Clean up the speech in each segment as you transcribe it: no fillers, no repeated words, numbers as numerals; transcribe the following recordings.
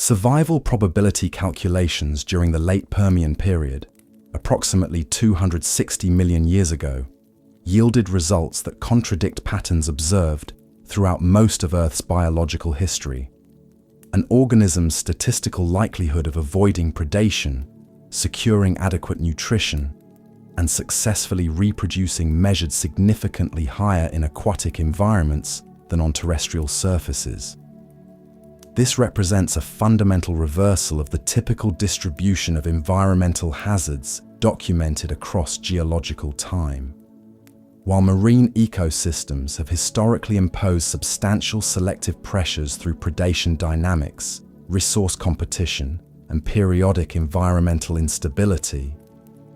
Survival probability calculations during the late Permian period, approximately 260 million years ago, yielded results that contradict patterns observed throughout most of Earth's biological history. An organism's statistical likelihood of avoiding predation, securing adequate nutrition, and successfully reproducing measured significantly higher in aquatic environments than on terrestrial surfaces. This represents a fundamental reversal of the typical distribution of environmental hazards documented across geological time. While marine ecosystems have historically imposed substantial selective pressures through predation dynamics, resource competition, and periodic environmental instability,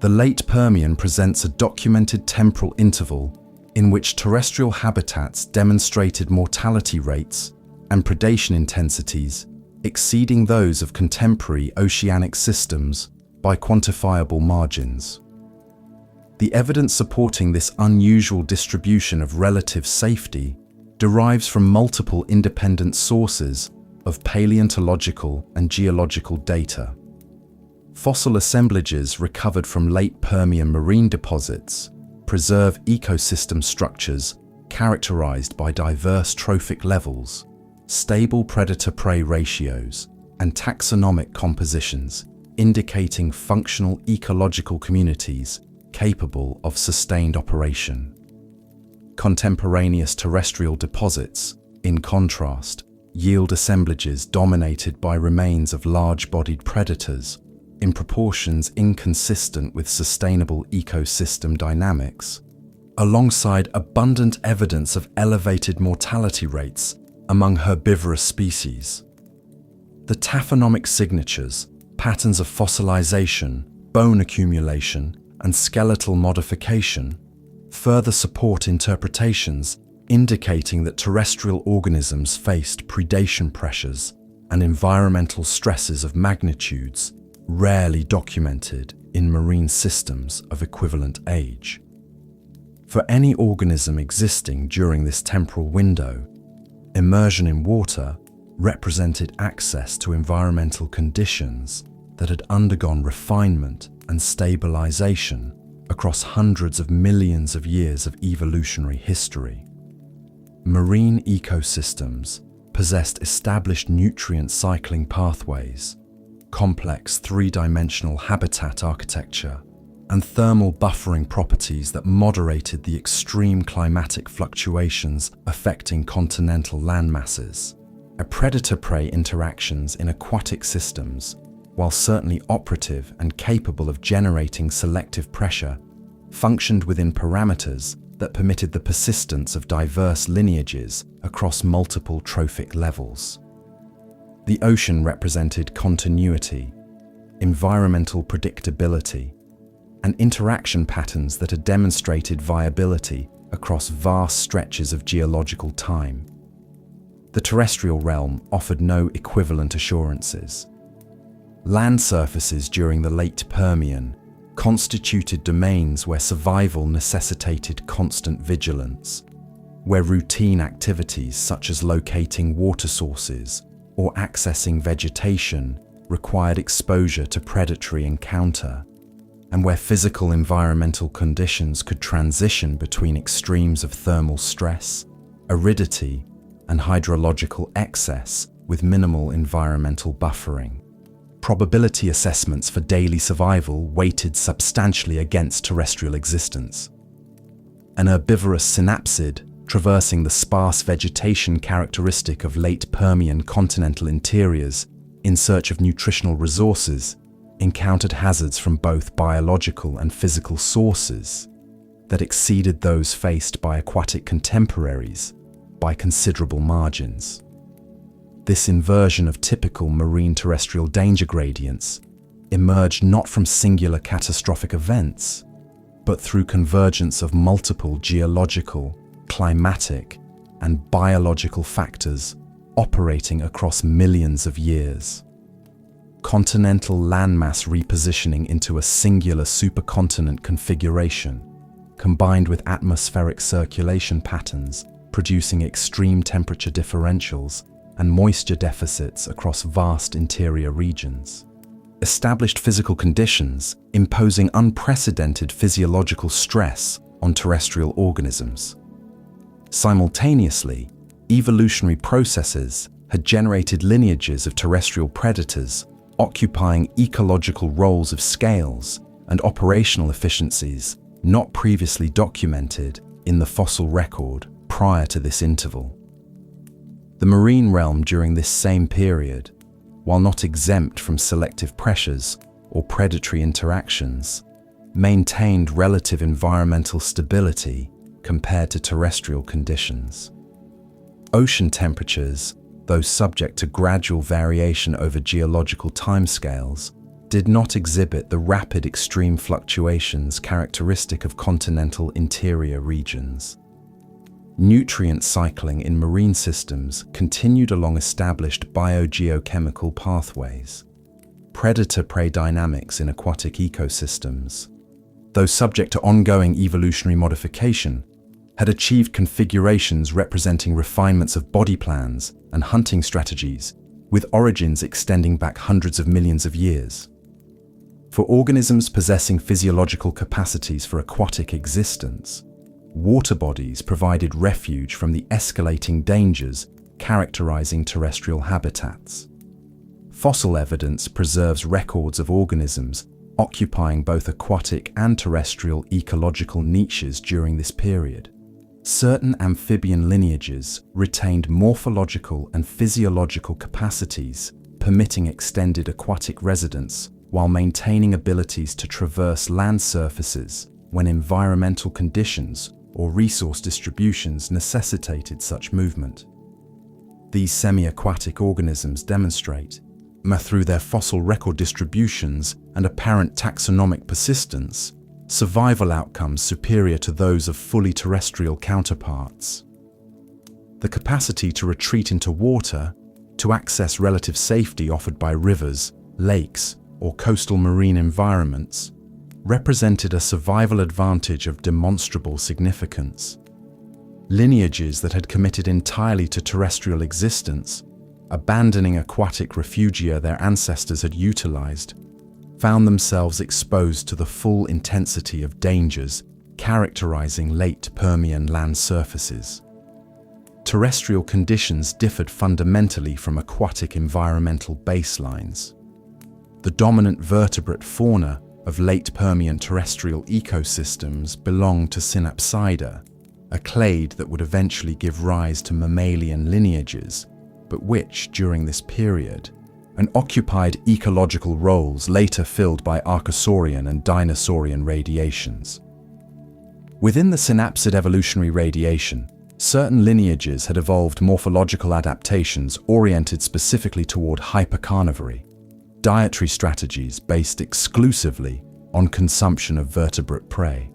the late Permian presents a documented temporal interval in which terrestrial habitats demonstrated mortality rates and predation intensities exceeding those of contemporary oceanic systems by quantifiable margins. The evidence supporting this unusual distribution of relative safety derives from multiple independent sources of paleontological and geological data. Fossil assemblages recovered from late Permian marine deposits preserve ecosystem structures characterized by diverse trophic levels, stable predator-prey ratios, and taxonomic compositions, indicating functional ecological communities capable of sustained operation. Contemporaneous terrestrial deposits, in contrast, yield assemblages dominated by remains of large-bodied predators in proportions inconsistent with sustainable ecosystem dynamics, alongside abundant evidence of elevated mortality rates among herbivorous species. The taphonomic signatures, patterns of fossilization, bone accumulation, and skeletal modification further support interpretations indicating that terrestrial organisms faced predation pressures and environmental stresses of magnitudes rarely documented in marine systems of equivalent age. For any organism existing during this temporal window, immersion in water represented access to environmental conditions that had undergone refinement and stabilization across hundreds of millions of years of evolutionary history. Marine ecosystems possessed established nutrient cycling pathways, complex three-dimensional habitat architecture, and thermal buffering properties that moderated the extreme climatic fluctuations affecting continental landmasses. Predator-prey interactions in aquatic systems, while certainly operative and capable of generating selective pressure, functioned within parameters that permitted the persistence of diverse lineages across multiple trophic levels. The ocean represented continuity, environmental predictability, and interaction patterns that had demonstrated viability across vast stretches of geological time. The terrestrial realm offered no equivalent assurances. Land surfaces during the late Permian constituted domains where survival necessitated constant vigilance, where routine activities such as locating water sources or accessing vegetation required exposure to predatory encounter, and where physical environmental conditions could transition between extremes of thermal stress, aridity, and hydrological excess with minimal environmental buffering. Probability assessments for daily survival weighted substantially against terrestrial existence. An herbivorous synapsid traversing the sparse vegetation characteristic of late Permian continental interiors in search of nutritional resources encountered hazards from both biological and physical sources that exceeded those faced by aquatic contemporaries by considerable margins. This inversion of typical marine terrestrial danger gradients emerged not from singular catastrophic events, but through convergence of multiple geological, climatic, and biological factors operating across millions of years. Continental landmass repositioning into a singular supercontinent configuration, combined with atmospheric circulation patterns producing extreme temperature differentials and moisture deficits across vast interior regions. Established physical conditions imposing unprecedented physiological stress on terrestrial organisms. Simultaneously, evolutionary processes had generated lineages of terrestrial predators occupying ecological roles of scales and operational efficiencies not previously documented in the fossil record prior to this interval. The marine realm during this same period, while not exempt from selective pressures or predatory interactions, maintained relative environmental stability compared to terrestrial conditions. Ocean temperatures, though subject to gradual variation over geological timescales, did not exhibit the rapid extreme fluctuations characteristic of continental interior regions. Nutrient cycling in marine systems continued along established biogeochemical pathways. Predator-prey dynamics in aquatic ecosystems, though subject to ongoing evolutionary modification, had achieved configurations representing refinements of body plans and hunting strategies, with origins extending back hundreds of millions of years. For organisms possessing physiological capacities for aquatic existence, water bodies provided refuge from the escalating dangers characterizing terrestrial habitats. Fossil evidence preserves records of organisms occupying both aquatic and terrestrial ecological niches during this period. Certain amphibian lineages retained morphological and physiological capacities, permitting extended aquatic residence while maintaining abilities to traverse land surfaces when environmental conditions or resource distributions necessitated such movement. These semi-aquatic organisms demonstrate, through their fossil record distributions and apparent taxonomic persistence, survival outcomes superior to those of fully terrestrial counterparts. The capacity to retreat into water, to access relative safety offered by rivers, lakes, or coastal marine environments, represented a survival advantage of demonstrable significance. Lineages that had committed entirely to terrestrial existence, abandoning aquatic refugia their ancestors had utilized, found themselves exposed to the full intensity of dangers characterizing late Permian land surfaces. Terrestrial conditions differed fundamentally from aquatic environmental baselines. The dominant vertebrate fauna of late Permian terrestrial ecosystems belonged to Synapsida, a clade that would eventually give rise to mammalian lineages, but which, during this period, occupied ecological roles later filled by Archosaurian and Dinosaurian radiations. Within the synapsid evolutionary radiation, certain lineages had evolved morphological adaptations oriented specifically toward hypercarnivory, dietary strategies based exclusively on consumption of vertebrate prey.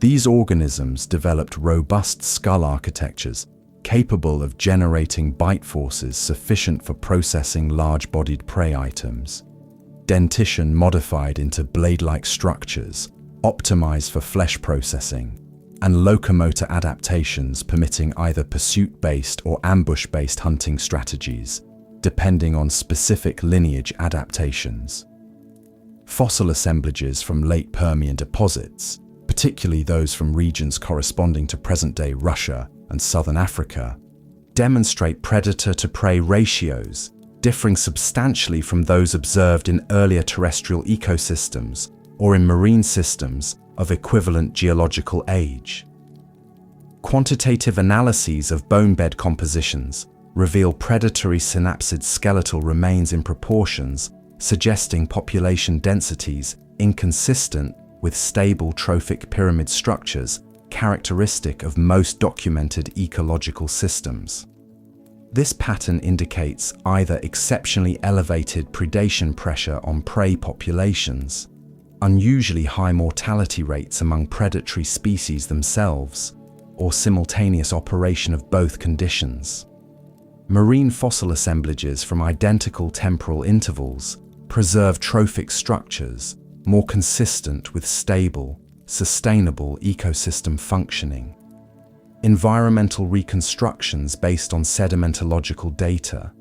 These organisms developed robust skull architectures capable of generating bite forces sufficient for processing large-bodied prey items, dentition modified into blade-like structures, optimized for flesh processing, and locomotor adaptations permitting either pursuit-based or ambush-based hunting strategies, depending on specific lineage adaptations. Fossil assemblages from late Permian deposits, particularly those from regions corresponding to present-day Russia and southern Africa, demonstrate predator-to-prey ratios differing substantially from those observed in earlier terrestrial ecosystems or in marine systems of equivalent geological age. Quantitative analyses of bone bed compositions reveal predatory synapsid skeletal remains in proportions suggesting population densities inconsistent with stable trophic pyramid structures characteristic of most documented ecological systems. This pattern indicates either exceptionally elevated predation pressure on prey populations, unusually high mortality rates among predatory species themselves, or simultaneous operation of both conditions. Marine fossil assemblages from identical temporal intervals preserve trophic structures more consistent with stable, sustainable ecosystem functioning. environmental reconstructions based on sedimentological data,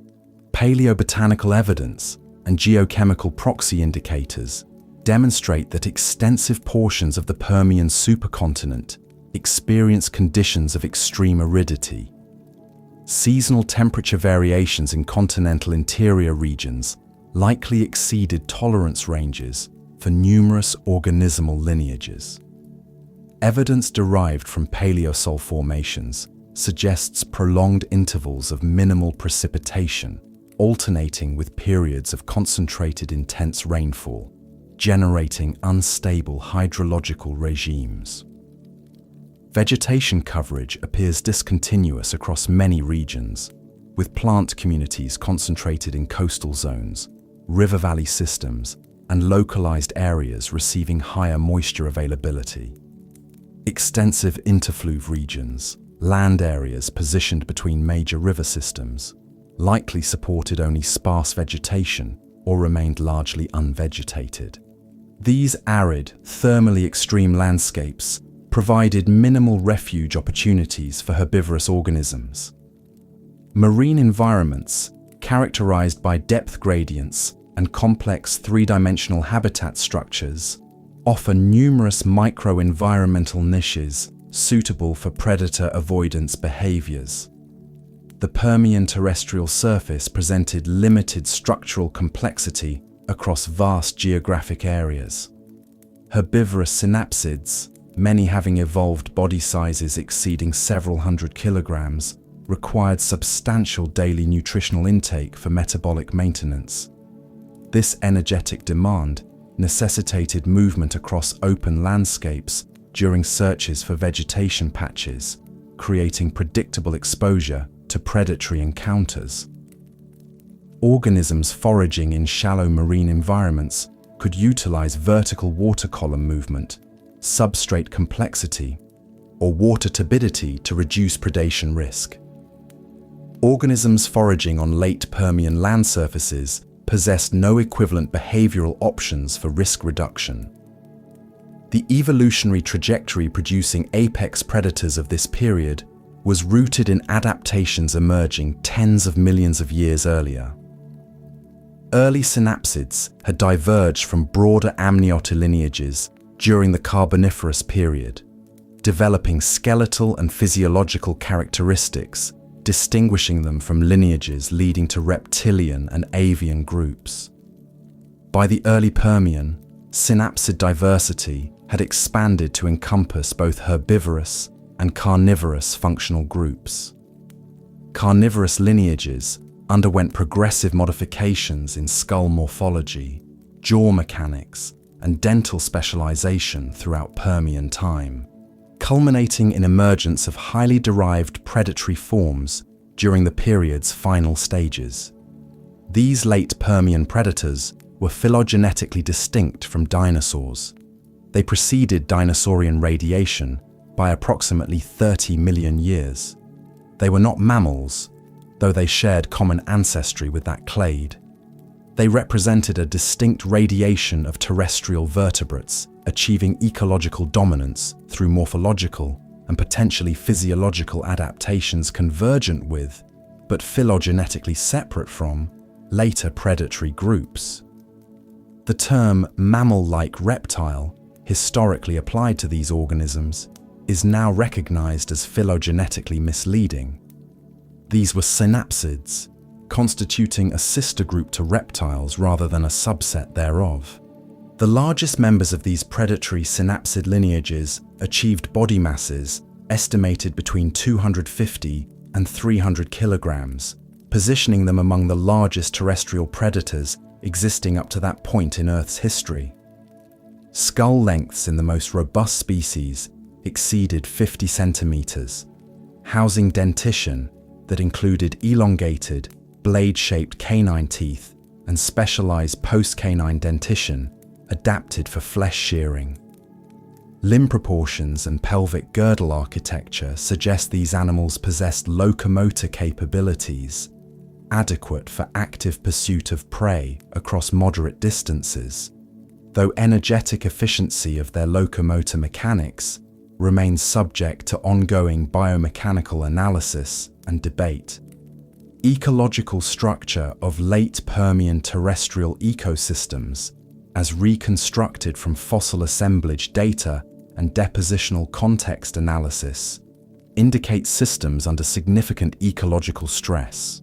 paleobotanical evidence, and geochemical proxy indicators demonstrate that extensive portions of the Permian supercontinent experience conditions of extreme aridity. Seasonal temperature variations in continental interior regions likely exceeded tolerance ranges for numerous organismal lineages. Evidence derived from paleosol formations suggests prolonged intervals of minimal precipitation, alternating with periods of concentrated intense rainfall, generating unstable hydrological regimes. Vegetation coverage appears discontinuous across many regions, with plant communities concentrated in coastal zones, river valley systems, and localized areas receiving higher moisture availability. Extensive interfluve regions, land areas positioned between major river systems, likely supported only sparse vegetation or remained largely unvegetated. These arid, thermally extreme landscapes provided minimal refuge opportunities for herbivorous organisms. Marine environments, characterized by depth gradients and complex three-dimensional habitat structures, offer numerous micro-environmental niches suitable for predator avoidance behaviors. The Permian terrestrial surface presented limited structural complexity across vast geographic areas. Herbivorous synapsids, many having evolved body sizes exceeding several hundred kilograms, required substantial daily nutritional intake for metabolic maintenance. This energetic demand necessitated movement across open landscapes during searches for vegetation patches, creating predictable exposure to predatory encounters. Organisms foraging in shallow marine environments could utilize vertical water column movement, substrate complexity, or water turbidity to reduce predation risk. Organisms foraging on late Permian land surfaces possessed no equivalent behavioral options for risk reduction. The evolutionary trajectory producing apex predators of this period was rooted in adaptations emerging tens of millions of years earlier. Early synapsids had diverged from broader amniotic lineages during the Carboniferous period, developing skeletal and physiological characteristics distinguishing them from lineages leading to reptilian and avian groups. By the early Permian, synapsid diversity had expanded to encompass both herbivorous and carnivorous functional groups. Carnivorous lineages underwent progressive modifications in skull morphology, jaw mechanics, and dental specialization throughout Permian time, culminating in emergence of highly derived predatory forms during the period's final stages. These late Permian predators were phylogenetically distinct from dinosaurs. They preceded dinosaurian radiation by approximately 30 million years. They were not mammals, though they shared common ancestry with that clade. They represented a distinct radiation of terrestrial vertebrates, achieving ecological dominance through morphological and potentially physiological adaptations convergent with, but phylogenetically separate from, later predatory groups. The term mammal-like reptile, historically applied to these organisms, is now recognized as phylogenetically misleading. These were synapsids, constituting a sister group to reptiles rather than a subset thereof. The largest members of these predatory synapsid lineages achieved body masses estimated between 250 and 300 kilograms, positioning them among the largest terrestrial predators existing up to that point in Earth's history. Skull lengths in the most robust species exceeded 50 centimeters, housing dentition that included elongated, blade-shaped canine teeth and specialized post-canine dentition adapted for flesh shearing. Limb proportions and pelvic girdle architecture suggest these animals possessed locomotor capabilities, adequate for active pursuit of prey across moderate distances, though energetic efficiency of their locomotor mechanics remains subject to ongoing biomechanical analysis and debate. Ecological structure of late Permian terrestrial ecosystems, as reconstructed from fossil assemblage data and depositional context analysis, indicates systems under significant ecological stress.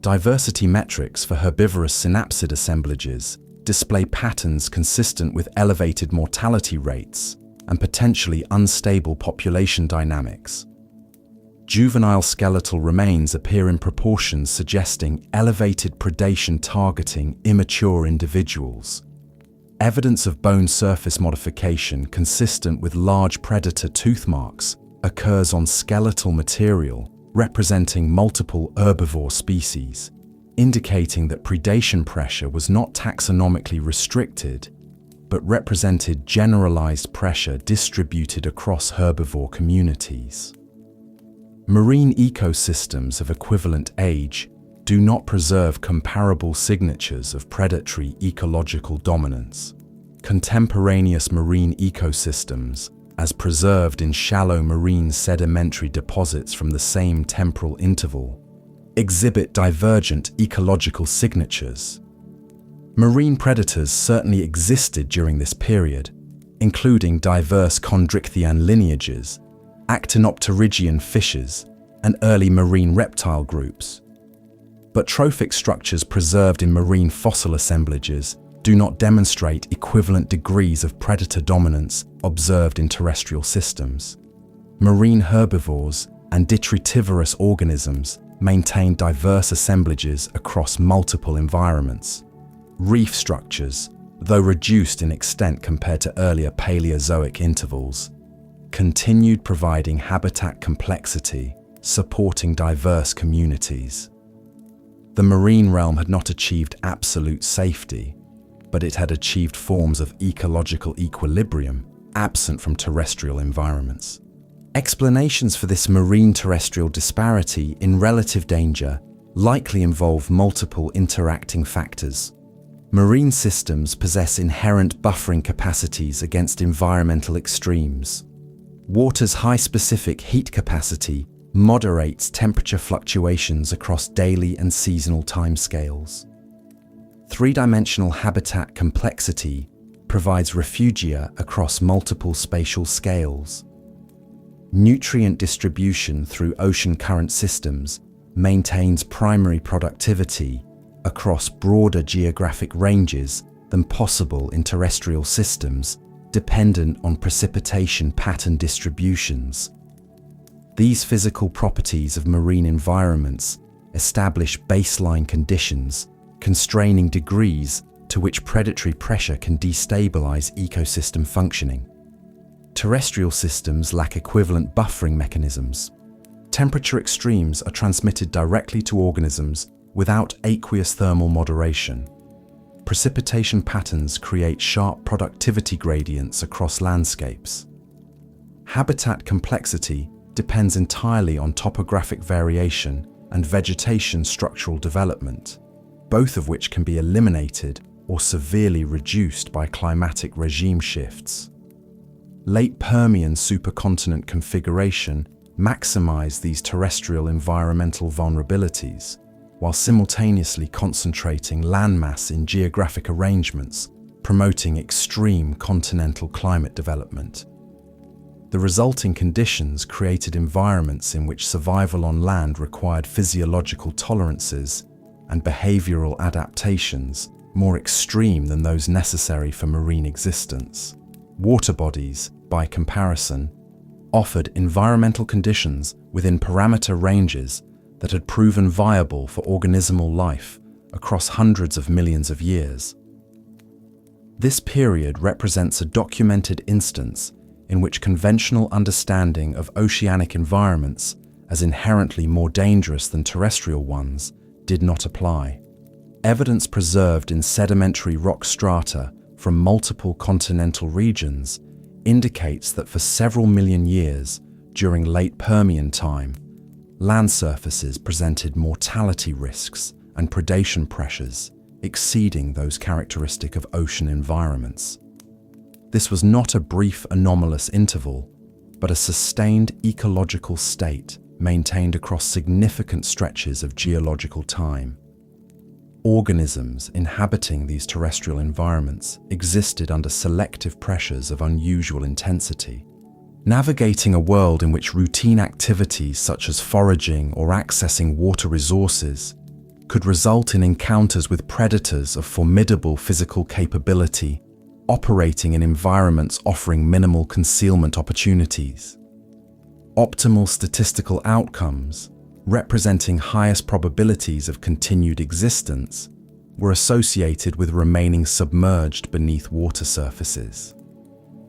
Diversity metrics for herbivorous synapsid assemblages display patterns consistent with elevated mortality rates and potentially unstable population dynamics. Juvenile skeletal remains appear in proportions suggesting elevated predation targeting immature individuals. Evidence of bone surface modification consistent with large predator tooth marks occurs on skeletal material representing multiple herbivore species, indicating that predation pressure was not taxonomically restricted, but represented generalized pressure distributed across herbivore communities. Marine ecosystems of equivalent age do not preserve comparable signatures of predatory ecological dominance. Contemporaneous marine ecosystems, as preserved in shallow marine sedimentary deposits from the same temporal interval, exhibit divergent ecological signatures. Marine predators certainly existed during this period, including diverse chondrichthyan lineages, actinopterygian fishes, and early marine reptile groups. But trophic structures preserved in marine fossil assemblages do not demonstrate equivalent degrees of predator dominance observed in terrestrial systems. Marine herbivores and detritivorous organisms maintain diverse assemblages across multiple environments. Reef structures, though reduced in extent compared to earlier Paleozoic intervals, continued providing habitat complexity, supporting diverse communities. The marine realm had not achieved absolute safety, but it had achieved forms of ecological equilibrium absent from terrestrial environments. Explanations for this marine-terrestrial disparity in relative danger likely involve multiple interacting factors. Marine systems possess inherent buffering capacities against environmental extremes. Water's high specific heat capacity moderates temperature fluctuations across daily and seasonal timescales. Three-dimensional habitat complexity provides refugia across multiple spatial scales. Nutrient distribution through ocean current systems maintains primary productivity across broader geographic ranges than possible in terrestrial systems dependent on precipitation pattern distributions. These physical properties of marine environments establish baseline conditions, constraining degrees to which predatory pressure can destabilize ecosystem functioning. Terrestrial systems lack equivalent buffering mechanisms. Temperature extremes are transmitted directly to organisms without aqueous thermal moderation. Precipitation patterns create sharp productivity gradients across landscapes. Habitat complexity depends entirely on topographic variation and vegetation structural development, both of which can be eliminated or severely reduced by climatic regime shifts. Late Permian supercontinent configuration maximized these terrestrial environmental vulnerabilities, while simultaneously concentrating landmass in geographic arrangements, promoting extreme continental climate development. The resulting conditions created environments in which survival on land required physiological tolerances and behavioral adaptations more extreme than those necessary for marine existence. Water bodies, by comparison, offered environmental conditions within parameter ranges that had proven viable for organismal life across hundreds of millions of years. This period represents a documented instance in which conventional understanding of oceanic environments as inherently more dangerous than terrestrial ones did not apply. Evidence preserved in sedimentary rock strata from multiple continental regions indicates that for several million years during late Permian time, land surfaces presented mortality risks and predation pressures exceeding those characteristic of ocean environments. This was not a brief anomalous interval, but a sustained ecological state maintained across significant stretches of geological time. Organisms inhabiting these terrestrial environments existed under selective pressures of unusual intensity, navigating a world in which routine activities such as foraging or accessing water resources could result in encounters with predators of formidable physical capability, operating in environments offering minimal concealment opportunities. Optimal statistical outcomes, representing highest probabilities of continued existence, were associated with remaining submerged beneath water surfaces.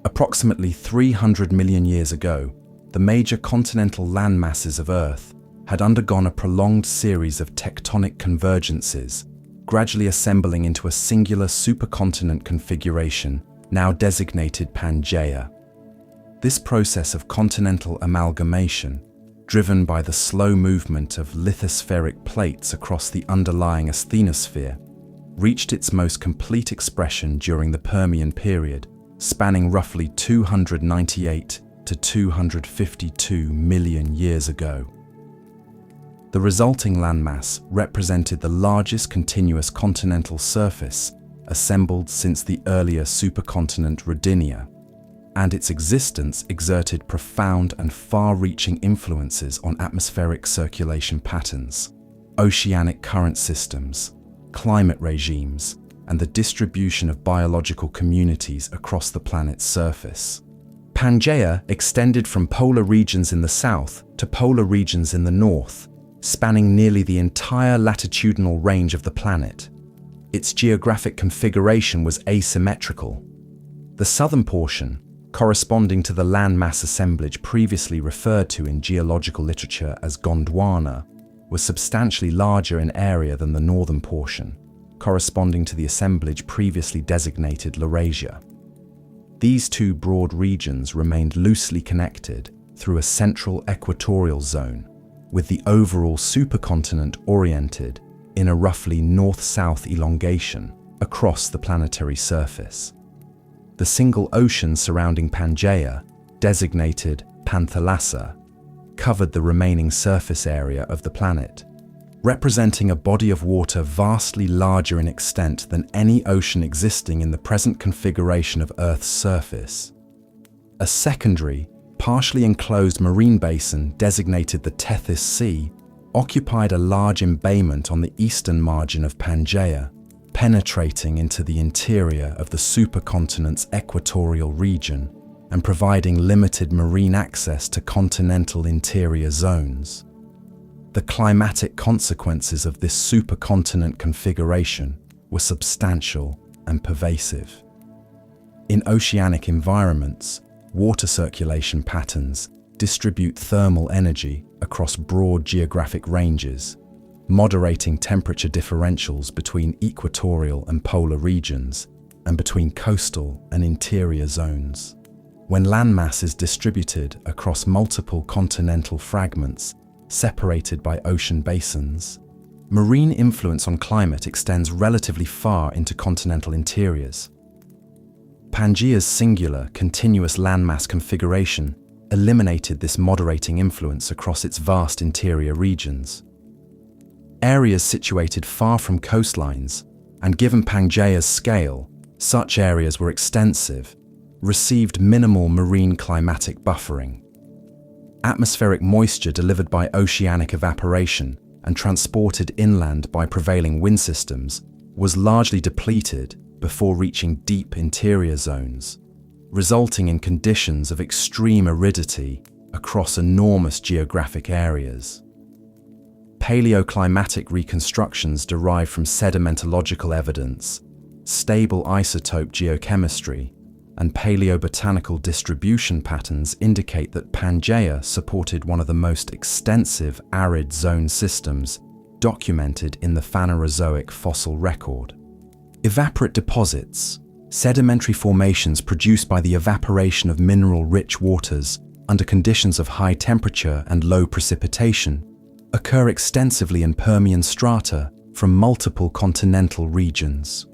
Approximately 300 million years ago, the major continental landmasses of Earth had undergone a prolonged series of tectonic convergences, gradually assembling into a singular supercontinent configuration, now designated Pangaea. This process of continental amalgamation, driven by the slow movement of lithospheric plates across the underlying asthenosphere, reached its most complete expression during the Permian Period, spanning roughly 298 to 252 million years ago. The resulting landmass represented the largest continuous continental surface assembled since the earlier supercontinent Rodinia, and its existence exerted profound and far-reaching influences on atmospheric circulation patterns, oceanic current systems, climate regimes, and the distribution of biological communities across the planet's surface. Pangaea extended from polar regions in the south to polar regions in the north, spanning nearly the entire latitudinal range of the planet. Its geographic configuration was asymmetrical. The southern portion, corresponding to the landmass assemblage previously referred to in geological literature as Gondwana, was substantially larger in area than the northern portion, corresponding to the assemblage previously designated Laurasia. These two broad regions remained loosely connected through a central equatorial zone, with the overall supercontinent oriented in a roughly north-south elongation across the planetary surface. The single ocean surrounding Pangaea, designated Panthalassa, covered the remaining surface area of the planet, representing a body of water vastly larger in extent than any ocean existing in the present configuration of Earth's surface. A secondary, partially enclosed marine basin designated the Tethys Sea occupied a large embayment on the eastern margin of Pangaea, penetrating into the interior of the supercontinent's equatorial region and providing limited marine access to continental interior zones. The climatic consequences of this supercontinent configuration were substantial and pervasive. In oceanic environments, water circulation patterns distribute thermal energy across broad geographic ranges, moderating temperature differentials between equatorial and polar regions and between coastal and interior zones. When landmass is distributed across multiple continental fragments separated by ocean basins, marine influence on climate extends relatively far into continental interiors. Pangaea's singular, continuous landmass configuration eliminated this moderating influence across its vast interior regions. Areas situated far from coastlines, and given Pangaea's scale, such areas were extensive, received minimal marine climatic buffering. Atmospheric moisture delivered by oceanic evaporation and transported inland by prevailing wind systems was largely depleted before reaching deep interior zones, resulting in conditions of extreme aridity across enormous geographic areas. Paleoclimatic reconstructions derived from sedimentological evidence, stable isotope geochemistry, and paleobotanical distribution patterns indicate that Pangaea supported one of the most extensive arid zone systems documented in the Phanerozoic fossil record. Evaporate deposits, sedimentary formations produced by the evaporation of mineral-rich waters under conditions of high temperature and low precipitation, occur extensively in Permian strata from multiple continental regions.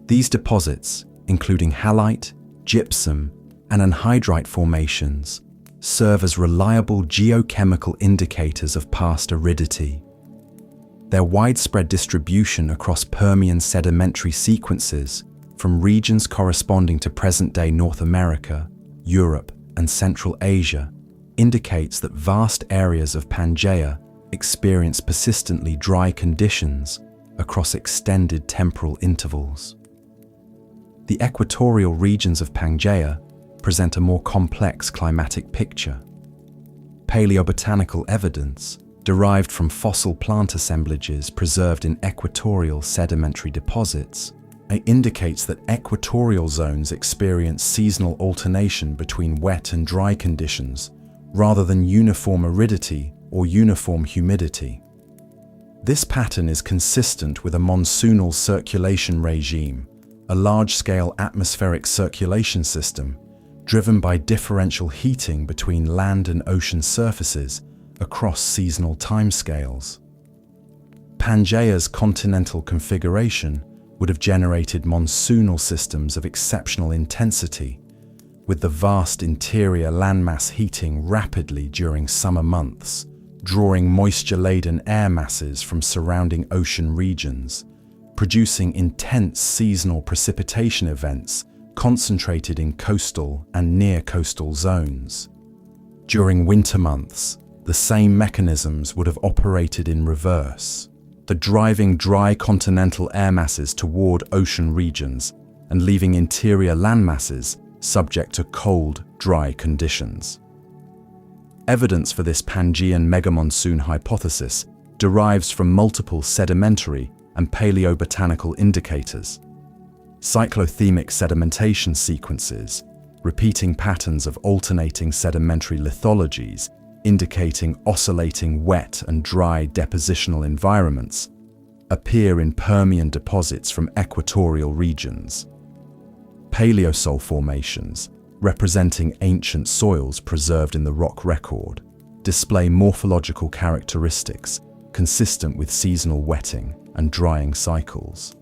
These deposits, including halite, gypsum, and anhydrite formations serve as reliable geochemical indicators of past aridity. Their widespread distribution across Permian sedimentary sequences, from regions corresponding to present-day North America, Europe, and Central Asia, indicates that vast areas of Pangaea experience persistently dry conditions across extended temporal intervals. The equatorial regions of Pangaea present a more complex climatic picture. Paleobotanical evidence, derived from fossil plant assemblages preserved in equatorial sedimentary deposits, indicates that equatorial zones experience seasonal alternation between wet and dry conditions, rather than uniform aridity or uniform humidity. This pattern is consistent with a monsoonal circulation regime, a large-scale atmospheric circulation system driven by differential heating between land and ocean surfaces across seasonal timescales. Pangaea's continental configuration would have generated monsoonal systems of exceptional intensity, with the vast interior landmass heating rapidly during summer months, drawing moisture-laden air masses from surrounding ocean regions, producing intense seasonal precipitation events concentrated in coastal and near-coastal zones. During winter months, the same mechanisms would have operated in reverse, the driving dry continental air masses toward ocean regions and leaving interior landmasses subject to cold, dry conditions. Evidence for this Pangaean megamonsoon hypothesis derives from multiple sedimentary and paleobotanical indicators. Cyclothemic sedimentation sequences, repeating patterns of alternating sedimentary lithologies indicating oscillating wet and dry depositional environments, appear in Permian deposits from equatorial regions. Paleosol formations, representing ancient soils preserved in the rock record, display morphological characteristics consistent with seasonal wetting and drying cycles.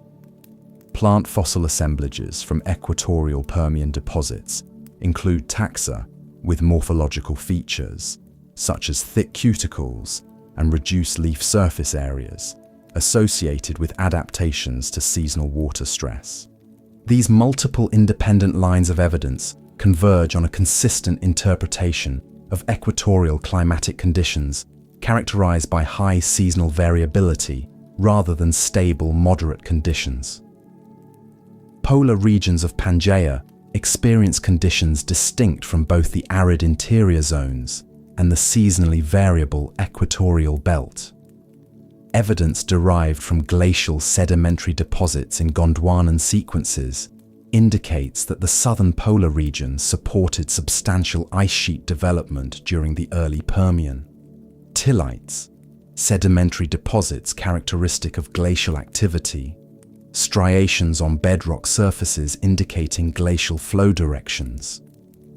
Plant fossil assemblages from equatorial Permian deposits include taxa with morphological features, such as thick cuticles and reduced leaf surface areas, associated with adaptations to seasonal water stress. These multiple independent lines of evidence converge on a consistent interpretation of equatorial climatic conditions characterized by high seasonal variability rather than stable, moderate conditions. Polar regions of Pangaea experience conditions distinct from both the arid interior zones and the seasonally variable equatorial belt. Evidence derived from glacial sedimentary deposits in Gondwanan sequences indicates that the southern polar region supported substantial ice sheet development during the early Permian. Tillites, sedimentary deposits characteristic of glacial activity, striations on bedrock surfaces indicating glacial flow directions,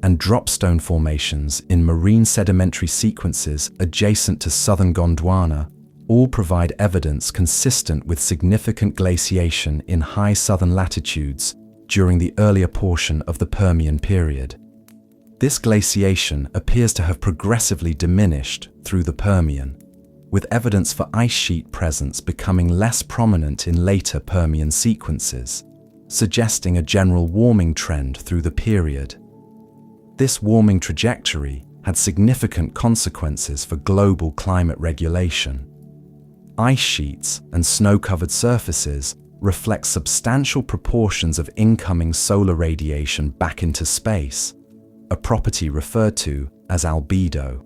and dropstone formations in marine sedimentary sequences adjacent to southern Gondwana all provide evidence consistent with significant glaciation in high southern latitudes during the earlier portion of the Permian period. This glaciation appears to have progressively diminished through the Permian, with evidence for ice sheet presence becoming less prominent in later Permian sequences, suggesting a general warming trend through the period. This warming trajectory had significant consequences for global climate regulation. Ice sheets and snow-covered surfaces reflect substantial proportions of incoming solar radiation back into space, a property referred to as albedo.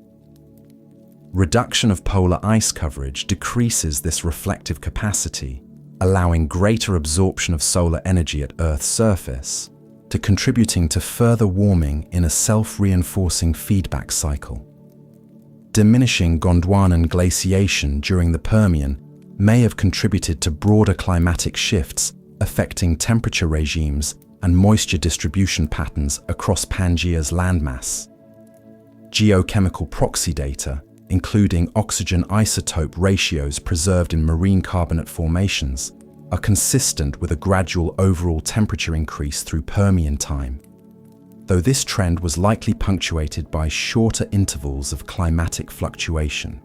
Reduction of polar ice coverage decreases this reflective capacity, allowing greater absorption of solar energy at Earth's surface, to contributing to further warming in a self-reinforcing feedback cycle. Diminishing Gondwanan glaciation during the Permian may have contributed to broader climatic shifts affecting temperature regimes and moisture distribution patterns across Pangaea's landmass. Geochemical proxy data, including oxygen isotope ratios preserved in marine carbonate formations, are consistent with a gradual overall temperature increase through Permian time. though this trend was likely punctuated by shorter intervals of climatic fluctuation.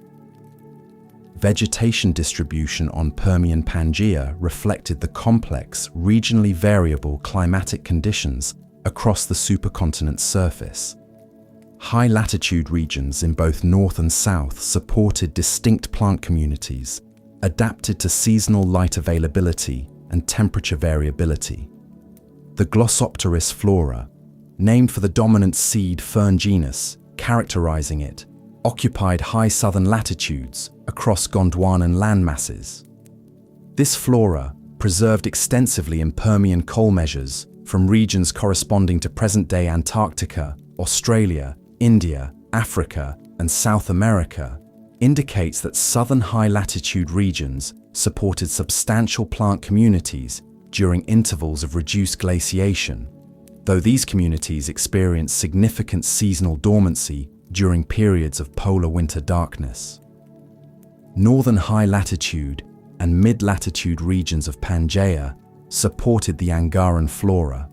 Vegetation distribution on Permian Pangaea reflected the complex, regionally variable climatic conditions across the supercontinent's surface. High-latitude regions in both north and south supported distinct plant communities, adapted to seasonal light availability and temperature variability. The Glossopteris flora, named for the dominant seed fern genus characterizing it, occupied high southern latitudes across Gondwanan landmasses. This flora, preserved extensively in Permian coal measures from regions corresponding to present-day Antarctica, Australia, India, Africa, and South America, indicates that southern high-latitude regions supported substantial plant communities during intervals of reduced glaciation, though these communities experienced significant seasonal dormancy during periods of polar winter darkness. Northern high-latitude and mid-latitude regions of Pangaea supported the Angaran flora,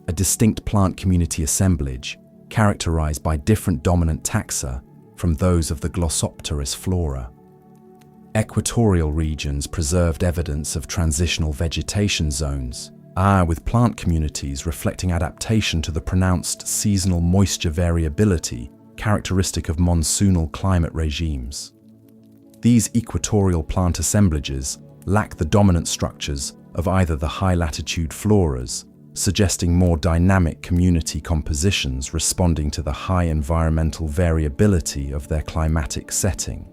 a distinct plant community assemblage characterized by different dominant taxa from those of the Glossopteris flora. Equatorial regions preserved evidence of transitional vegetation zones, with plant communities reflecting adaptation to the pronounced seasonal moisture variability characteristic of monsoonal climate regimes. These equatorial plant assemblages lack the dominant structures of either the high-latitude floras, suggesting more dynamic community compositions responding to the high environmental variability of their climatic setting.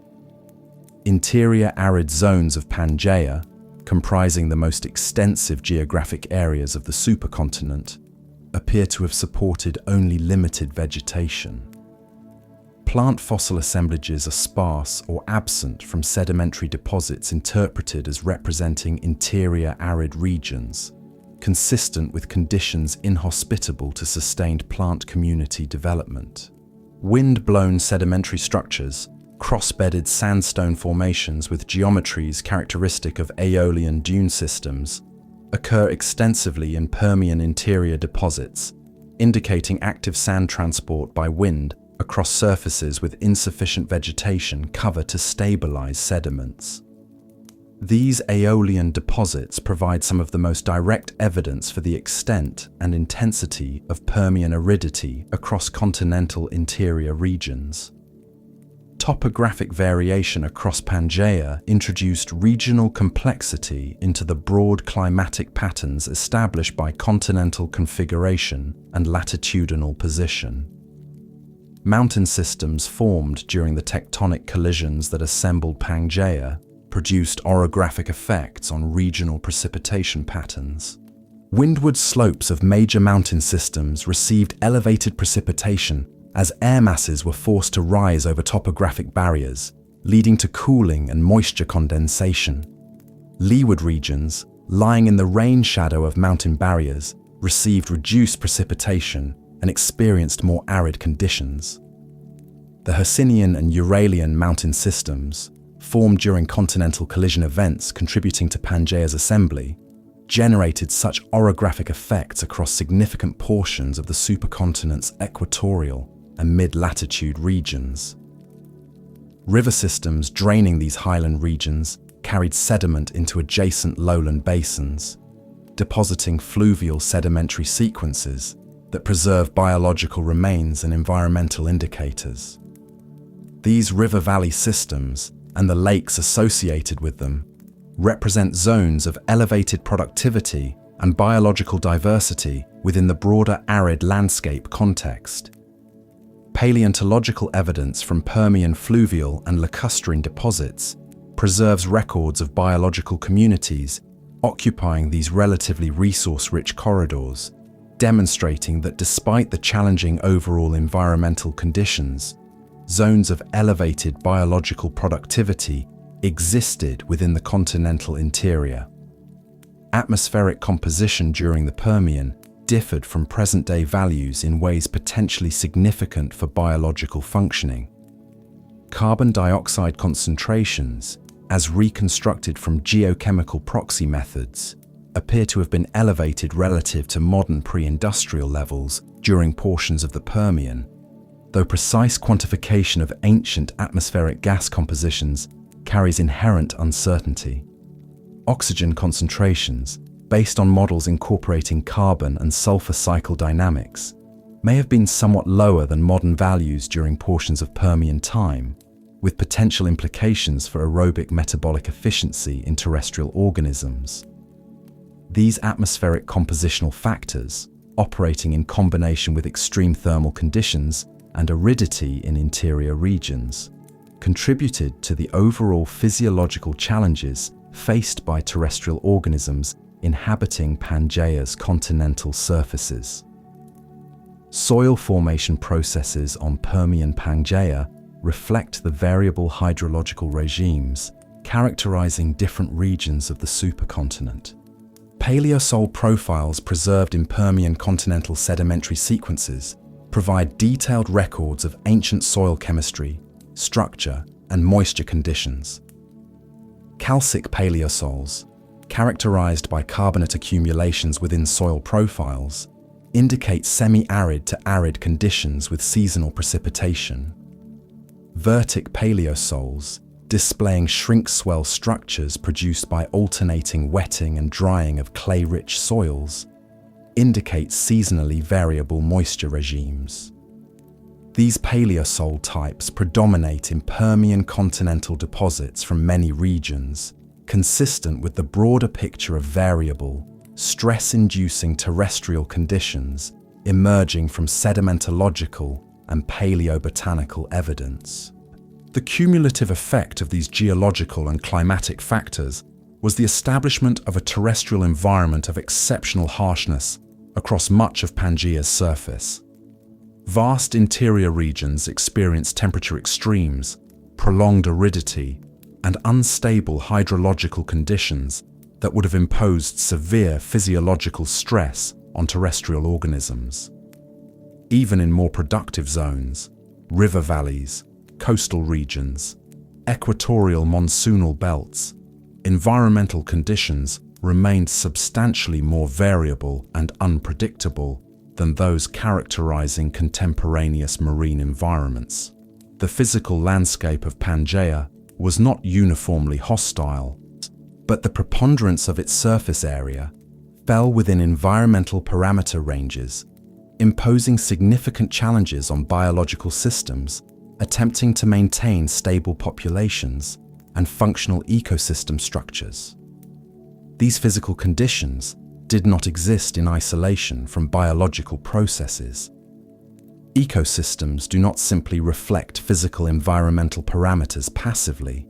Interior arid zones of Pangaea, comprising the most extensive geographic areas of the supercontinent, appear to have supported only limited vegetation. Plant fossil assemblages are sparse or absent from sedimentary deposits interpreted as representing interior arid regions, consistent with conditions inhospitable to sustained plant community development. Wind-blown sedimentary structures, cross-bedded sandstone formations with geometries characteristic of aeolian dune systems, occur extensively in Permian interior deposits, indicating active sand transport by wind across surfaces with insufficient vegetation cover to stabilize sediments. These aeolian deposits provide some of the most direct evidence for the extent and intensity of Permian aridity across continental interior regions. Topographic variation across Pangaea introduced regional complexity into the broad climatic patterns established by continental configuration and latitudinal position. Mountain systems formed during the tectonic collisions that assembled Pangaea produced orographic effects on regional precipitation patterns. Windward slopes of major mountain systems received elevated precipitation as air masses were forced to rise over topographic barriers, leading to cooling and moisture condensation. Leeward regions, lying in the rain shadow of mountain barriers, received reduced precipitation and experienced more arid conditions. The Hercynian and Uralian mountain systems, formed during continental collision events contributing to Pangaea's assembly, generated such orographic effects across significant portions of the supercontinent's equatorial and mid-latitude regions. River systems draining these highland regions carried sediment into adjacent lowland basins, depositing fluvial sedimentary sequences that preserve biological remains and environmental indicators. These river valley systems, and the lakes associated with them, represent zones of elevated productivity and biological diversity within the broader arid landscape context. Paleontological evidence from Permian fluvial and lacustrine deposits preserves records of biological communities occupying these relatively resource-rich corridors, demonstrating that despite the challenging overall environmental conditions, zones of elevated biological productivity existed within the continental interior. Atmospheric composition during the Permian differed from present-day values in ways potentially significant for biological functioning. Carbon dioxide concentrations, as reconstructed from geochemical proxy methods, appear to have been elevated relative to modern pre-industrial levels during portions of the Permian, though precise quantification of ancient atmospheric gas compositions carries inherent uncertainty. Oxygen concentrations, based on models incorporating carbon and sulfur cycle dynamics, may have been somewhat lower than modern values during portions of Permian time, with potential implications for aerobic metabolic efficiency in terrestrial organisms. These atmospheric compositional factors, operating in combination with extreme thermal conditions and aridity in interior regions, contributed to the overall physiological challenges faced by terrestrial organisms inhabiting Pangaea's continental surfaces. Soil formation processes on Permian Pangaea reflect the variable hydrological regimes characterizing different regions of the supercontinent. Paleosol profiles preserved in Permian continental sedimentary sequences provide detailed records of ancient soil chemistry, structure, and moisture conditions. Calcic paleosols, characterized by carbonate accumulations within soil profiles, indicate semi-arid to arid conditions with seasonal precipitation. Vertic paleosols, displaying shrink-swell structures produced by alternating wetting and drying of clay-rich soils, indicate seasonally variable moisture regimes. These paleosol types predominate in Permian continental deposits from many regions, consistent with the broader picture of variable, stress-inducing terrestrial conditions emerging from sedimentological and paleobotanical evidence. The cumulative effect of these geological and climatic factors was the establishment of a terrestrial environment of exceptional harshness across much of Pangaea's surface. Vast interior regions experienced temperature extremes, prolonged aridity, and unstable hydrological conditions that would have imposed severe physiological stress on terrestrial organisms. Even in more productive zones, river valleys, coastal regions, equatorial monsoonal belts, environmental conditions remained substantially more variable and unpredictable than those characterizing contemporaneous marine environments. The physical landscape of Pangaea was not uniformly hostile, but the preponderance of its surface area fell within environmental parameter ranges, imposing significant challenges on biological systems attempting to maintain stable populations and functional ecosystem structures. These physical conditions did not exist in isolation from biological processes. Ecosystems do not simply reflect physical environmental parameters passively.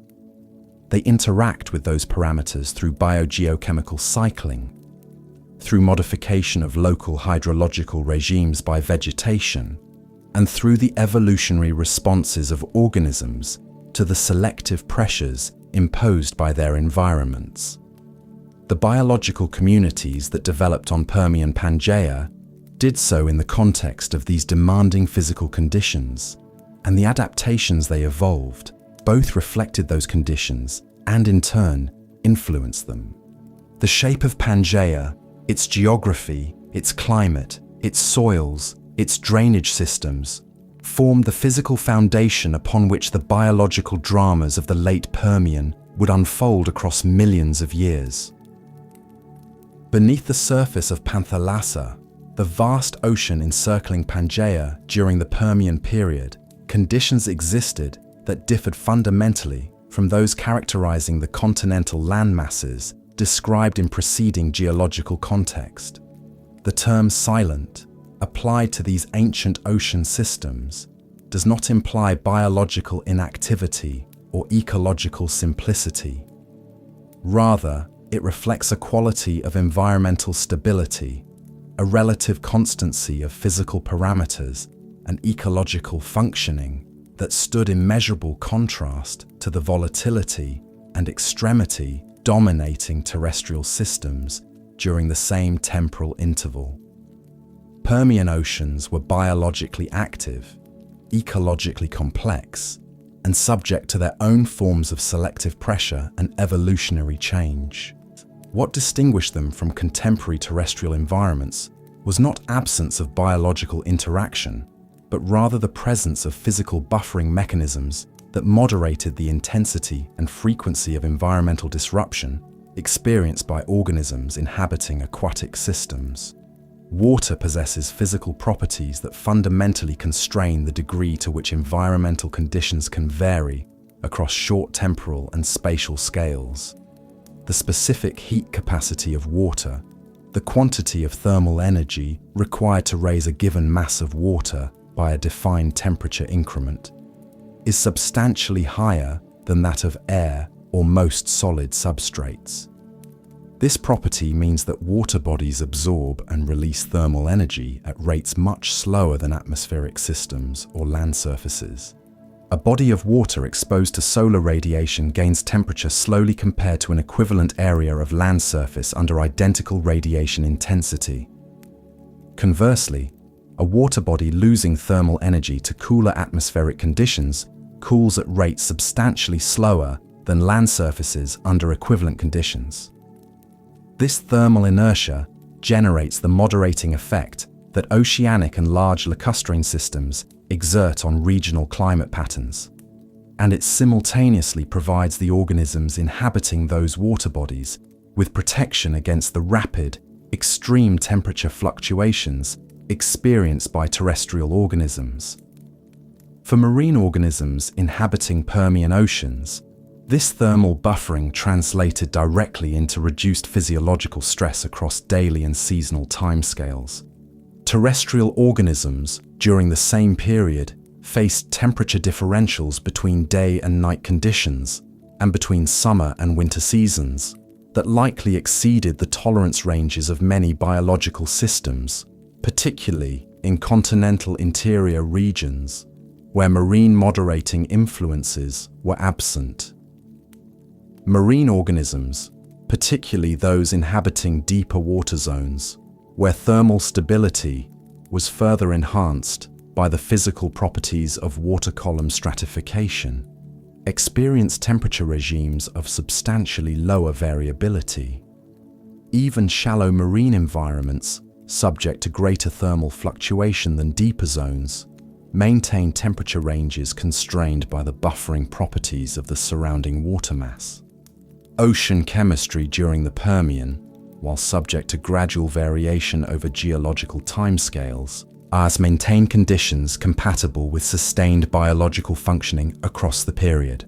They interact with those parameters through biogeochemical cycling, through modification of local hydrological regimes by vegetation, and through the evolutionary responses of organisms to the selective pressures imposed by their environments. The biological communities that developed on Permian Pangaea did so in the context of these demanding physical conditions, and the adaptations they evolved both reflected those conditions and in turn influenced them. The shape of Pangaea, its geography, its climate, its soils, its drainage systems, formed the physical foundation upon which the biological dramas of the late Permian would unfold across millions of years. Beneath the surface of Panthalassa, the vast ocean encircling Pangaea during the Permian period, conditions existed that differed fundamentally from those characterizing the continental landmasses described in preceding geological context. The term silent, applied to these ancient ocean systems, does not imply biological inactivity or ecological simplicity. Rather, it reflects a quality of environmental stability, a relative constancy of physical parameters and ecological functioning that stood in measurable contrast to the volatility and extremity dominating terrestrial systems during the same temporal interval. Permian oceans were biologically active, ecologically complex, and subject to their own forms of selective pressure and evolutionary change. What distinguished them from contemporary terrestrial environments was not absence of biological interaction, but rather the presence of physical buffering mechanisms that moderated the intensity and frequency of environmental disruption experienced by organisms inhabiting aquatic systems. Water possesses physical properties that fundamentally constrain the degree to which environmental conditions can vary across short temporal and spatial scales. The specific heat capacity of water, the quantity of thermal energy required to raise a given mass of water by a defined temperature increment, is substantially higher than that of air or most solid substrates. This property means that water bodies absorb and release thermal energy at rates much slower than atmospheric systems or land surfaces. A body of water exposed to solar radiation gains temperature slowly compared to an equivalent area of land surface under identical radiation intensity. Conversely, a water body losing thermal energy to cooler atmospheric conditions cools at rates substantially slower than land surfaces under equivalent conditions. This thermal inertia generates the moderating effect that oceanic and large lacustrine systems exert on regional climate patterns, and it simultaneously provides the organisms inhabiting those water bodies with protection against the rapid, extreme temperature fluctuations experienced by terrestrial organisms. For marine organisms inhabiting Permian oceans, this thermal buffering translated directly into reduced physiological stress across daily and seasonal timescales. Terrestrial organisms, during the same period, faced temperature differentials between day and night conditions and between summer and winter seasons that likely exceeded the tolerance ranges of many biological systems, particularly in continental interior regions, where marine moderating influences were absent. Marine organisms, particularly those inhabiting deeper water zones, where thermal stability was further enhanced by the physical properties of water column stratification, experienced temperature regimes of substantially lower variability. Even shallow marine environments, subject to greater thermal fluctuation than deeper zones, maintain temperature ranges constrained by the buffering properties of the surrounding water mass. Ocean chemistry during the Permian, while subject to gradual variation over geological timescales, has maintained conditions compatible with sustained biological functioning across the period.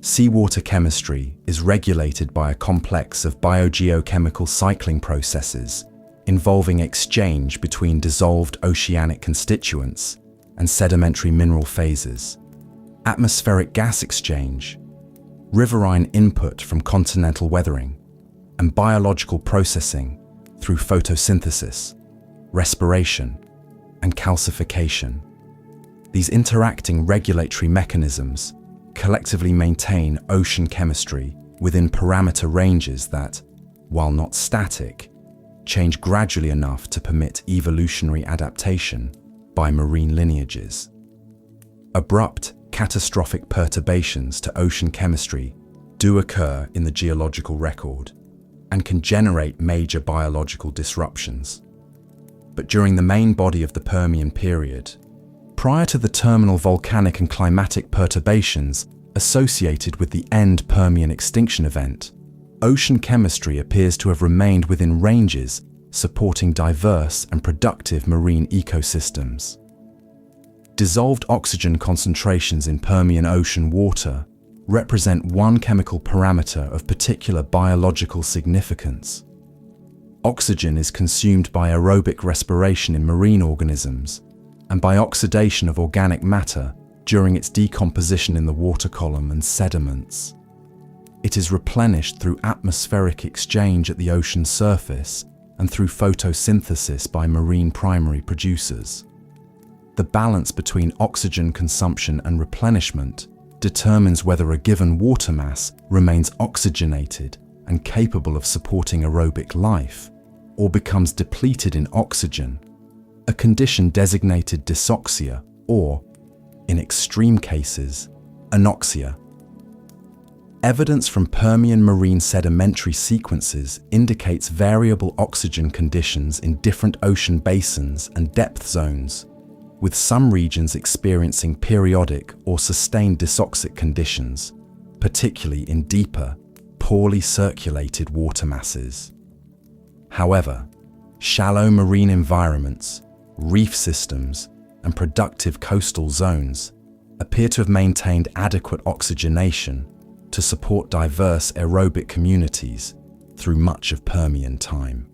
Seawater chemistry is regulated by a complex of biogeochemical cycling processes involving exchange between dissolved oceanic constituents and sedimentary mineral phases, atmospheric gas exchange, riverine input from continental weathering, and biological processing through photosynthesis, respiration, and calcification. These interacting regulatory mechanisms collectively maintain ocean chemistry within parameter ranges that, while not static, change gradually enough to permit evolutionary adaptation by marine lineages. Abrupt, catastrophic perturbations to ocean chemistry do occur in the geological record and can generate major biological disruptions. But during the main body of the Permian period, prior to the terminal volcanic and climatic perturbations associated with the end Permian extinction event, ocean chemistry appears to have remained within ranges supporting diverse and productive marine ecosystems. Dissolved oxygen concentrations in Permian ocean water represent one chemical parameter of particular biological significance. Oxygen is consumed by aerobic respiration in marine organisms and by oxidation of organic matter during its decomposition in the water column and sediments. It is replenished through atmospheric exchange at the ocean surface and through photosynthesis by marine primary producers. The balance between oxygen consumption and replenishment determines whether a given water mass remains oxygenated and capable of supporting aerobic life, or becomes depleted in oxygen, a condition designated dysoxia or, in extreme cases, anoxia. Evidence from Permian marine sedimentary sequences indicates variable oxygen conditions in different ocean basins and depth zones, with some regions experiencing periodic or sustained dysoxic conditions, particularly in deeper, poorly circulated water masses. However, shallow marine environments, reef systems, and productive coastal zones appear to have maintained adequate oxygenation to support diverse aerobic communities through much of Permian time.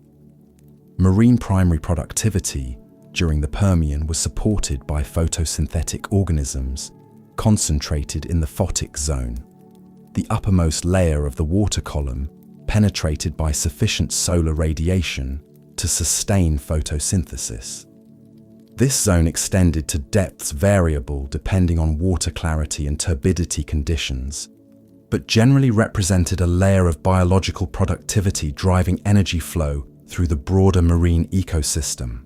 Marine primary productivity during the Permian was supported by photosynthetic organisms concentrated in the photic zone, the uppermost layer of the water column penetrated by sufficient solar radiation to sustain photosynthesis. This zone extended to depths variable depending on water clarity and turbidity conditions, but generally represented a layer of biological productivity driving energy flow through the broader marine ecosystem.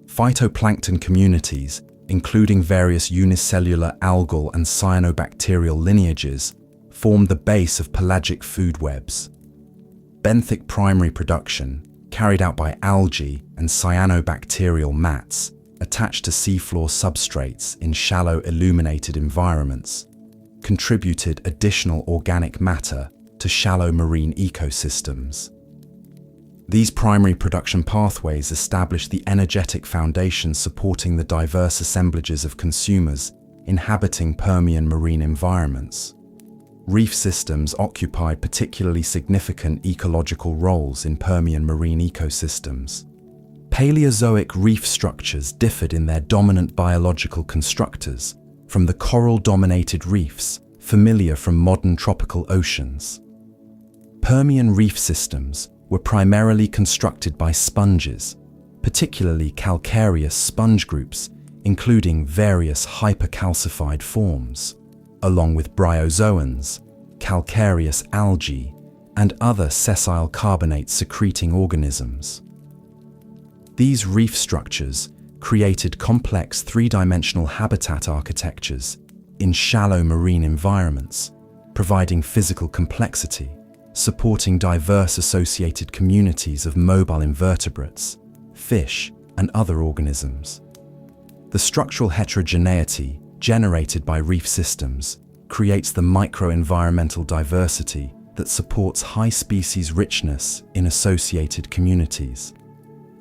Phytoplankton communities, including various unicellular algal and cyanobacterial lineages, formed the base of pelagic food webs. Benthic primary production, carried out by algae and cyanobacterial mats attached to seafloor substrates in shallow illuminated environments, contributed additional organic matter to shallow marine ecosystems. These primary production pathways established the energetic foundation supporting the diverse assemblages of consumers inhabiting Permian marine environments. Reef systems occupied particularly significant ecological roles in Permian marine ecosystems. Paleozoic reef structures differed in their dominant biological constructors from the coral-dominated reefs familiar from modern tropical oceans. Permian reef systems were primarily constructed by sponges, particularly calcareous sponge groups, including various hypercalcified forms, along with bryozoans, calcareous algae, and other sessile carbonate-secreting organisms. These reef structures created complex three-dimensional habitat architectures in shallow marine environments, providing physical complexity, supporting diverse associated communities of mobile invertebrates, fish, and other organisms. The structural heterogeneity generated by reef systems creates the microenvironmental diversity that supports high species richness in associated communities.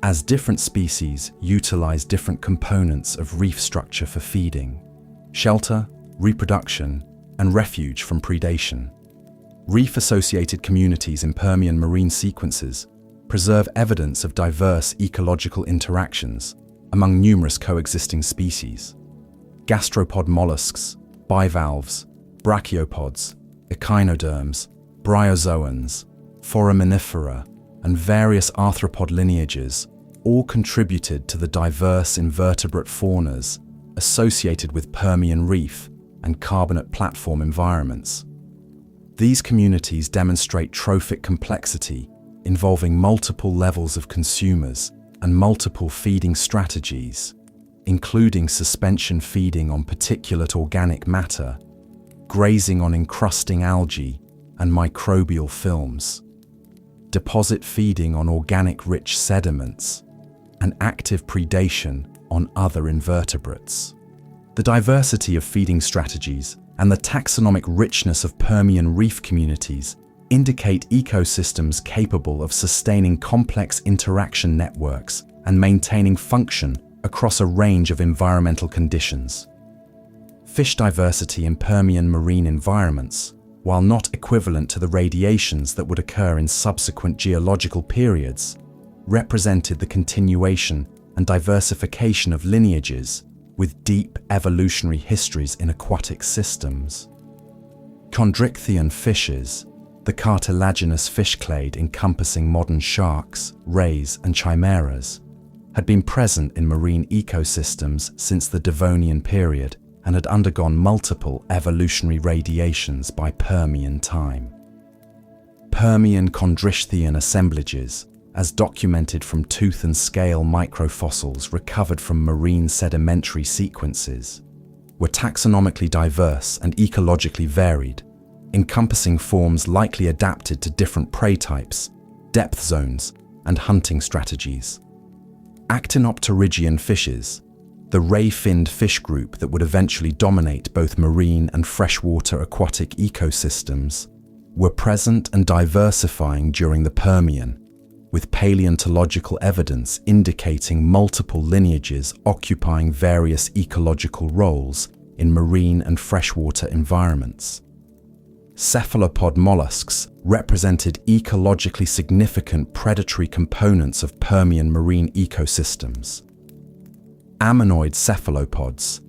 As different species utilize different components of reef structure for feeding, shelter, reproduction, and refuge from predation. Reef-associated communities in Permian marine sequences preserve evidence of diverse ecological interactions among numerous coexisting species. Gastropod mollusks, bivalves, brachiopods, echinoderms, bryozoans, foraminifera, and various arthropod lineages all contributed to the diverse invertebrate faunas associated with Permian reef and carbonate platform environments. These communities demonstrate trophic complexity involving multiple levels of consumers and multiple feeding strategies, including suspension feeding on particulate organic matter, grazing on encrusting algae and microbial films, deposit feeding on organic-rich sediments, and active predation on other invertebrates. The diversity of feeding strategies and the taxonomic richness of Permian reef communities indicate ecosystems capable of sustaining complex interaction networks and maintaining function across a range of environmental conditions. Fish diversity in Permian marine environments, while not equivalent to the radiations that would occur in subsequent geological periods, represented the continuation and diversification of lineages with deep evolutionary histories in aquatic systems. Chondrichthyan fishes, the cartilaginous fish clade encompassing modern sharks, rays, and chimeras, had been present in marine ecosystems since the Devonian period and had undergone multiple evolutionary radiations by Permian time. Permian chondrichthyan assemblages, as documented from tooth and scale microfossils recovered from marine sedimentary sequences, were taxonomically diverse and ecologically varied, encompassing forms likely adapted to different prey types, depth zones, and hunting strategies. Actinopterygian fishes, the ray-finned fish group that would eventually dominate both marine and freshwater aquatic ecosystems, were present and diversifying during the Permian, with paleontological evidence indicating multiple lineages occupying various ecological roles in marine and freshwater environments. Cephalopod mollusks represented ecologically significant predatory components of Permian marine ecosystems. Ammonoid cephalopods,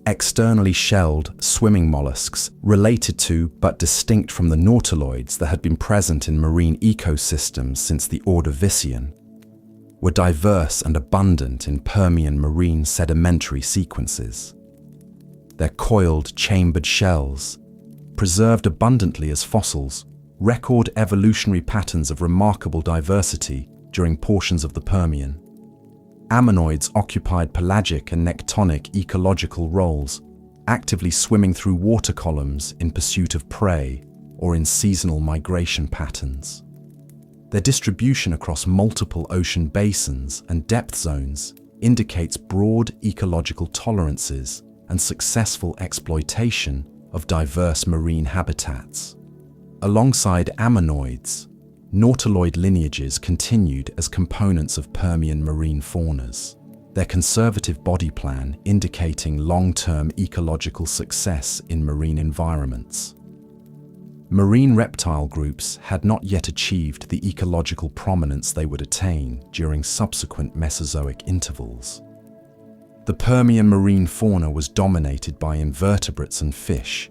externally shelled swimming mollusks related to but distinct from the nautiloids that had been present in marine ecosystems since the Ordovician, were diverse and abundant in Permian marine sedimentary sequences. Their coiled, chambered shells, preserved abundantly as fossils, record evolutionary patterns of remarkable diversity during portions of the Permian. Ammonoids occupied pelagic and nectonic ecological roles, actively swimming through water columns in pursuit of prey or in seasonal migration patterns. Their distribution across multiple ocean basins and depth zones indicates broad ecological tolerances and successful exploitation of diverse marine habitats. Alongside ammonoids, nautiloid lineages continued as components of Permian marine faunas, their conservative body plan indicating long-term ecological success in marine environments. Marine reptile groups had not yet achieved the ecological prominence they would attain during subsequent Mesozoic intervals. The Permian marine fauna was dominated by invertebrates and fish,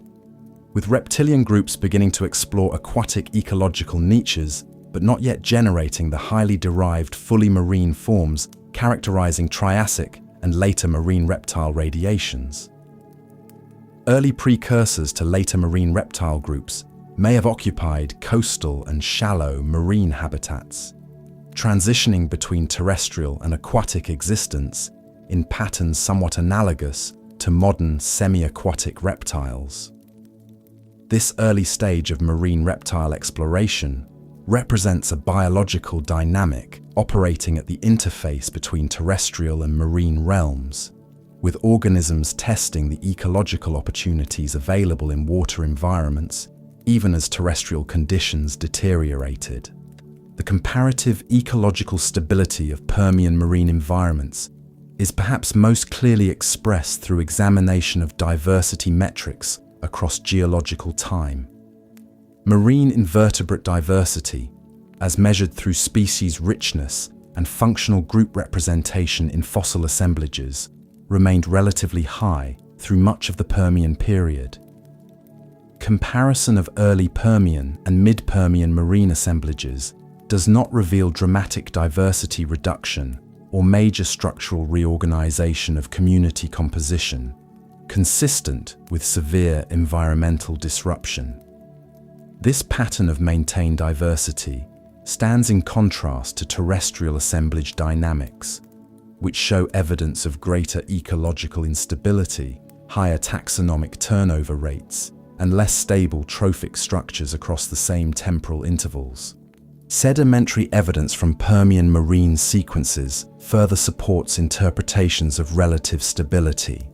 with reptilian groups beginning to explore aquatic ecological niches but not yet generating the highly derived fully marine forms characterizing Triassic and later marine reptile radiations. Early precursors to later marine reptile groups may have occupied coastal and shallow marine habitats, transitioning between terrestrial and aquatic existence in patterns somewhat analogous to modern semi-aquatic reptiles. This early stage of marine reptile exploration represents a biological dynamic operating at the interface between terrestrial and marine realms, with organisms testing the ecological opportunities available in water environments even as terrestrial conditions deteriorated. The comparative ecological stability of Permian marine environments is perhaps most clearly expressed through examination of diversity metrics across geological time. Marine invertebrate diversity, as measured through species richness and functional group representation in fossil assemblages, remained relatively high through much of the Permian period. Comparison of early Permian and mid-Permian marine assemblages does not reveal dramatic diversity reduction or major structural reorganization of community composition, consistent with severe environmental disruption. This pattern of maintained diversity stands in contrast to terrestrial assemblage dynamics, which show evidence of greater ecological instability, higher taxonomic turnover rates, and less stable trophic structures across the same temporal intervals. Sedimentary evidence from Permian marine sequences further supports interpretations of relative stability.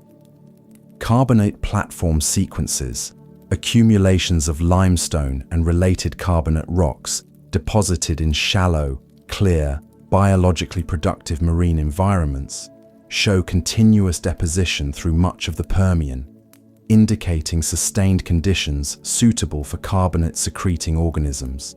Carbonate platform sequences, accumulations of limestone and related carbonate rocks deposited in shallow, clear, biologically productive marine environments, show continuous deposition through much of the Permian, indicating sustained conditions suitable for carbonate-secreting organisms.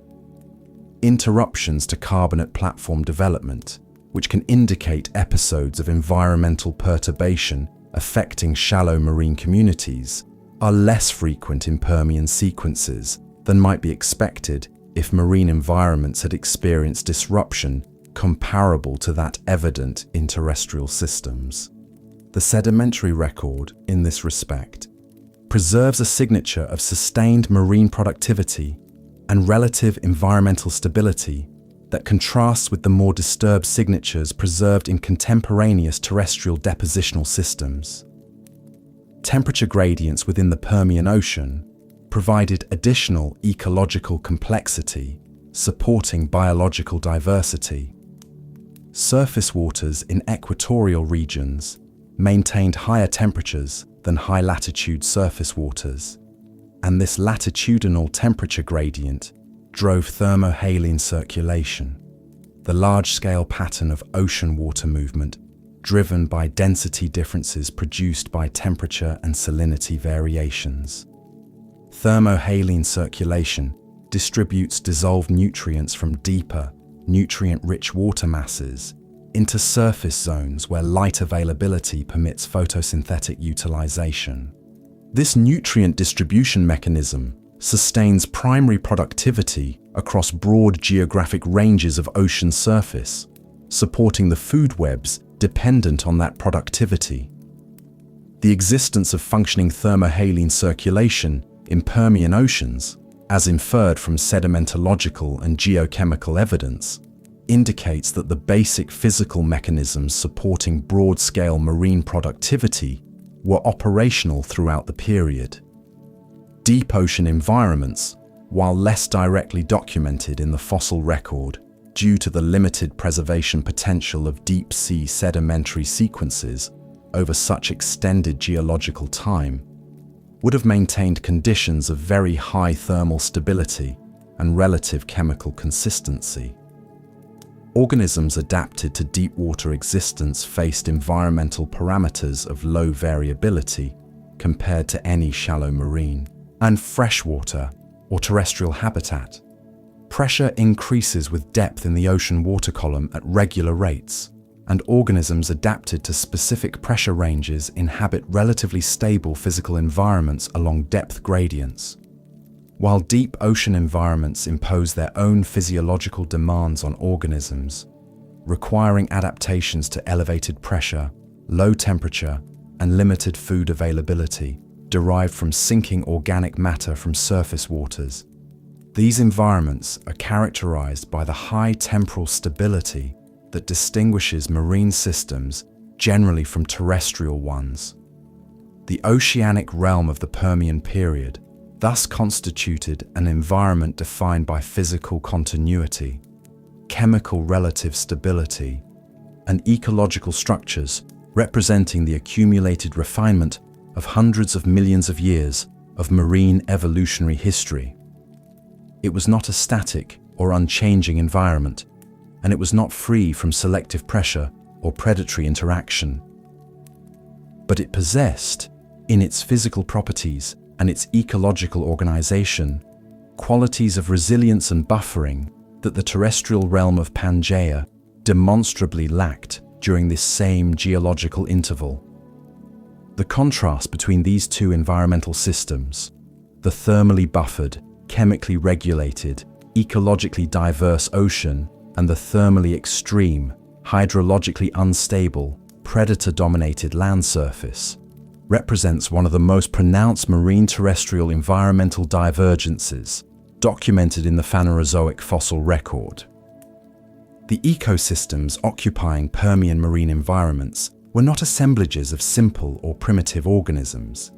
Interruptions to carbonate platform development, which can indicate episodes of environmental perturbation affecting shallow marine communities, are less frequent in Permian sequences than might be expected if marine environments had experienced disruption comparable to that evident in terrestrial systems. The sedimentary record, in this respect, preserves a signature of sustained marine productivity and relative environmental stability that contrasts with the more disturbed signatures preserved in contemporaneous terrestrial depositional systems. Temperature gradients within the Permian Ocean provided additional ecological complexity, supporting biological diversity. Surface waters in equatorial regions maintained higher temperatures than high-latitude surface waters, and this latitudinal temperature gradient drove thermohaline circulation, the large-scale pattern of ocean water movement driven by density differences produced by temperature and salinity variations. Thermohaline circulation distributes dissolved nutrients from deeper, nutrient-rich water masses into surface zones where light availability permits photosynthetic utilization. This nutrient distribution mechanism sustains primary productivity across broad geographic ranges of ocean surface, supporting the food webs dependent on that productivity. The existence of functioning thermohaline circulation in Permian oceans, as inferred from sedimentological and geochemical evidence, indicates that the basic physical mechanisms supporting broad-scale marine productivity were operational throughout the period. Deep ocean environments, while less directly documented in the fossil record due to the limited preservation potential of deep-sea sedimentary sequences over such extended geological time, would have maintained conditions of very high thermal stability and relative chemical consistency. Organisms adapted to deep water existence faced environmental parameters of low variability compared to any shallow marine and freshwater or terrestrial habitat. Pressure increases with depth in the ocean water column at regular rates, and organisms adapted to specific pressure ranges inhabit relatively stable physical environments along depth gradients. While deep ocean environments impose their own physiological demands on organisms, requiring adaptations to elevated pressure, low temperature, and limited food availability derived from sinking organic matter from surface waters, these environments are characterized by the high temporal stability that distinguishes marine systems generally from terrestrial ones. The oceanic realm of the Permian period thus constituted an environment defined by physical continuity, chemical relative stability, and ecological structures representing the accumulated refinement of hundreds of millions of years of marine evolutionary history. It was not a static or unchanging environment, and it was not free from selective pressure or predatory interaction. But it possessed, in its physical properties and its ecological organization, qualities of resilience and buffering that the terrestrial realm of Pangaea demonstrably lacked during this same geological interval. The contrast between these two environmental systems, the thermally buffered, chemically regulated, ecologically diverse ocean and the thermally extreme, hydrologically unstable, predator-dominated land surface, represents one of the most pronounced marine terrestrial environmental divergences documented in the Phanerozoic fossil record. The ecosystems occupying Permian marine environments were not assemblages of simple or primitive organisms.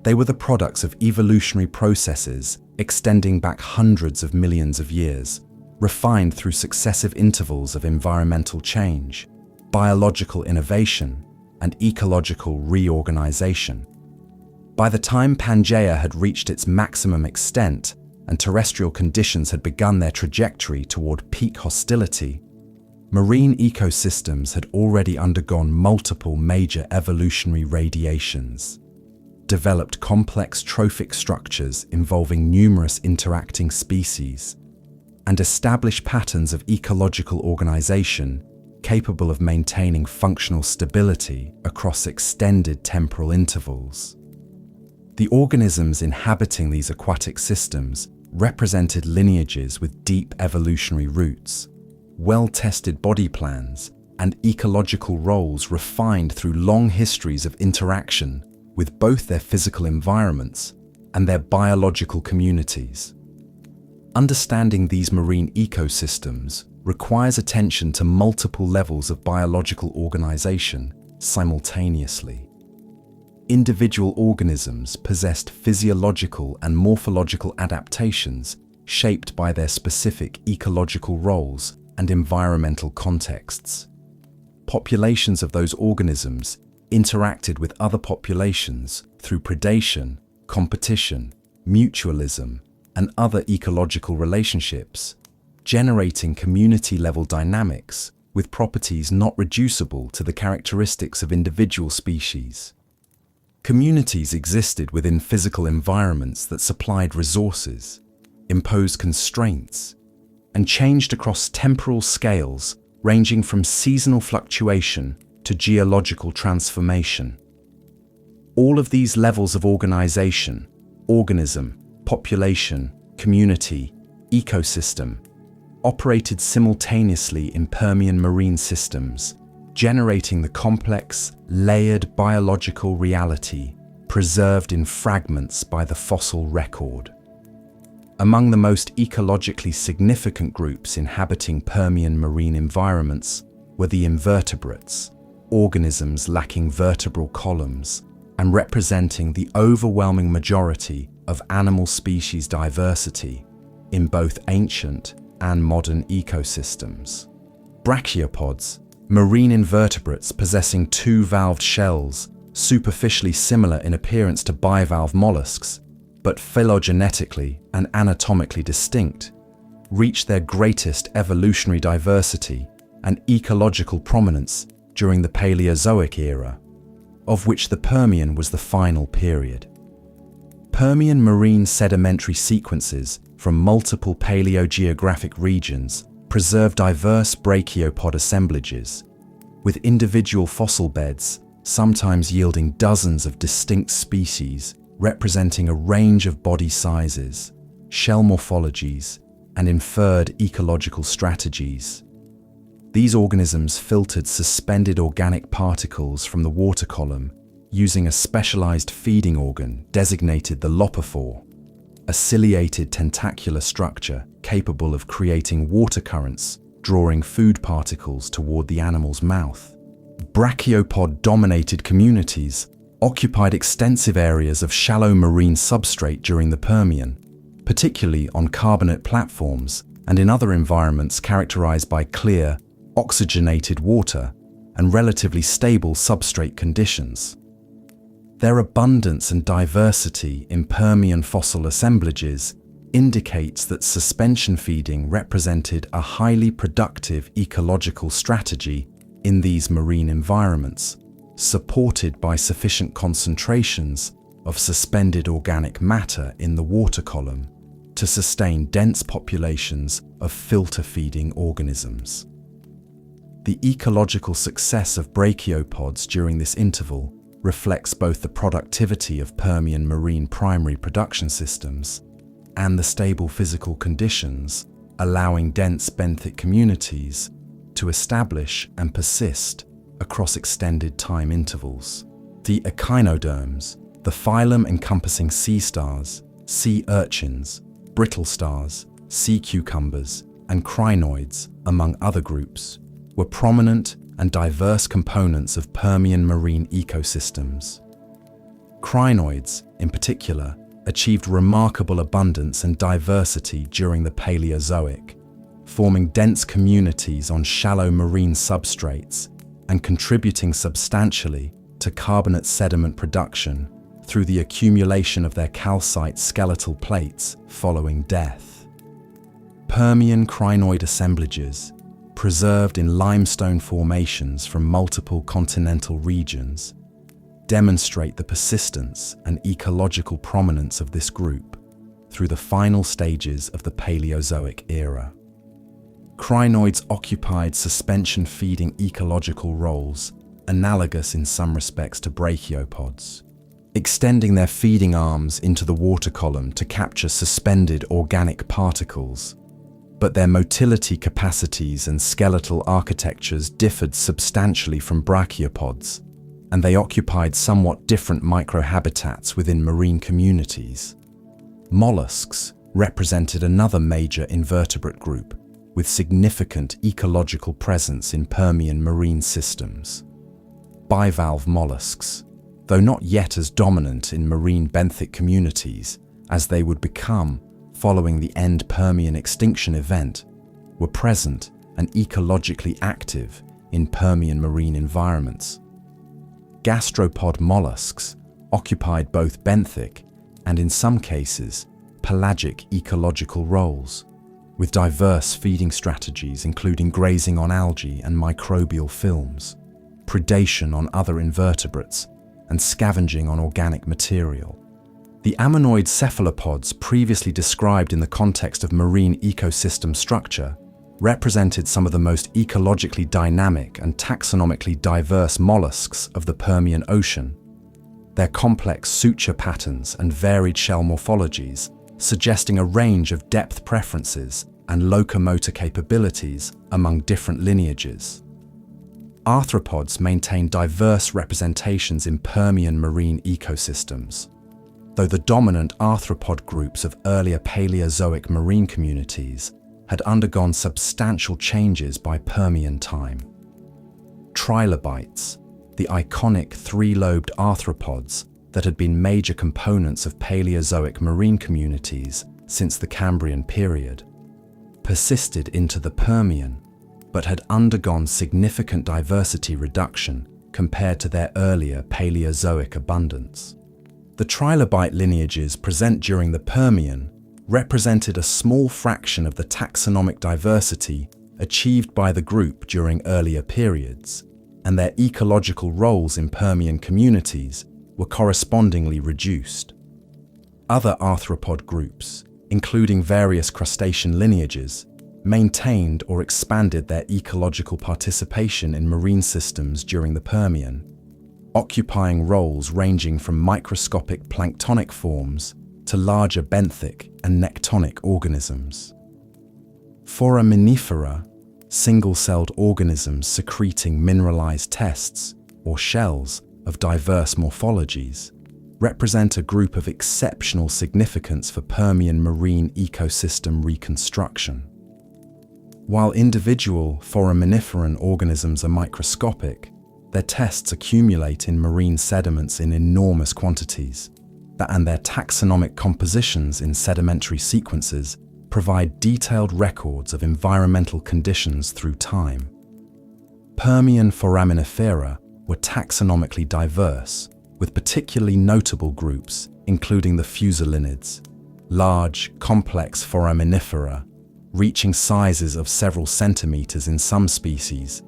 They were the products of evolutionary processes extending back hundreds of millions of years, refined through successive intervals of environmental change, biological innovation, and ecological reorganization. By the time Pangaea had reached its maximum extent and terrestrial conditions had begun their trajectory toward peak hostility, marine ecosystems had already undergone multiple major evolutionary radiations, developed complex trophic structures involving numerous interacting species, and established patterns of ecological organization capable of maintaining functional stability across extended temporal intervals. The organisms inhabiting these aquatic systems represented lineages with deep evolutionary roots, well-tested body plans, and ecological roles refined through long histories of interaction with both their physical environments and their biological communities. Understanding these marine ecosystems requires attention to multiple levels of biological organization simultaneously. individual organisms possessed physiological and morphological adaptations shaped by their specific ecological roles and environmental contexts. Populations of those organisms interacted with other populations through predation, competition, mutualism, and other ecological relationships, generating community-level dynamics with properties not reducible to the characteristics of individual species. Communities existed within physical environments that supplied resources, imposed constraints, and changed across temporal scales ranging from seasonal fluctuation to geological transformation. All of these levels of organization, organism, population, community, ecosystem, operated simultaneously in Permian marine systems, generating the complex, layered biological reality preserved in fragments by the fossil record. Among the most ecologically significant groups inhabiting Permian marine environments were the invertebrates, organisms lacking vertebral columns and representing the overwhelming majority of animal species diversity in both ancient and modern ecosystems. Brachiopods, marine invertebrates possessing two-valved shells, superficially similar in appearance to bivalve mollusks, but phylogenetically and anatomically distinct, reached their greatest evolutionary diversity and ecological prominence during the Paleozoic era, of which the Permian was the final period. Permian marine sedimentary sequences from multiple paleogeographic regions preserve diverse brachiopod assemblages, with individual fossil beds sometimes yielding dozens of distinct species representing a range of body sizes, shell morphologies, and inferred ecological strategies. These organisms filtered suspended organic particles from the water column using a specialized feeding organ designated the lopophore, a ciliated tentacular structure capable of creating water currents, drawing food particles toward the animal's mouth. Brachiopod-dominated communities occupied extensive areas of shallow marine substrate during the Permian, particularly on carbonate platforms and in other environments characterized by clear, oxygenated water and relatively stable substrate conditions. Their abundance and diversity in Permian fossil assemblages indicates that suspension feeding represented a highly productive ecological strategy in these marine environments, supported by sufficient concentrations of suspended organic matter in the water column to sustain dense populations of filter-feeding organisms. The ecological success of brachiopods during this interval reflects both the productivity of Permian marine primary production systems and the stable physical conditions allowing dense benthic communities to establish and persist across extended time intervals. The echinoderms, the phylum encompassing sea stars, sea urchins, brittle stars, sea cucumbers, and crinoids, among other groups, were prominent and diverse components of Permian marine ecosystems. Crinoids, in particular, achieved remarkable abundance and diversity during the Paleozoic, forming dense communities on shallow marine substrates and contributing substantially to carbonate sediment production through the accumulation of their calcite skeletal plates following death. Permian crinoid assemblages, preserved in limestone formations from multiple continental regions, demonstrate the persistence and ecological prominence of this group through the final stages of the Paleozoic era. Crinoids occupied suspension-feeding ecological roles analogous in some respects to brachiopods, extending their feeding arms into the water column to capture suspended organic particles. But their motility capacities and skeletal architectures differed substantially from brachiopods, and they occupied somewhat different microhabitats within marine communities. Mollusks represented another major invertebrate group with significant ecological presence in Permian marine systems. Bivalve mollusks, though not yet as dominant in marine benthic communities as they would become following the end Permian extinction event, were present and ecologically active in Permian marine environments. Gastropod mollusks occupied both benthic and, in some cases, pelagic ecological roles, with diverse feeding strategies including grazing on algae and microbial films, predation on other invertebrates, and scavenging on organic material. The ammonoid cephalopods previously described in the context of marine ecosystem structure represented some of the most ecologically dynamic and taxonomically diverse mollusks of the Permian Ocean. Their complex suture patterns and varied shell morphologies suggesting a range of depth preferences and locomotor capabilities among different lineages. Arthropods maintain diverse representations in Permian marine ecosystems, though the dominant arthropod groups of earlier Paleozoic marine communities had undergone substantial changes by Permian time. Trilobites, the iconic three-lobed arthropods that had been major components of Paleozoic marine communities since the Cambrian period, persisted into the Permian, but had undergone significant diversity reduction compared to their earlier Paleozoic abundance. The trilobite lineages present during the Permian represented a small fraction of the taxonomic diversity achieved by the group during earlier periods, and their ecological roles in Permian communities were correspondingly reduced. Other arthropod groups, including various crustacean lineages, maintained or expanded their ecological participation in marine systems during the Permian, occupying roles ranging from microscopic planktonic forms to larger benthic and nectonic organisms. Foraminifera, single-celled organisms secreting mineralized tests or shells of diverse morphologies, represent a group of exceptional significance for Permian marine ecosystem reconstruction. While individual foraminiferan organisms are microscopic, their tests accumulate in marine sediments in enormous quantities, and their taxonomic compositions in sedimentary sequences provide detailed records of environmental conditions through time. Permian foraminifera were taxonomically diverse, with particularly notable groups including the fusulinids, large, complex foraminifera, reaching sizes of several centimeters in some species,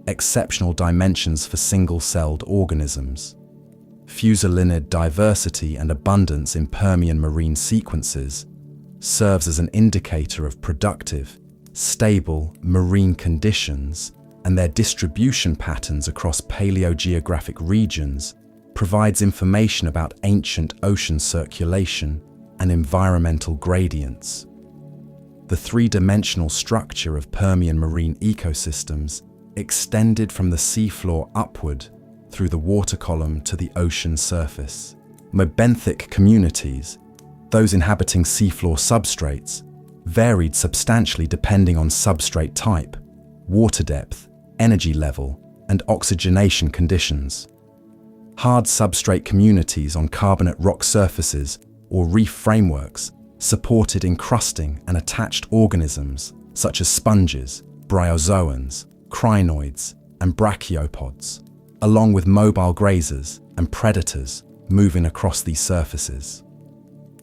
exceptional dimensions for single-celled organisms. Fusulinid diversity and abundance in Permian marine sequences serves as an indicator of productive, stable marine conditions, and their distribution patterns across paleogeographic regions provides information about ancient ocean circulation and environmental gradients. The three-dimensional structure of Permian marine ecosystems extended from the seafloor upward through the water column to the ocean surface. Benthic communities, those inhabiting seafloor substrates, varied substantially depending on substrate type, water depth, energy level, and oxygenation conditions. Hard substrate communities on carbonate rock surfaces or reef frameworks supported encrusting and attached organisms such as sponges, bryozoans, crinoids, and brachiopods, along with mobile grazers and predators moving across these surfaces.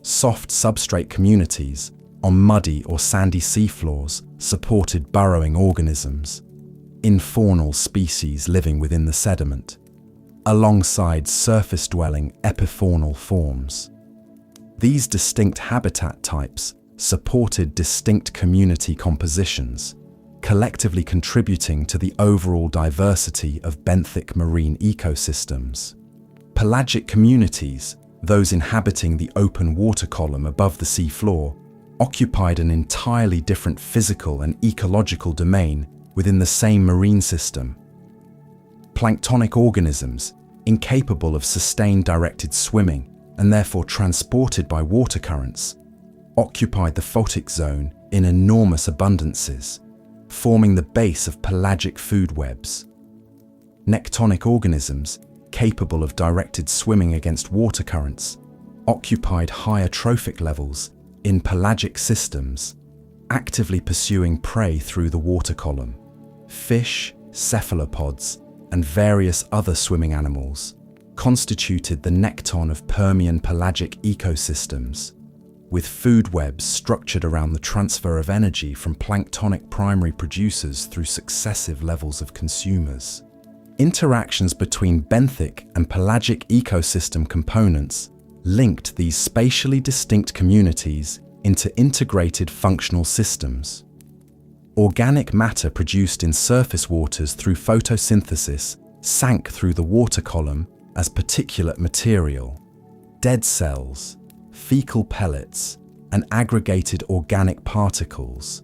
Soft substrate communities on muddy or sandy seafloors supported burrowing organisms, infaunal species living within the sediment, alongside surface-dwelling epifaunal forms. These distinct habitat types supported distinct community compositions, collectively contributing to the overall diversity of benthic marine ecosystems. Pelagic communities, those inhabiting the open water column above the seafloor, occupied an entirely different physical and ecological domain within the same marine system. Planktonic organisms, incapable of sustained directed swimming and therefore transported by water currents, occupied the photic zone in enormous abundances, forming the base of pelagic food webs. Nectonic organisms, capable of directed swimming against water currents, occupied higher trophic levels in pelagic systems, actively pursuing prey through the water column. Fish, cephalopods, and various other swimming animals constituted the nekton of Permian pelagic ecosystems, with food webs structured around the transfer of energy from planktonic primary producers through successive levels of consumers. Interactions between benthic and pelagic ecosystem components linked these spatially distinct communities into integrated functional systems. Organic matter produced in surface waters through photosynthesis sank through the water column as particulate material. Dead cells, fecal pellets, and aggregated organic particles,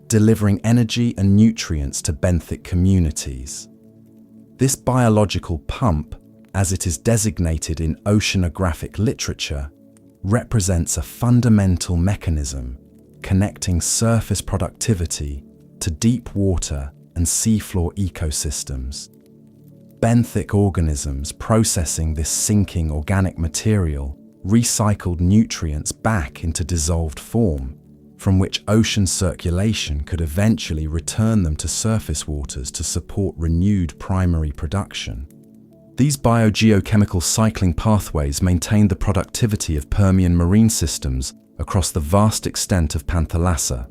delivering energy and nutrients to benthic communities. This biological pump, as it is designated in oceanographic literature, represents a fundamental mechanism connecting surface productivity to deep water and seafloor ecosystems. Benthic organisms processing this sinking organic material recycled nutrients back into dissolved form, from which ocean circulation could eventually return them to surface waters to support renewed primary production. These biogeochemical cycling pathways maintained the productivity of Permian marine systems across the vast extent of Panthalassa.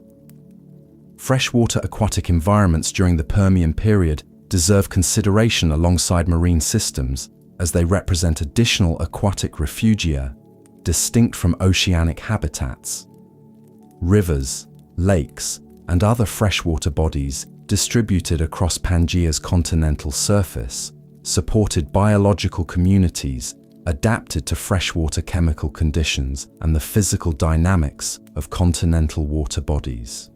Freshwater aquatic environments during the Permian period deserve consideration alongside marine systems, as they represent additional aquatic refugia, distinct from oceanic habitats. Rivers, lakes, and other freshwater bodies distributed across Pangaea's continental surface supported biological communities adapted to freshwater chemical conditions and the physical dynamics of continental water bodies.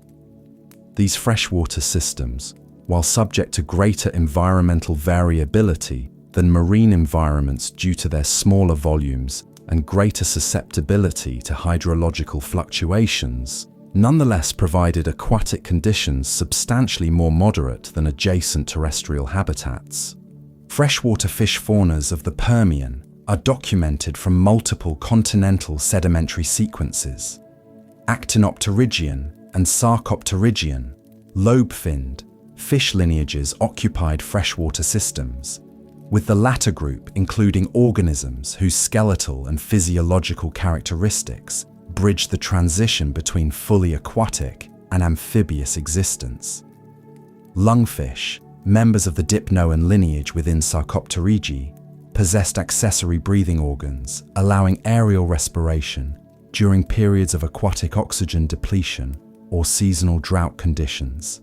These freshwater systems, while subject to greater environmental variability than marine environments due to their smaller volumes and greater susceptibility to hydrological fluctuations, nonetheless provided aquatic conditions substantially more moderate than adjacent terrestrial habitats. Freshwater fish faunas of the Permian are documented from multiple continental sedimentary sequences. Actinopterygian and Sarcopterygian, lobe-finned, fish lineages occupied freshwater systems, with the latter group including organisms whose skeletal and physiological characteristics bridge the transition between fully aquatic and amphibious existence. Lungfish, members of the dipnoan lineage within Sarcopterygi, possessed accessory breathing organs, allowing aerial respiration during periods of aquatic oxygen depletion or seasonal drought conditions.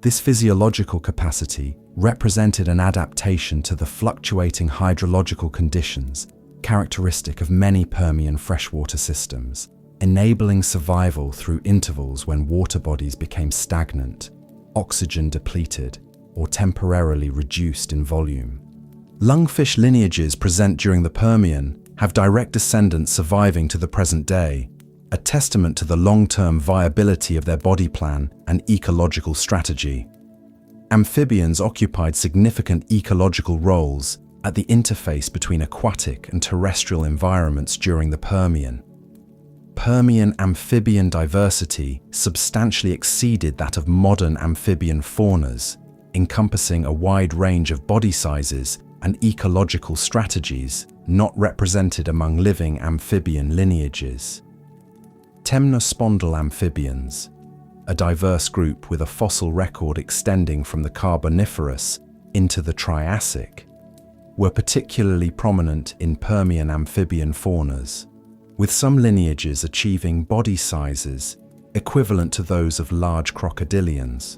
This physiological capacity represented an adaptation to the fluctuating hydrological conditions characteristic of many Permian freshwater systems, enabling survival through intervals when water bodies became stagnant, oxygen depleted, or temporarily reduced in volume. Lungfish lineages present during the Permian have direct descendants surviving to the present day, a testament to the long-term viability of their body plan and ecological strategy. Amphibians occupied significant ecological roles at the interface between aquatic and terrestrial environments during the Permian. Permian amphibian diversity substantially exceeded that of modern amphibian faunas, encompassing a wide range of body sizes and ecological strategies not represented among living amphibian lineages. Temnospondyle amphibians, a diverse group with a fossil record extending from the Carboniferous into the Triassic, were particularly prominent in Permian amphibian faunas, with some lineages achieving body sizes equivalent to those of large crocodilians.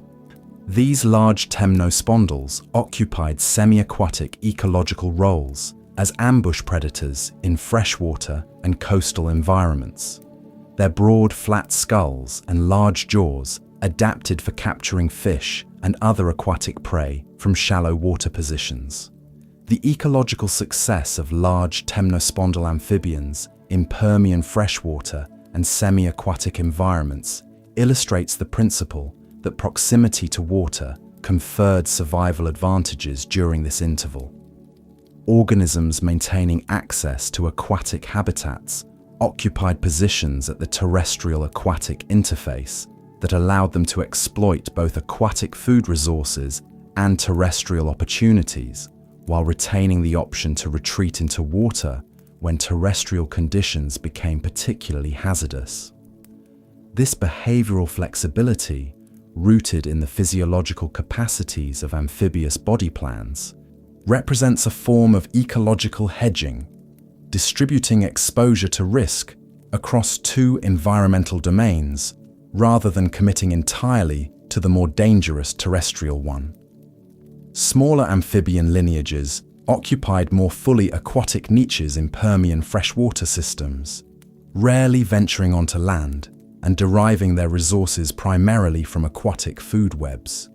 These large temnospondyles occupied semi-aquatic ecological roles as ambush predators in freshwater and coastal environments. Their broad, flat skulls and large jaws adapted for capturing fish and other aquatic prey from shallow water positions. The ecological success of large temnospondyle amphibians in Permian freshwater and semi-aquatic environments illustrates the principle that proximity to water conferred survival advantages during this interval. organisms maintaining access to aquatic habitats occupied positions at the terrestrial-aquatic interface that allowed them to exploit both aquatic food resources and terrestrial opportunities, while retaining the option to retreat into water when terrestrial conditions became particularly hazardous. This behavioral flexibility, rooted in the physiological capacities of amphibious body plans, represents a form of ecological hedging, distributing exposure to risk across two environmental domains rather than committing entirely to the more dangerous terrestrial one. Smaller amphibian lineages occupied more fully aquatic niches in Permian freshwater systems, rarely venturing onto land and deriving their resources primarily from aquatic food webs.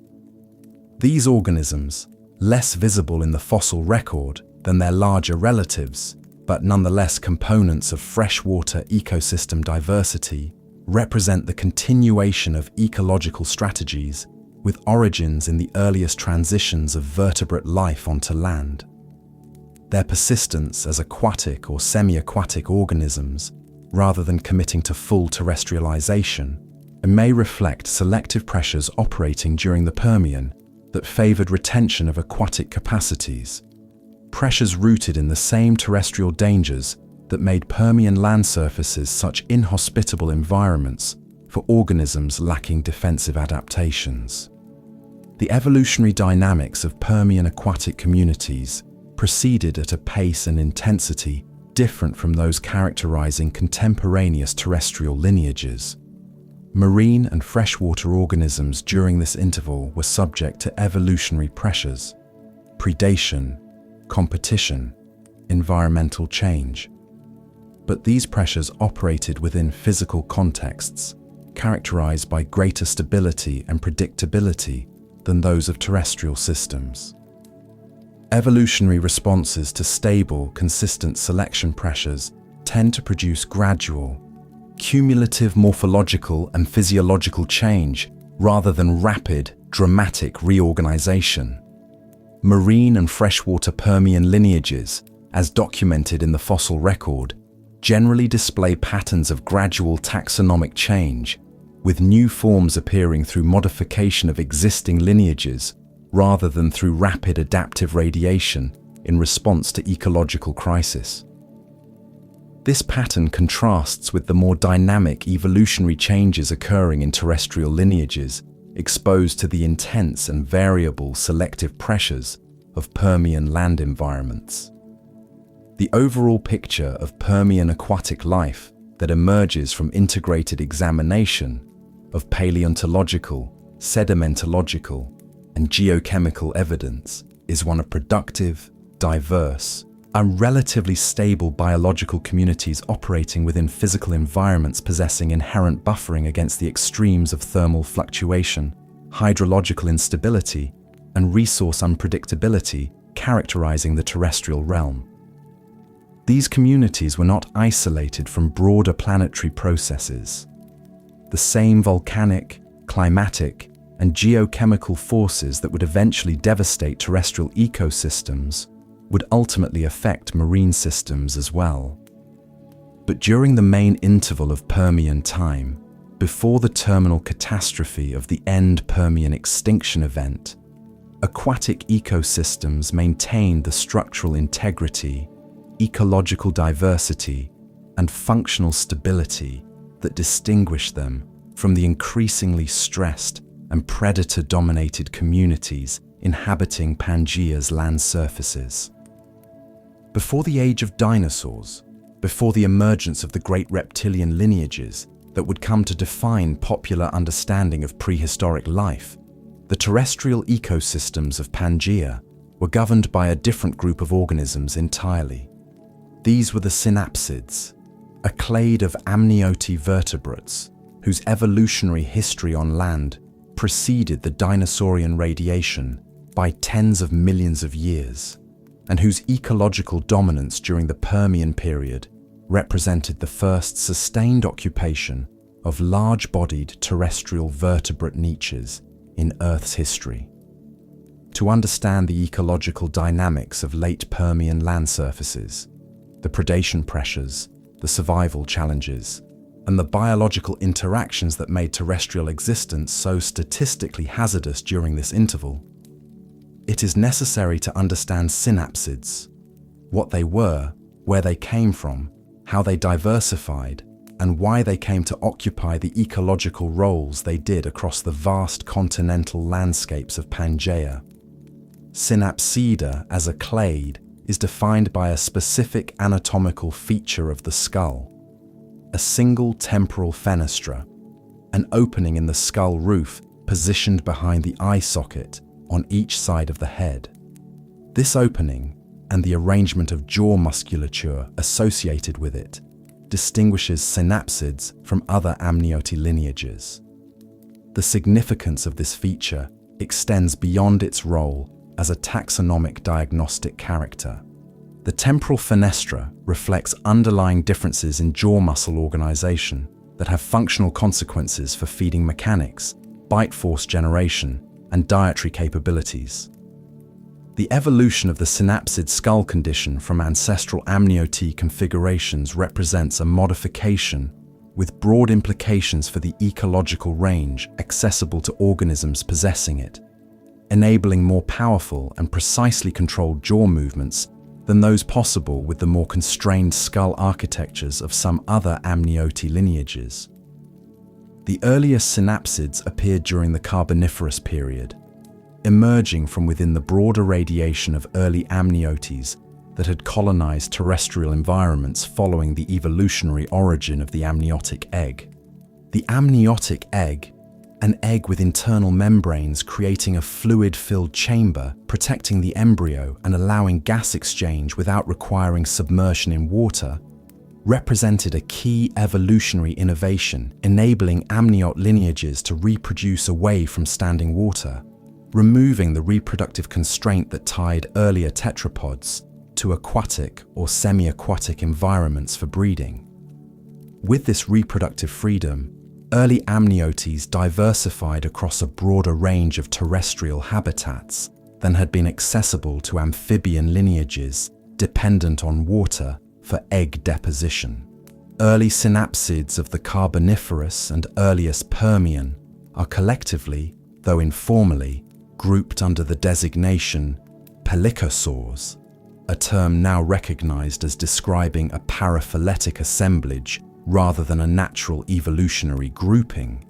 These organisms, less visible in the fossil record than their larger relatives, but nonetheless components of freshwater ecosystem diversity, represent the continuation of ecological strategies with origins in the earliest transitions of vertebrate life onto land. Their persistence as aquatic or semi-aquatic organisms, rather than committing to full terrestrialization, may reflect selective pressures operating during the Permian that favored retention of aquatic capacities, pressures rooted in the same terrestrial dangers that made Permian land surfaces such inhospitable environments for organisms lacking defensive adaptations. The evolutionary dynamics of Permian aquatic communities proceeded at a pace and intensity different from those characterizing contemporaneous terrestrial lineages. Marine and freshwater organisms during this interval were subject to evolutionary pressures, predation, competition, environmental change. But these pressures operated within physical contexts, characterized by greater stability and predictability than those of terrestrial systems. Evolutionary responses to stable, consistent selection pressures tend to produce gradual, cumulative morphological and physiological change rather than rapid, dramatic reorganization. Marine and freshwater Permian lineages, as documented in the fossil record, generally display patterns of gradual taxonomic change, with new forms appearing through modification of existing lineages rather than through rapid adaptive radiation in response to ecological crisis. This pattern contrasts with the more dynamic evolutionary changes occurring in terrestrial lineages exposed to the intense and variable selective pressures of Permian land environments. The overall picture of Permian aquatic life that emerges from integrated examination of paleontological, sedimentological, and geochemical evidence is one of productive, diverse, and relatively stable biological communities operating within physical environments possessing inherent buffering against the extremes of thermal fluctuation, hydrological instability, and resource unpredictability characterizing the terrestrial realm. These communities were not isolated from broader planetary processes. The same volcanic, climatic, and geochemical forces that would eventually devastate terrestrial ecosystems would ultimately affect marine systems as well. But during the main interval of Permian time, before the terminal catastrophe of the end Permian extinction event, aquatic ecosystems maintained the structural integrity, ecological diversity, and functional stability that distinguish them from the increasingly stressed and predator-dominated communities inhabiting Pangaea's land surfaces. Before the age of dinosaurs, before the emergence of the great reptilian lineages that would come to define popular understanding of prehistoric life, the terrestrial ecosystems of Pangaea were governed by a different group of organisms entirely. These were the synapsids, a clade of amniote vertebrates whose evolutionary history on land preceded the dinosaurian radiation by tens of millions of years, and whose ecological dominance during the Permian period represented the first sustained occupation of large-bodied terrestrial vertebrate niches in Earth's history. to understand the ecological dynamics of late Permian land surfaces, the predation pressures, the survival challenges, and the biological interactions that made terrestrial existence so statistically hazardous during this interval. It is necessary to understand synapsids, what they were, where they came from, how they diversified, and why they came to occupy the ecological roles they did across the vast continental landscapes of Pangaea. Synapsida as a clade is defined by a specific anatomical feature of the skull, a single temporal fenestra, an opening in the skull roof positioned behind the eye socket on each side of the head. This opening, and the arrangement of jaw musculature associated with it, distinguishes synapsids from other amniote lineages. The significance of this feature extends beyond its role as a taxonomic diagnostic character. The temporal fenestra reflects underlying differences in jaw muscle organization that have functional consequences for feeding mechanics, bite force generation, and dietary capabilities. The evolution of the synapsid skull condition from ancestral amniote configurations represents a modification with broad implications for the ecological range accessible to organisms possessing it, enabling more powerful and precisely controlled jaw movements than those possible with the more constrained skull architectures of some other amniote lineages. The earliest synapsids appeared during the Carboniferous period, emerging from within the broader radiation of early amniotes that had colonized terrestrial environments following the evolutionary origin of the amniotic egg. The amniotic egg, an egg with internal membranes creating a fluid-filled chamber protecting the embryo and allowing gas exchange without requiring submersion in water, represented a key evolutionary innovation enabling amniote lineages to reproduce away from standing water, removing the reproductive constraint that tied earlier tetrapods to aquatic or semi-aquatic environments for breeding. With this reproductive freedom, early amniotes diversified across a broader range of terrestrial habitats than had been accessible to amphibian lineages dependent on water for egg deposition. Early synapsids of the Carboniferous and earliest Permian are collectively, though informally, grouped under the designation pelycosaurs, a term now recognized as describing a paraphyletic assemblage rather than a natural evolutionary grouping,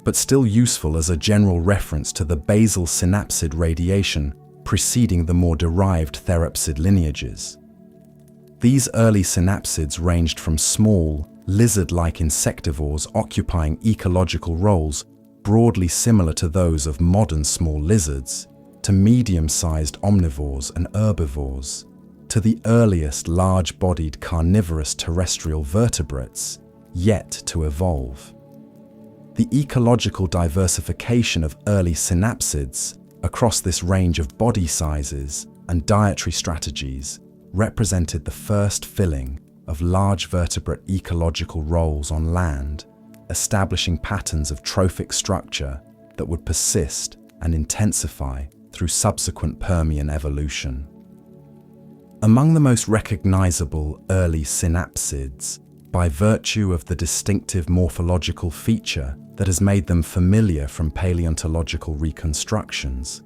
but still useful as a general reference to the basal synapsid radiation preceding the more derived theropsid lineages. These early synapsids ranged from small, lizard-like insectivores occupying ecological roles broadly similar to those of modern small lizards, to medium-sized omnivores and herbivores, to the earliest large-bodied carnivorous terrestrial vertebrates yet to evolve. The ecological diversification of early synapsids across this range of body sizes and dietary strategies represented the first filling of large vertebrate ecological roles on land, establishing patterns of trophic structure that would persist and intensify through subsequent Permian evolution. Among the most recognizable early synapsids, by virtue of the distinctive morphological feature that has made them familiar from paleontological reconstructions,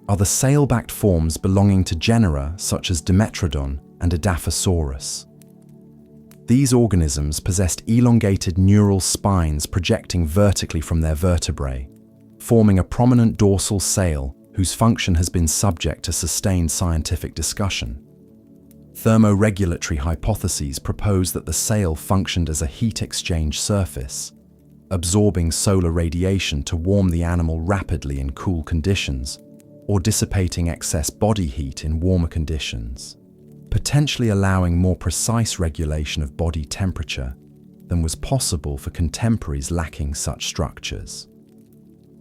are the sail-backed forms belonging to genera such as Dimetrodon and Edaphosaurus. These organisms possessed elongated neural spines projecting vertically from their vertebrae, forming a prominent dorsal sail whose function has been subject to sustained scientific discussion. Thermoregulatory hypotheses propose that the sail functioned as a heat exchange surface, absorbing solar radiation to warm the animal rapidly in cool conditions, or dissipating excess body heat in warmer conditions, potentially allowing more precise regulation of body temperature than was possible for contemporaries lacking such structures.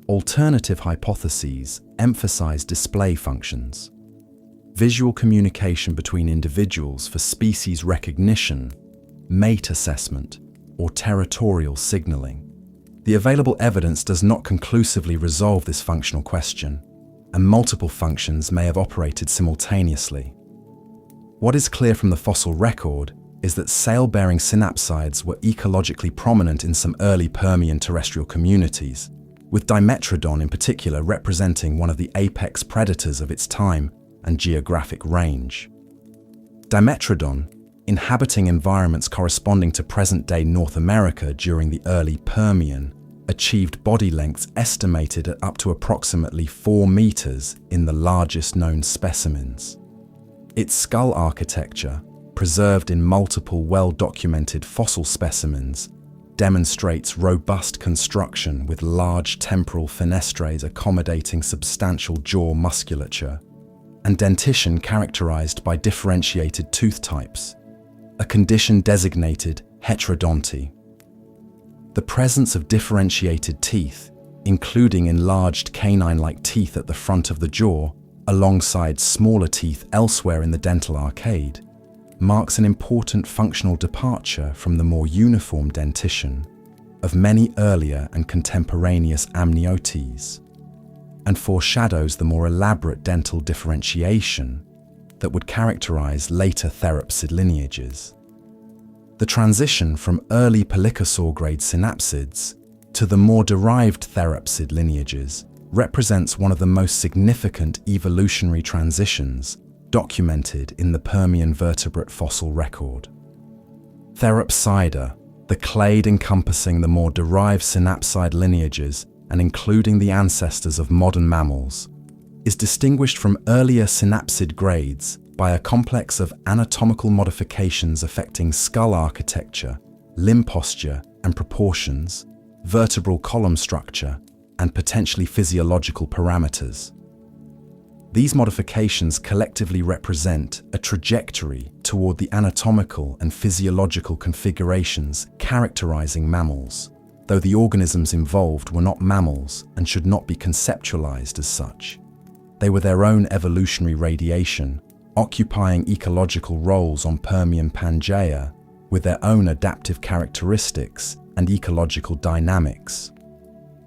Alternative hypotheses emphasize display functions, visual communication between individuals for species recognition, mate assessment, or territorial signaling. The available evidence does not conclusively resolve this functional question. and multiple functions may have operated simultaneously. What is clear from the fossil record is that sail-bearing synapsids were ecologically prominent in some early Permian terrestrial communities, with Dimetrodon in particular representing one of the apex predators of its time and geographic range. Dimetrodon, inhabiting environments corresponding to present-day North America during the early Permian, achieved body lengths estimated at up to approximately 4 meters in the largest known specimens. Its skull architecture, preserved in multiple well-documented fossil specimens, demonstrates robust construction with large temporal fenestrae accommodating substantial jaw musculature, and dentition characterized by differentiated tooth types, a condition designated heterodonty. The presence of differentiated teeth, including enlarged canine-like teeth at the front of the jaw, alongside smaller teeth elsewhere in the dental arcade, marks an important functional departure from the more uniform dentition of many earlier and contemporaneous amniotes, and foreshadows the more elaborate dental differentiation that would characterize later Theropsid lineages. The transition from early pelycosaur-grade synapsids to the more derived Theropsid lineages represents one of the most significant evolutionary transitions documented in the Permian vertebrate fossil record. Theropsida, the clade encompassing the more derived synapsid lineages and including the ancestors of modern mammals, is distinguished from earlier synapsid grades by a complex of anatomical modifications affecting skull architecture, limb posture and proportions, vertebral column structure, and potentially physiological parameters. These modifications collectively represent a trajectory toward the anatomical and physiological configurations characterizing mammals, though the organisms involved were not mammals and should not be conceptualized as such. They were their own evolutionary radiation, occupying ecological roles on Permian Pangaea with their own adaptive characteristics and ecological dynamics.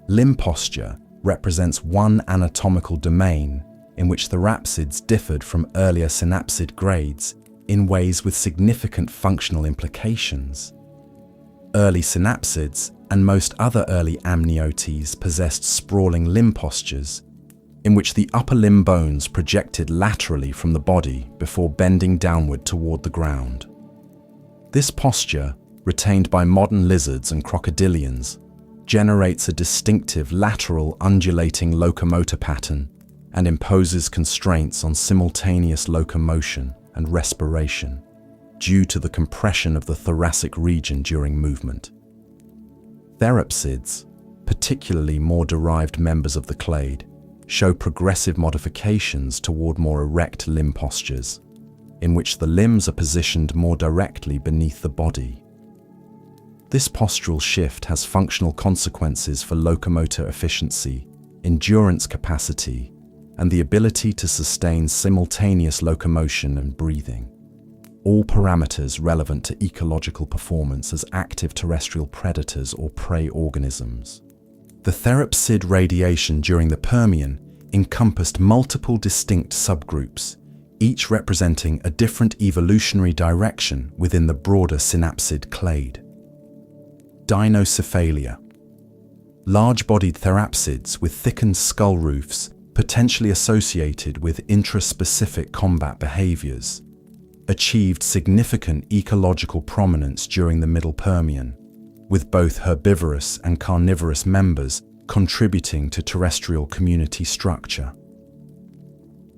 Limb posture represents one anatomical domain in which therapsids differed from earlier synapsid grades in ways with significant functional implications. Early synapsids and most other early amniotes possessed sprawling limb postures, in which the upper limb bones projected laterally from the body before bending downward toward the ground. This posture, retained by modern lizards and crocodilians, generates a distinctive lateral undulating locomotor pattern and imposes constraints on simultaneous locomotion and respiration due to the compression of the thoracic region during movement. Theropsids, particularly more derived members of the clade, show progressive modifications toward more erect limb postures, in which the limbs are positioned more directly beneath the body. This postural shift has functional consequences for locomotor efficiency, endurance capacity, and the ability to sustain simultaneous locomotion and breathing, all parameters relevant to ecological performance as active terrestrial predators or prey organisms. The Theropsid radiation during the Permian encompassed multiple distinct subgroups, each representing a different evolutionary direction within the broader synapsid clade. Dinocephalia. Large-bodied therapsids with thickened skull roofs potentially associated with intraspecific combat behaviors, achieved significant ecological prominence during the Middle Permian, with both herbivorous and carnivorous members contributing to terrestrial community structure.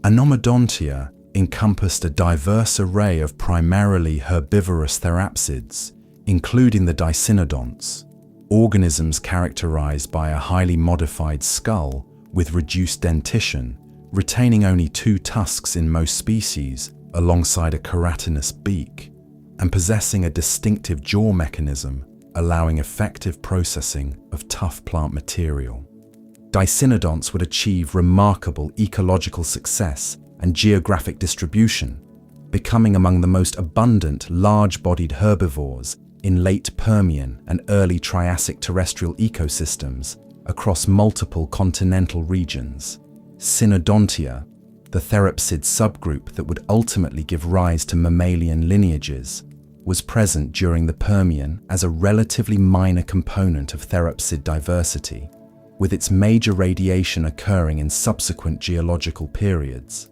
Anomodontia encompassed a diverse array of primarily herbivorous therapsids, including the dicynodonts, organisms characterized by a highly modified skull with reduced dentition, retaining only 2 tusks in most species alongside a keratinous beak, and possessing a distinctive jaw mechanism allowing effective processing of tough plant material. Dicynodonts would achieve remarkable ecological success and geographic distribution, becoming among the most abundant large-bodied herbivores in late Permian and early Triassic terrestrial ecosystems across multiple continental regions. Synodontia, the Theropsid subgroup that would ultimately give rise to mammalian lineages, was present during the Permian as a relatively minor component of Theropsid diversity, with its major radiation occurring in subsequent geological periods.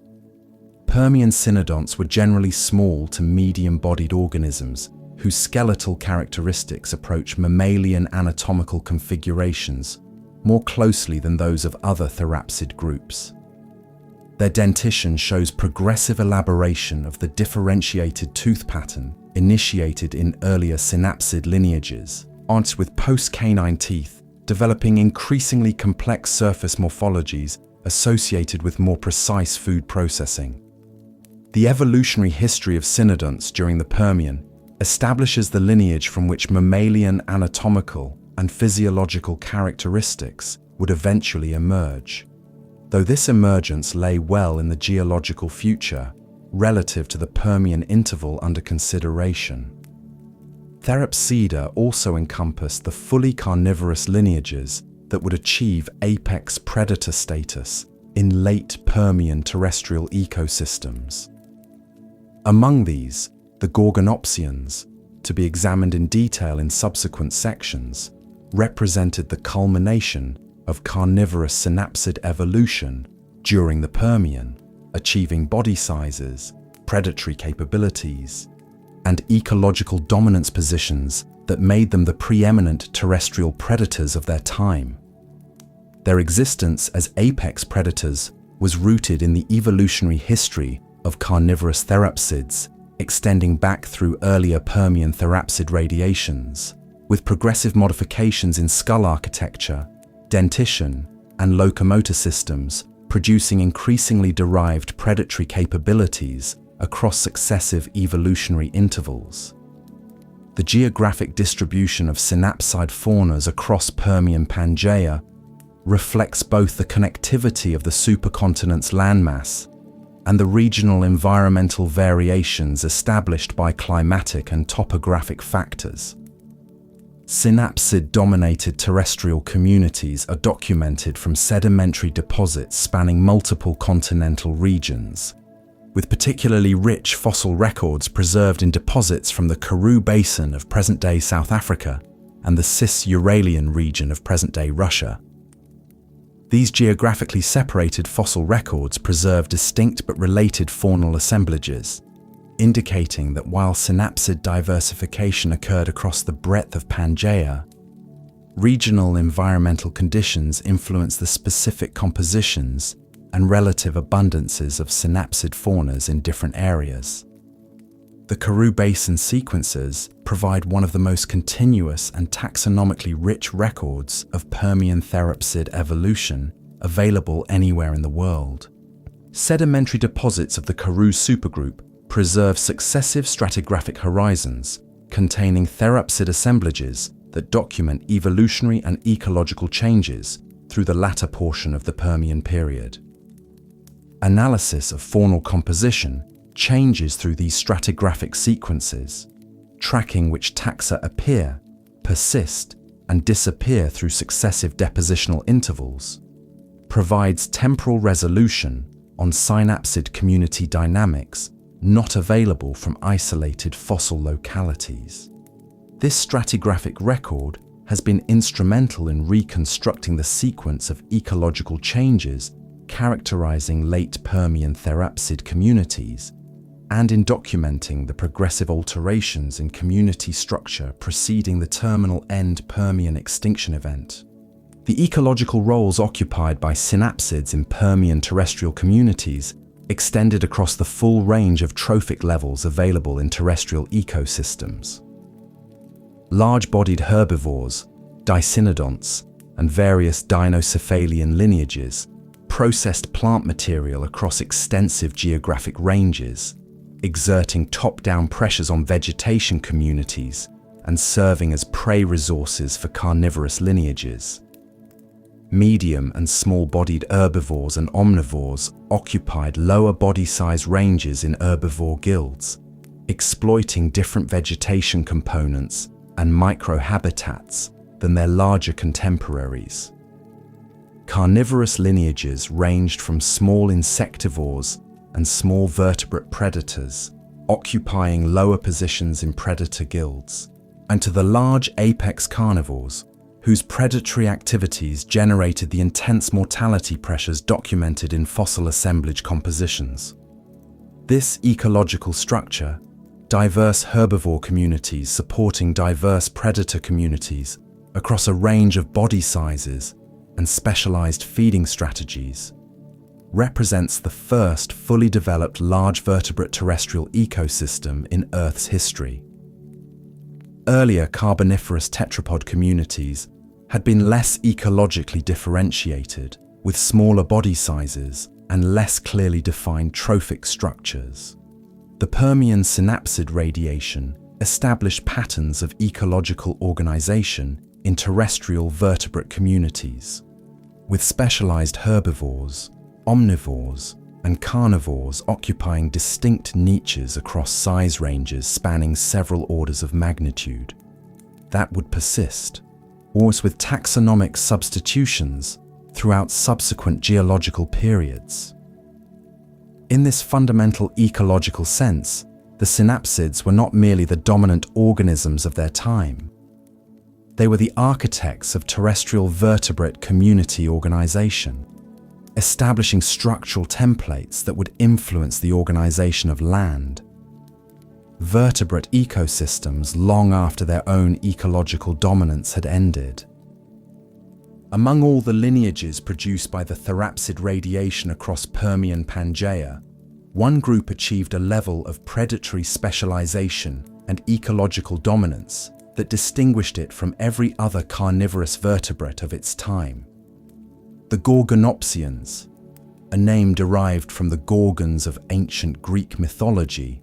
Permian synodonts were generally small to medium-bodied organisms whose skeletal characteristics approach mammalian anatomical configurations more closely than those of other therapsid groups. Their dentition shows progressive elaboration of the differentiated tooth pattern initiated in earlier synapsid lineages, arched with post-canine teeth, developing increasingly complex surface morphologies associated with more precise food processing. The evolutionary history of synodonts during the Permian establishes the lineage from which mammalian anatomical and physiological characteristics would eventually emerge, though this emergence lay well in the geological future relative to the Permian interval under consideration. Theropsida also encompassed the fully carnivorous lineages that would achieve apex predator status in late Permian terrestrial ecosystems. Among these, the Gorgonopsians, to be examined in detail in subsequent sections, represented the culmination of carnivorous synapsid evolution during the Permian, achieving body sizes, predatory capabilities, and ecological dominance positions that made them the preeminent terrestrial predators of their time. Their existence as apex predators was rooted in the evolutionary history of carnivorous therapsids, extending back through earlier Permian therapsid radiations, with progressive modifications in skull architecture, dentition, and locomotor systems, producing increasingly derived predatory capabilities across successive evolutionary intervals. The geographic distribution of synapside faunas across Permian Pangaea reflects both the connectivity of the supercontinent's landmass and the regional environmental variations established by climatic and topographic factors. Synapsid-dominated terrestrial communities are documented from sedimentary deposits spanning multiple continental regions, with particularly rich fossil records preserved in deposits from the Karoo Basin of present-day South Africa and the Cis-Uralian region of present-day Russia. These geographically separated fossil records preserve distinct but related faunal assemblages, indicating that while synapsid diversification occurred across the breadth of Pangaea, regional environmental conditions influenced the specific compositions and relative abundances of synapsid faunas in different areas. The Karoo Basin sequences provide one of the most continuous and taxonomically rich records of Permian therapsid evolution available anywhere in the world. Sedimentary deposits of the Karoo supergroup preserve successive stratigraphic horizons containing therapsid assemblages that document evolutionary and ecological changes through the latter portion of the Permian period. Analysis of faunal composition changes through these stratigraphic sequences, tracking which taxa appear, persist, and disappear through successive depositional intervals, provides temporal resolution on synapsid community dynamics not available from isolated fossil localities. This stratigraphic record has been instrumental in reconstructing the sequence of ecological changes characterizing late Permian therapsid communities and in documenting the progressive alterations in community structure preceding the terminal end Permian extinction event. The ecological roles occupied by synapsids in Permian terrestrial communities extended across the full range of trophic levels available in terrestrial ecosystems. Large-bodied herbivores, dicynodonts, and various dinocephalian lineages processed plant material across extensive geographic ranges, exerting top-down pressures on vegetation communities and serving as prey resources for carnivorous lineages. Medium and small-bodied herbivores and omnivores occupied lower body size ranges in herbivore guilds, exploiting different vegetation components and microhabitats than their larger contemporaries. carnivorous lineages ranged from small insectivores and small vertebrate predators, occupying lower positions in predator guilds, and to the large apex carnivores, whose predatory activities generated the intense mortality pressures documented in fossil assemblage compositions. This ecological structure, diverse herbivore communities supporting diverse predator communities across a range of body sizes and specialized feeding strategies, represents the first fully developed large vertebrate terrestrial ecosystem in Earth's history. Earlier Carboniferous tetrapod communities had been less ecologically differentiated, with smaller body sizes and less clearly defined trophic structures. The Permian synapsid radiation established patterns of ecological organization in terrestrial vertebrate communities, with specialized herbivores, omnivores, and carnivores occupying distinct niches across size ranges spanning several orders of magnitude. That would persist, almost with taxonomic substitutions throughout subsequent geological periods. In this fundamental ecological sense, the synapsids were not merely the dominant organisms of their time. They were the architects of terrestrial vertebrate community organization, establishing structural templates that would influence the organization of land. Vertebrate ecosystems long after their own ecological dominance had ended. Among all the lineages produced by the therapsid radiation across Permian Pangaea, one group achieved a level of predatory specialization and ecological dominance that distinguished it from every other carnivorous vertebrate of its time. The Gorgonopsians, a name derived from the Gorgons of ancient Greek mythology,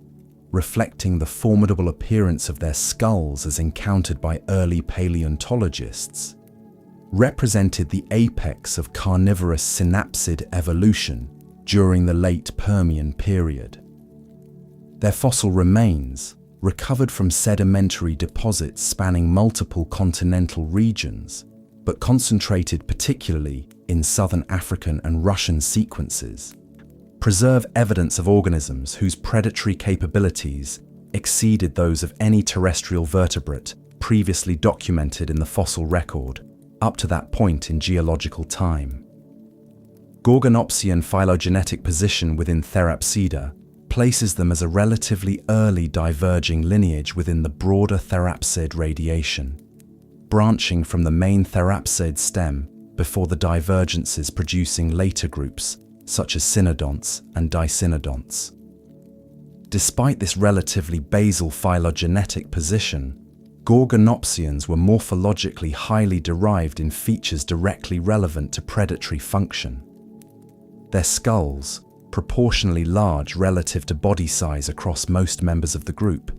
reflecting the formidable appearance of their skulls as encountered by early paleontologists, represented the apex of carnivorous synapsid evolution during the late Permian period. Their fossil remains, recovered from sedimentary deposits spanning multiple continental regions, but concentrated particularly in southern African and Russian sequences, preserve evidence of organisms whose predatory capabilities exceeded those of any terrestrial vertebrate previously documented in the fossil record up to that point in geological time. Gorgonopsian phylogenetic position within Therapsida places them as a relatively early diverging lineage within the broader Therapsid radiation, branching from the main Therapsid stem before the divergences producing later groups such as synodonts and dicynodonts. Despite this relatively basal phylogenetic position, Gorgonopsians were morphologically highly derived in features directly relevant to predatory function. Their skulls, proportionally large relative to body size across most members of the group,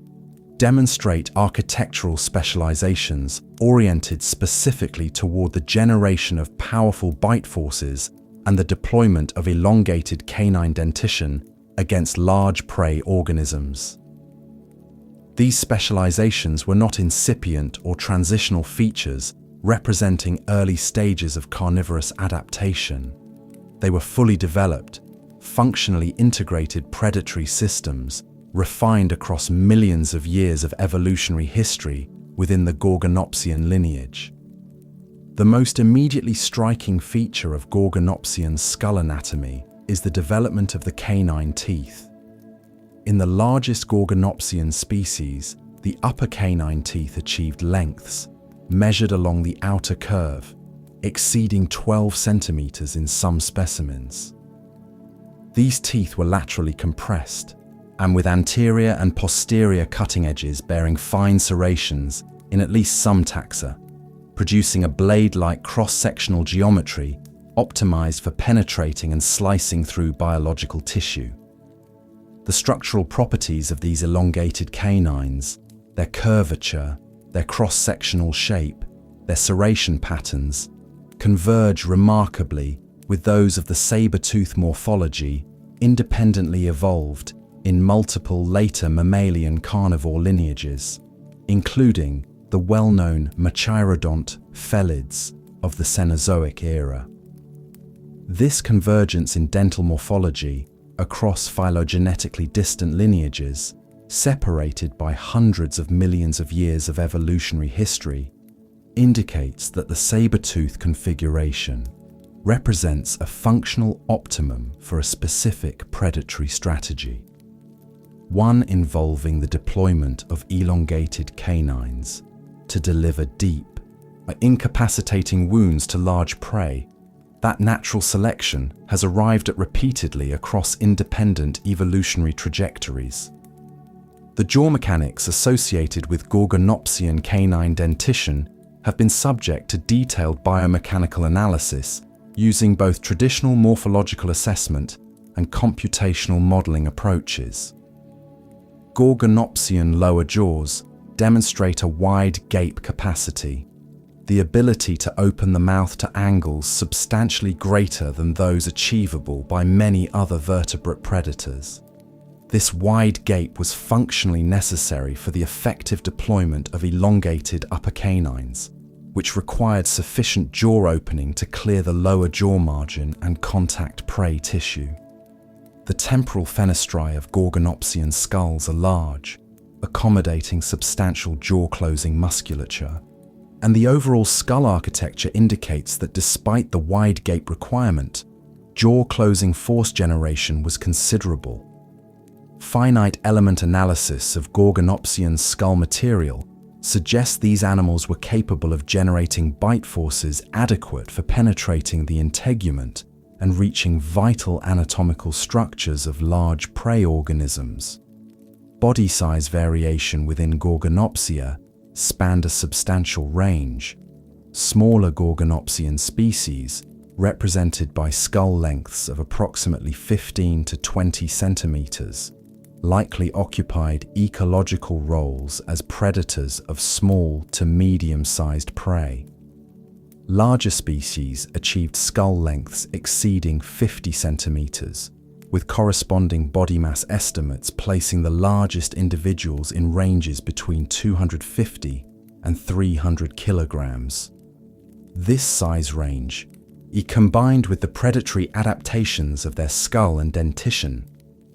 demonstrate architectural specializations oriented specifically toward the generation of powerful bite forces and the deployment of elongated canine dentition against large prey organisms. These specializations were not incipient or transitional features representing early stages of carnivorous adaptation. They were fully developed, functionally integrated predatory systems refined across millions of years of evolutionary history within the Gorgonopsian lineage. The most immediately striking feature of Gorgonopsian skull anatomy is the development of the canine teeth. In the largest Gorgonopsian species, the upper canine teeth achieved lengths, measured along the outer curve, exceeding 12 centimeters in some specimens. These teeth were laterally compressed, and with anterior and posterior cutting edges bearing fine serrations in at least some taxa, producing a blade-like cross-sectional geometry optimized for penetrating and slicing through biological tissue. The structural properties of these elongated canines, their curvature, their cross-sectional shape, their serration patterns, converge remarkably with those of the saber-tooth morphology independently evolved in multiple later mammalian carnivore lineages, including the well-known Machairodont felids of the Cenozoic era. This convergence in dental morphology across phylogenetically distant lineages, separated by hundreds of millions of years of evolutionary history, indicates that the saber-tooth configuration represents a functional optimum for a specific predatory strategy, one involving the deployment of elongated canines to deliver deep, incapacitating wounds to large prey. That natural selection has arrived at repeatedly across independent evolutionary trajectories. The jaw mechanics associated with Gorgonopsian canine dentition have been subject to detailed biomechanical analysis using both traditional morphological assessment and computational modeling approaches. Gorgonopsian lower jaws demonstrate a wide gape capacity, the ability to open the mouth to angles substantially greater than those achievable by many other vertebrate predators. This wide gape was functionally necessary for the effective deployment of elongated upper canines, which required sufficient jaw opening to clear the lower jaw margin and contact prey tissue. The temporal fenestrae of Gorgonopsian skulls are large, accommodating substantial jaw-closing musculature, and the overall skull architecture indicates that despite the wide gape requirement, jaw-closing force generation was considerable. Finite element analysis of Gorgonopsian skull material suggests these animals were capable of generating bite forces adequate for penetrating the integument and reaching vital anatomical structures of large prey organisms. Body size variation within Gorgonopsia spanned a substantial range. Smaller Gorgonopsian species, represented by skull lengths of approximately 15 to 20 centimeters, likely occupied ecological roles as predators of small to medium-sized prey. Larger species achieved skull lengths exceeding 50 centimeters, with corresponding body mass estimates placing the largest individuals in ranges between 250 and 300 kilograms. This size range, combined with the predatory adaptations of their skull and dentition,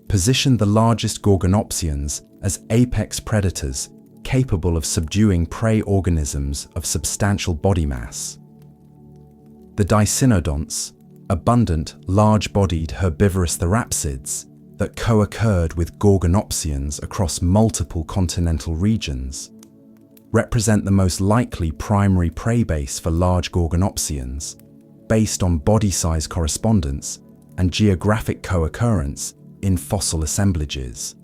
positioned the largest Gorgonopsians as apex predators capable of subduing prey organisms of substantial body mass. The dicynodonts, abundant, large-bodied herbivorous therapsids that co-occurred with Gorgonopsians across multiple continental regions, represent the most likely primary prey base for large Gorgonopsians, based on body size correspondence and geographic co-occurrence in fossil assemblages.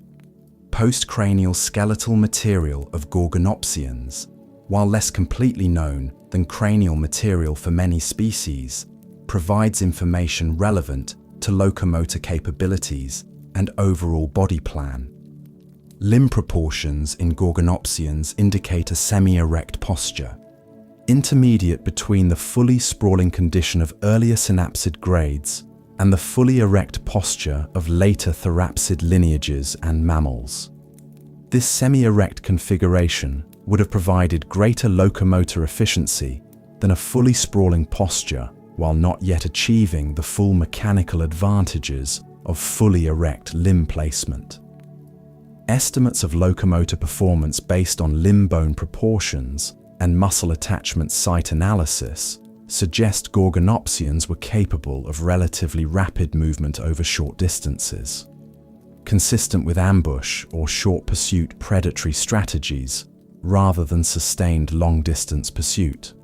Postcranial skeletal material of Gorgonopsians, while less completely known than cranial material for many species, provides information relevant to locomotor capabilities and overall body plan. Limb proportions in Gorgonopsians indicate a semi-erect posture, intermediate between the fully sprawling condition of earlier synapsid grades and the fully erect posture of later therapsid lineages and mammals. This semi-erect configuration would have provided greater locomotor efficiency than a fully sprawling posture, while not yet achieving the full mechanical advantages of fully erect limb placement. Estimates of locomotor performance based on limb bone proportions and muscle attachment site analysis suggest Gorgonopsians were capable of relatively rapid movement over short distances, consistent with ambush or short pursuit predatory strategies rather than sustained long-distance pursuit.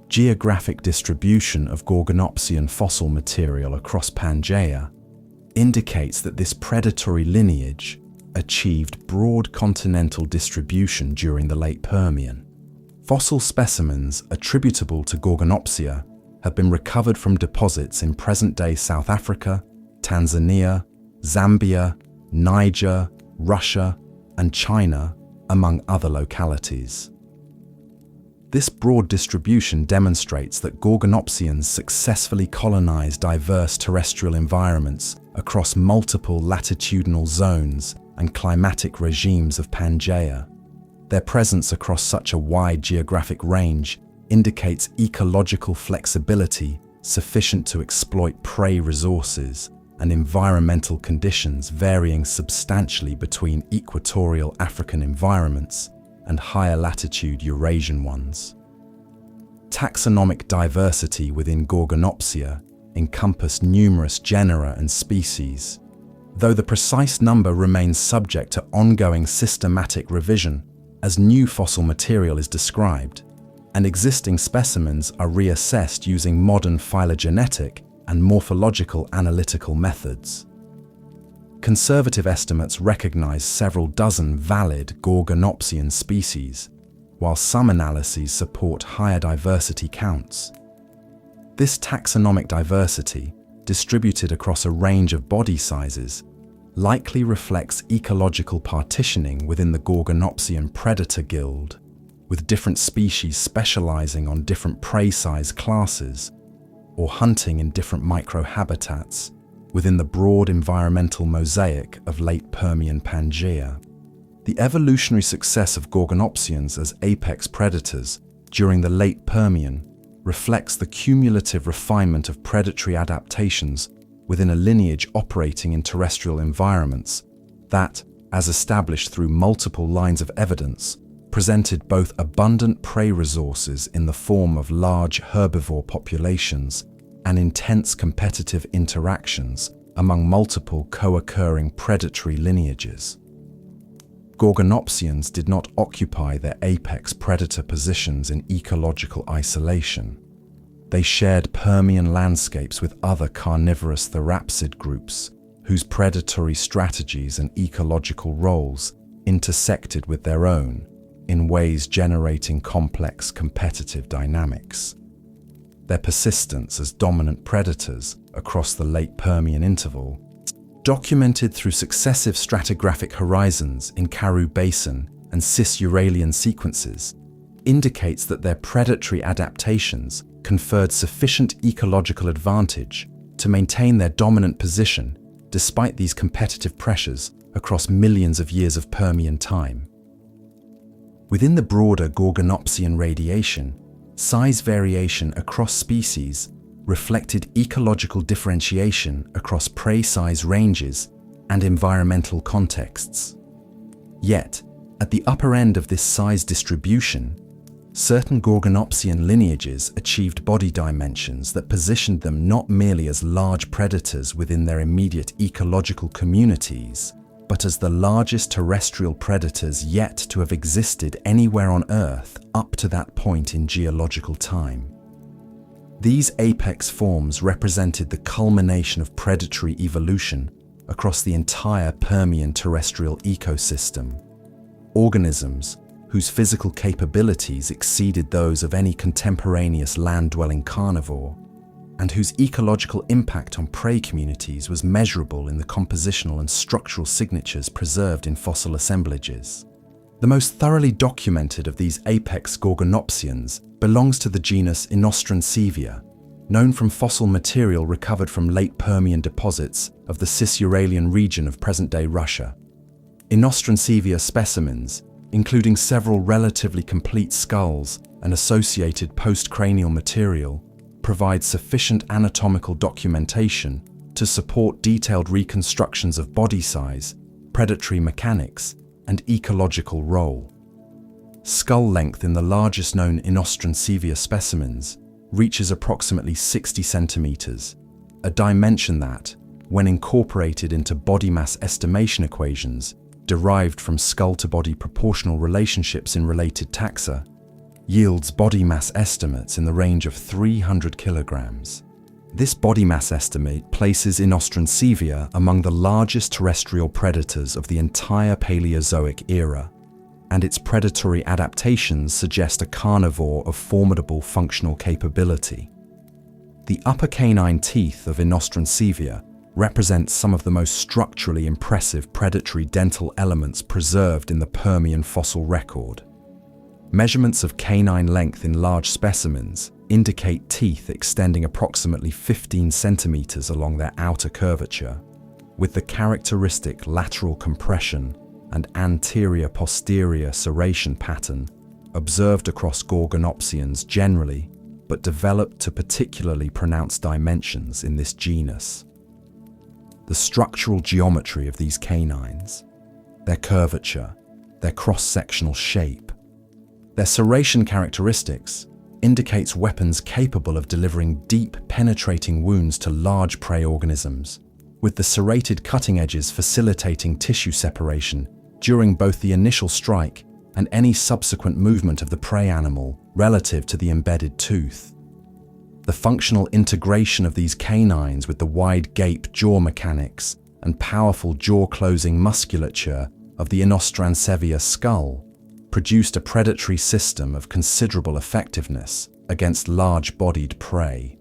Geographic distribution of Gorgonopsian fossil material across Pangaea indicates that this predatory lineage achieved broad continental distribution during the late Permian. Fossil specimens attributable to Gorgonopsia have been recovered from deposits in present-day South Africa, Tanzania, Zambia, Niger, Russia, and China, among other localities. This broad distribution demonstrates that Gorgonopsians successfully colonized diverse terrestrial environments across multiple latitudinal zones and climatic regimes of Pangaea. Their presence across such a wide geographic range indicates ecological flexibility sufficient to exploit prey resources and environmental conditions varying substantially between equatorial African environments and higher latitude Eurasian ones. Taxonomic diversity within Gorgonopsia encompassed numerous genera and species, though the precise number remains subject to ongoing systematic revision as new fossil material is described, and existing specimens are reassessed using modern phylogenetic and morphological analytical methods. Conservative estimates recognize several dozen valid Gorgonopsian species, while some analyses support higher diversity counts. This taxonomic diversity, distributed across a range of body sizes, likely reflects ecological partitioning within the Gorgonopsian predator guild, with different species specializing on different prey size classes or hunting in different microhabitats within the broad environmental mosaic of late Permian Pangaea. The evolutionary success of Gorgonopsians as apex predators during the late Permian reflects the cumulative refinement of predatory adaptations within a lineage operating in terrestrial environments that, as established through multiple lines of evidence, presented both abundant prey resources in the form of large herbivore populations and intense competitive interactions among multiple co-occurring predatory lineages. Gorgonopsians did not occupy their apex predator positions in ecological isolation. They shared Permian landscapes with other carnivorous therapsid groups whose predatory strategies and ecological roles intersected with their own in ways generating complex competitive dynamics. Their persistence as dominant predators across the late Permian interval, documented through successive stratigraphic horizons in Karoo Basin and Cis-Uralian sequences, indicates that their predatory adaptations conferred sufficient ecological advantage to maintain their dominant position despite these competitive pressures across millions of years of Permian time. Within the broader Gorgonopsian radiation, size variation across species reflected ecological differentiation across prey size ranges and environmental contexts. Yet, at the upper end of this size distribution, certain Gorgonopsian lineages achieved body dimensions that positioned them not merely as large predators within their immediate ecological communities, but as the largest terrestrial predators yet to have existed anywhere on Earth up to that point in geological time. These apex forms represented the culmination of predatory evolution across the entire Permian terrestrial ecosystem. Organisms whose physical capabilities exceeded those of any contemporaneous land-dwelling carnivore, and whose ecological impact on prey communities was measurable in the compositional and structural signatures preserved in fossil assemblages. The most thoroughly documented of these apex Gorgonopsians belongs to the genus Inostrancevia, known from fossil material recovered from late Permian deposits of the Cis-Uralian region of present-day Russia. Inostrancevia specimens, including several relatively complete skulls and associated postcranial material, provide sufficient anatomical documentation to support detailed reconstructions of body size, predatory mechanics, and ecological role. Skull length in the largest known Inostrancevia specimens reaches approximately 60 centimeters, a dimension that, when incorporated into body mass estimation equations derived from skull-to-body proportional relationships in related taxa, yields body mass estimates in the range of 300 kilograms. This body mass estimate places Inostrancevia among the largest terrestrial predators of the entire Paleozoic era, and its predatory adaptations suggest a carnivore of formidable functional capability. The upper canine teeth of Inostrancevia represent some of the most structurally impressive predatory dental elements preserved in the Permian fossil record. Measurements of canine length in large specimens indicate teeth extending approximately 15 centimeters along their outer curvature, with the characteristic lateral compression and anterior-posterior serration pattern observed across Gorgonopsians generally but developed to particularly pronounced dimensions in this genus. The structural geometry of these canines, their curvature, their cross-sectional shape, their serration characteristics indicates weapons capable of delivering deep, penetrating wounds to large prey organisms, with the serrated cutting edges facilitating tissue separation during both the initial strike and any subsequent movement of the prey animal relative to the embedded tooth. The functional integration of these canines with the wide gape jaw mechanics and powerful jaw-closing musculature of the Inostrancevia skull produced a predatory system of considerable effectiveness against large-bodied prey.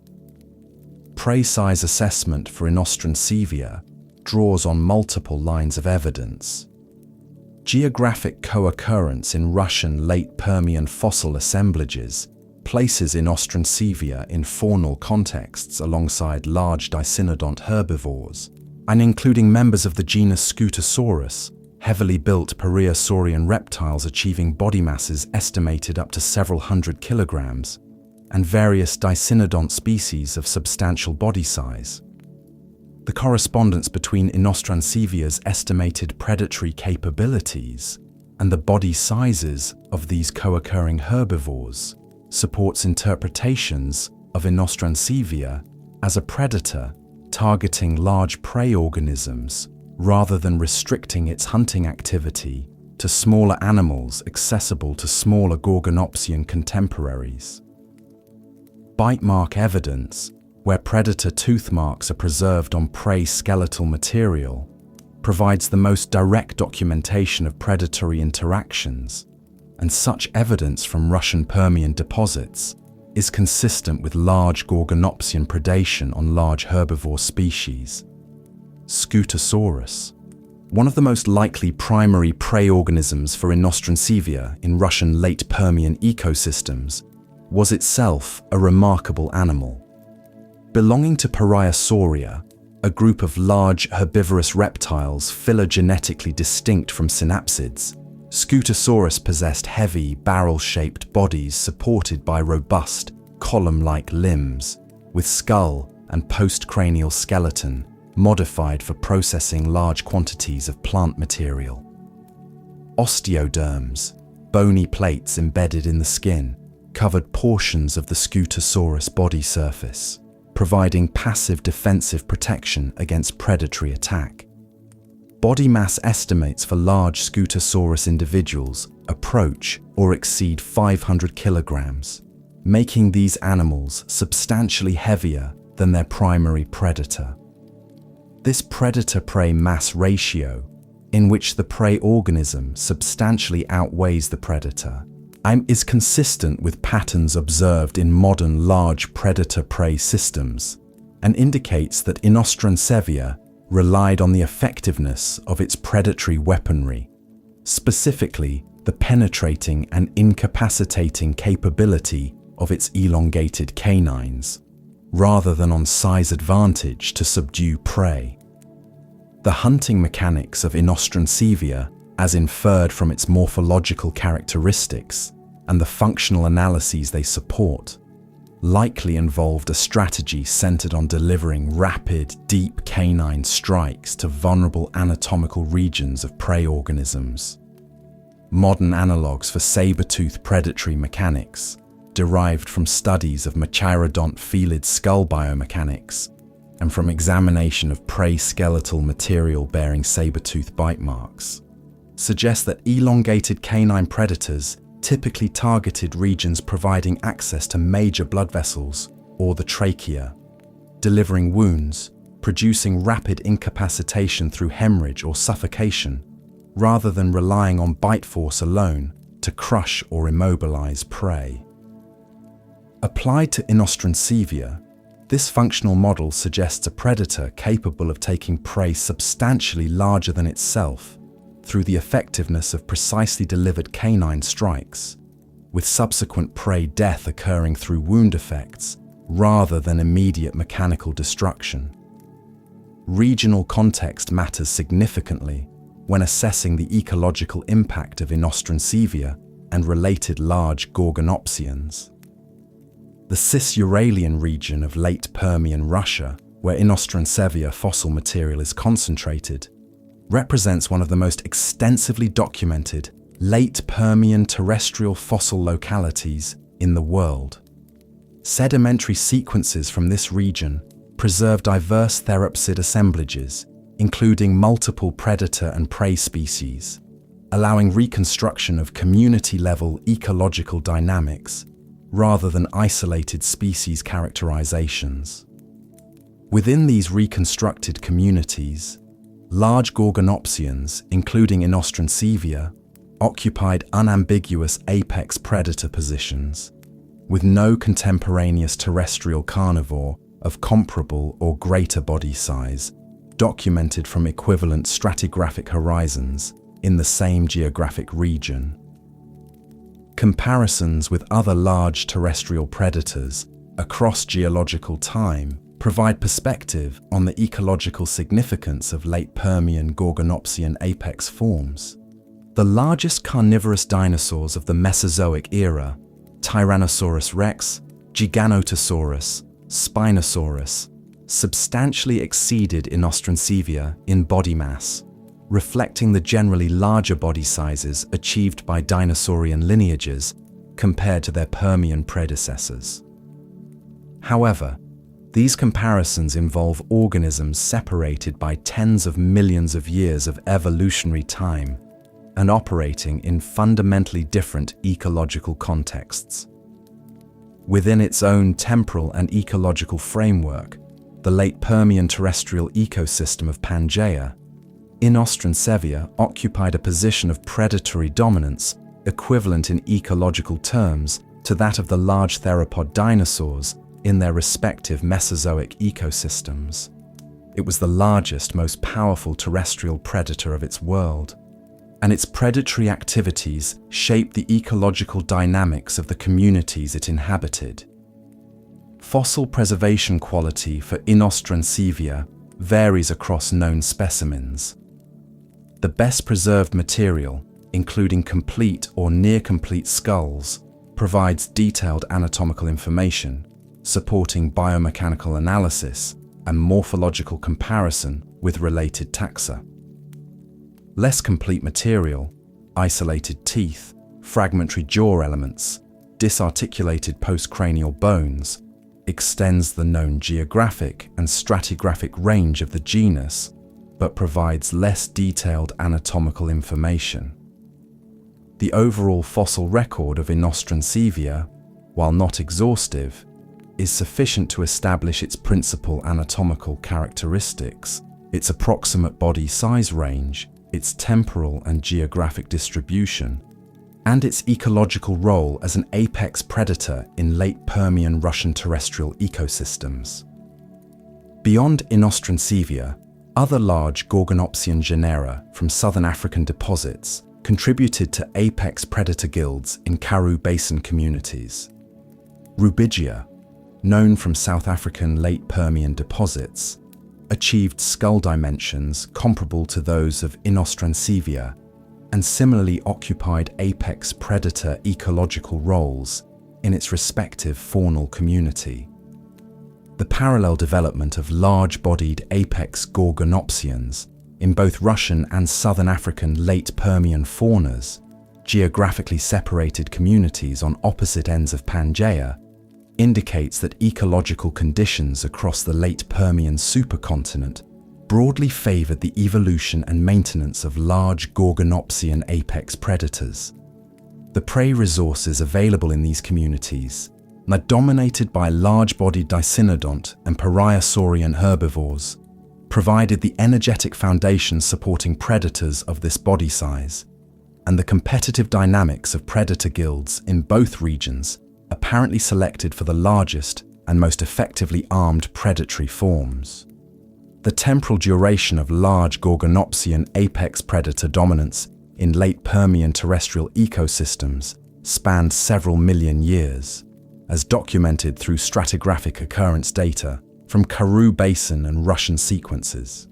Prey size assessment for Inostrancevia draws on multiple lines of evidence. Geographic co-occurrence in Russian late Permian fossil assemblages places Inostrancevia in faunal contexts alongside large dicynodont herbivores, and including members of the genus Scutosaurus, heavily built Periosaurian reptiles achieving body masses estimated up to several hundred kilograms, and various dicynodont species of substantial body size. The correspondence between Inostrancevia estimated predatory capabilities and the body sizes of these co-occurring herbivores supports interpretations of Inostrancevia as a predator targeting large prey organisms rather than restricting its hunting activity to smaller animals accessible to smaller Gorgonopsian contemporaries. Bite mark evidence, where predator tooth marks are preserved on prey skeletal material, provides the most direct documentation of predatory interactions, and such evidence from Russian Permian deposits is consistent with large Gorgonopsian predation on large herbivore species. Scutosaurus, one of the most likely primary prey organisms for Inostrancevia in Russian late Permian ecosystems, was itself a remarkable animal. Belonging to Pariasauria, a group of large herbivorous reptiles phylogenetically distinct from synapsids, Scutosaurus possessed heavy, barrel-shaped bodies supported by robust, column-like limbs, with skull and postcranial skeleton modified for processing large quantities of plant material. Osteoderms, bony plates embedded in the skin, covered portions of the Scutosaurus body surface, providing passive defensive protection against predatory attack. Body mass estimates for large Scutosaurus individuals approach or exceed 500 kilograms, making these animals substantially heavier than their primary predator. This predator-prey mass ratio, in which the prey organism substantially outweighs the predator, is consistent with patterns observed in modern large predator-prey systems, and indicates that Inostrancevia relied on the effectiveness of its predatory weaponry, specifically the penetrating and incapacitating capability of its elongated canines, rather than on size advantage to subdue prey. The hunting mechanics of Inostrancevia, as inferred from its morphological characteristics and the functional analyses they support, likely involved a strategy centered on delivering rapid, deep canine strikes to vulnerable anatomical regions of prey organisms. Modern analogues for saber-tooth predatory mechanics, derived from studies of Mechirodont felid skull biomechanics and from examination of prey skeletal material bearing saber-tooth bite marks, suggest that elongated canine predators typically targeted regions providing access to major blood vessels or the trachea, delivering wounds, producing rapid incapacitation through hemorrhage or suffocation, rather than relying on bite force alone to crush or immobilize prey. Applied to Inostrancevia, this functional model suggests a predator capable of taking prey substantially larger than itself through the effectiveness of precisely delivered canine strikes, with subsequent prey death occurring through wound effects rather than immediate mechanical destruction. Regional context matters significantly when assessing the ecological impact of Inostrancevia and related large Gorgonopsians. The The Cis-Uralian region of late Permian Russia, where Inostrancevia fossil material is concentrated, represents one of the most extensively documented late Permian terrestrial fossil localities in the world. Sedimentary sequences from this region preserve diverse theropsid assemblages, including multiple predator and prey species, allowing reconstruction of community-level ecological dynamics rather than isolated species characterizations. Within these reconstructed communities, large Gorgonopsians, including Inostrancevia, occupied unambiguous apex predator positions, with no contemporaneous terrestrial carnivore of comparable or greater body size documented from equivalent stratigraphic horizons in the same geographic region. Comparisons with other large terrestrial predators across geological time provide perspective on the ecological significance of late Permian Gorgonopsian apex forms. The largest carnivorous dinosaurs of the Mesozoic era, Tyrannosaurus rex, Giganotosaurus, Spinosaurus, substantially exceeded Inostrancevia in body mass, reflecting the generally larger body sizes achieved by dinosaurian lineages compared to their Permian predecessors. However, these comparisons involve organisms separated by tens of millions of years of evolutionary time and operating in fundamentally different ecological contexts. Within its own temporal and ecological framework, the late Permian terrestrial ecosystem of Pangaea, Inostrancevia occupied a position of predatory dominance equivalent in ecological terms to that of the large theropod dinosaurs in their respective Mesozoic ecosystems. It was the largest, most powerful terrestrial predator of its world, and its predatory activities shaped the ecological dynamics of the communities it inhabited. Fossil preservation quality for Inostrancevia varies across known specimens. The best preserved material, including complete or near-complete skulls, provides detailed anatomical information, supporting biomechanical analysis and morphological comparison with related taxa. Less complete material, isolated teeth, fragmentary jaw elements, disarticulated postcranial bones, extends the known geographic and stratigraphic range of the genus, but provides less detailed anatomical information. The overall fossil record of Inostrancevia, while not exhaustive, is sufficient to establish its principal anatomical characteristics, its approximate body size range, its temporal and geographic distribution, and its ecological role as an apex predator in late Permian Russian terrestrial ecosystems. Beyond Inostrancevia, other large Gorgonopsian genera from southern African deposits contributed to apex predator guilds in Karoo Basin communities. Rubigia, known from South African late Permian deposits, achieved skull dimensions comparable to those of Inostrancevia and similarly occupied apex predator ecological roles in its respective faunal community. The parallel development of large-bodied apex Gorgonopsians in both Russian and Southern African late Permian faunas, geographically separated communities on opposite ends of Pangaea, indicates that ecological conditions across the late Permian supercontinent broadly favored the evolution and maintenance of large Gorgonopsian apex predators. The prey resources available in these communities are dominated by large-bodied Dicynodont and Pariasaurian herbivores, provided the energetic foundation supporting predators of this body size, and the competitive dynamics of predator guilds in both regions apparently selected for the largest and most effectively armed predatory forms. The temporal duration of large Gorgonopsian apex predator dominance in late Permian terrestrial ecosystems spanned several million years, as documented through stratigraphic occurrence data from Karoo Basin and Russian sequences.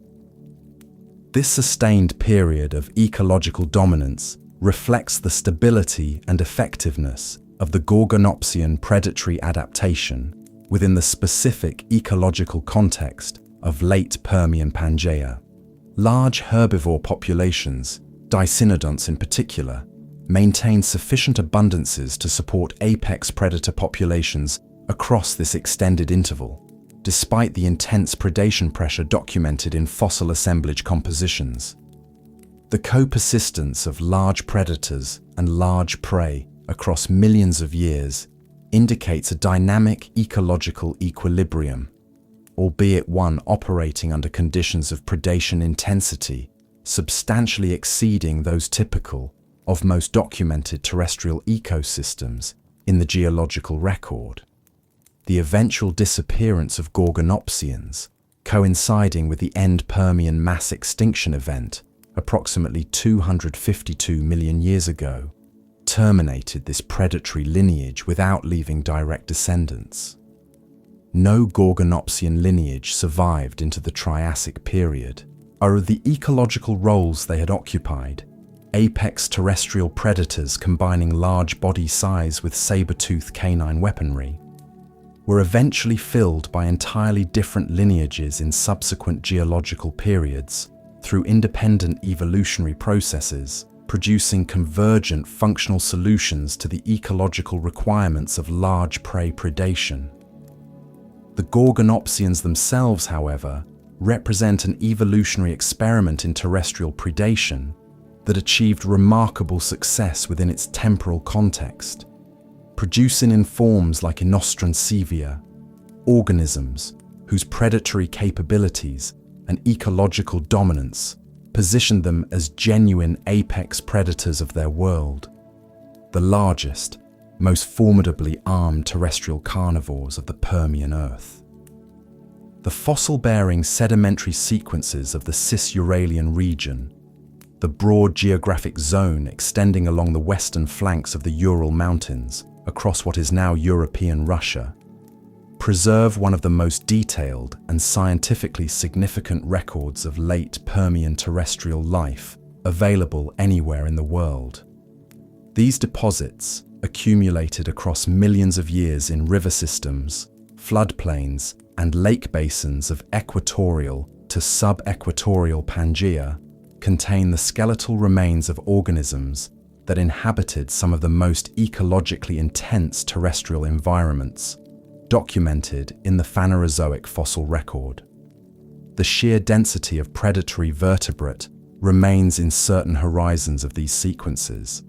This sustained period of ecological dominance reflects the stability and effectiveness of the Gorgonopsian predatory adaptation within the specific ecological context of late Permian Pangaea. Large herbivore populations, dicynodonts in particular, maintain sufficient abundances to support apex predator populations across this extended interval, despite the intense predation pressure documented in fossil assemblage compositions. The co-persistence of large predators and large prey across millions of years indicates a dynamic ecological equilibrium, albeit one operating under conditions of predation intensity substantially exceeding those typical of most documented terrestrial ecosystems in the geological record. The eventual disappearance of Gorgonopsians, coinciding with the end Permian mass extinction event approximately 252 million years ago, terminated this predatory lineage without leaving direct descendants. No Gorgonopsian lineage survived into the Triassic period, or the ecological roles they had occupied, apex terrestrial predators combining large body size with saber-toothed canine weaponry, were eventually filled by entirely different lineages in subsequent geological periods through independent evolutionary processes, producing convergent functional solutions to the ecological requirements of large prey predation. The Gorgonopsians themselves, however, represent an evolutionary experiment in terrestrial predation that achieved remarkable success within its temporal context, producing in forms like Inostrancevia, organisms whose predatory capabilities and ecological dominance positioned them as genuine apex predators of their world, the largest, most formidably armed terrestrial carnivores of the Permian Earth. The fossil-bearing sedimentary sequences of the Cis-Uralian region, the broad geographic zone extending along the western flanks of the Ural Mountains across what is now European Russia, preserve one of the most detailed and scientifically significant records of late Permian terrestrial life available anywhere in the world. These deposits, accumulated across millions of years in river systems, floodplains, and lake basins of equatorial to sub-equatorial Pangaea, contain the skeletal remains of organisms that inhabited some of the most ecologically intense terrestrial environments documented in the Phanerozoic fossil record. The sheer density of predatory vertebrate remains in certain horizons of these sequences,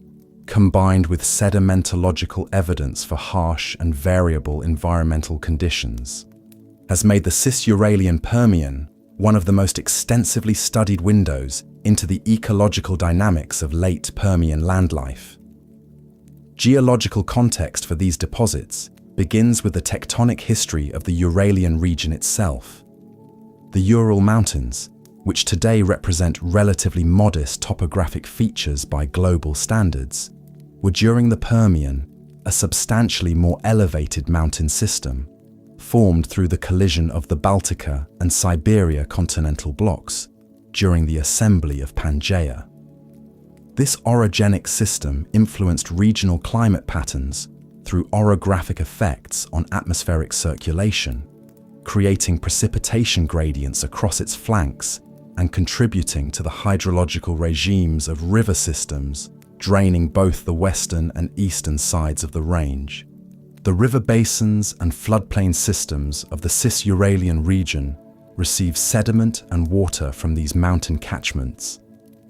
combined with sedimentological evidence for harsh and variable environmental conditions, has made the Cis-Uralian Permian one of the most extensively studied windows into the ecological dynamics of late Permian land life. Geological context for these deposits begins with the tectonic history of the Uralian region itself. The Ural Mountains, which today represent relatively modest topographic features by global standards, were during the Permian a substantially more elevated mountain system, formed through the collision of the Baltica and Siberia continental blocks during the assembly of Pangaea. This orogenic system influenced regional climate patterns through orographic effects on atmospheric circulation, creating precipitation gradients across its flanks and contributing to the hydrological regimes of river systems draining both the western and eastern sides of the range. The river basins and floodplain systems of the Cis-Uralian region receive sediment and water from these mountain catchments,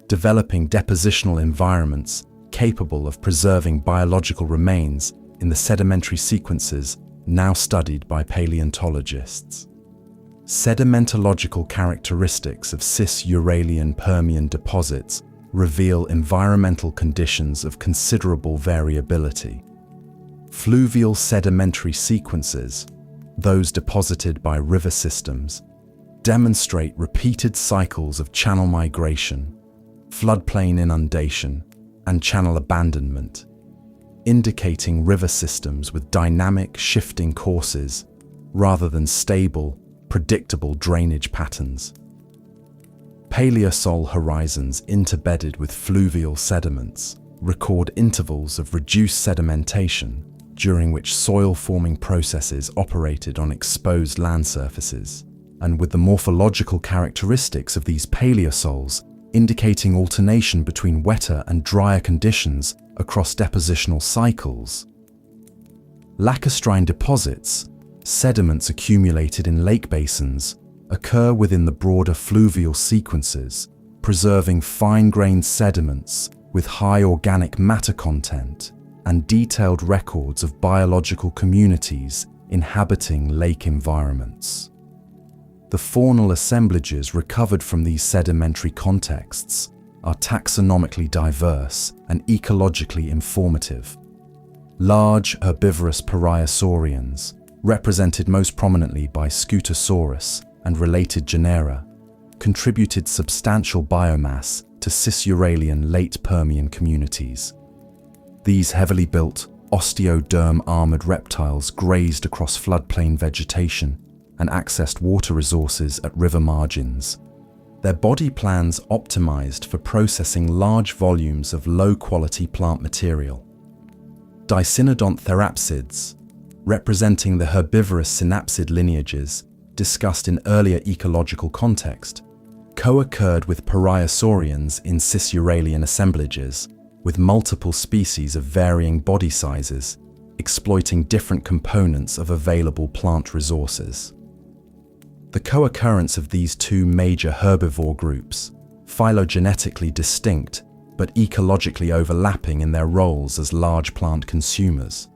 developing depositional environments capable of preserving biological remains in the sedimentary sequences now studied by paleontologists. Sedimentological characteristics of Cis-Uralian Permian deposits reveal environmental conditions of considerable variability. Fluvial sedimentary sequences, those deposited by river systems, demonstrate repeated cycles of channel migration, floodplain inundation, and channel abandonment, indicating river systems with dynamic, shifting courses rather than stable, predictable drainage patterns. Paleosol horizons interbedded with fluvial sediments record intervals of reduced sedimentation during which soil-forming processes operated on exposed land surfaces, and with the morphological characteristics of these paleosols indicating alternation between wetter and drier conditions across depositional cycles. Lacustrine deposits, sediments accumulated in lake basins, occur within the broader fluvial sequences, preserving fine-grained sediments with high organic matter content and detailed records of biological communities inhabiting lake environments. The faunal assemblages recovered from these sedimentary contexts are taxonomically diverse and ecologically informative. Large herbivorous pariasaurians, represented most prominently by Scutosaurus and related genera, contributed substantial biomass to Cis-Uralian late Permian communities. These heavily built, osteoderm-armored reptiles grazed across floodplain vegetation and accessed water resources at river margins. Their body plans optimized for processing large volumes of low-quality plant material. Dicynodont therapsids, representing the herbivorous synapsid lineages discussed in earlier ecological context, co-occurred with pariasaurians in Cis-Uralian assemblages, with multiple species of varying body sizes, exploiting different components of available plant resources. The co-occurrence of these two major herbivore groups, phylogenetically distinct but ecologically overlapping in their roles as large plant consumers,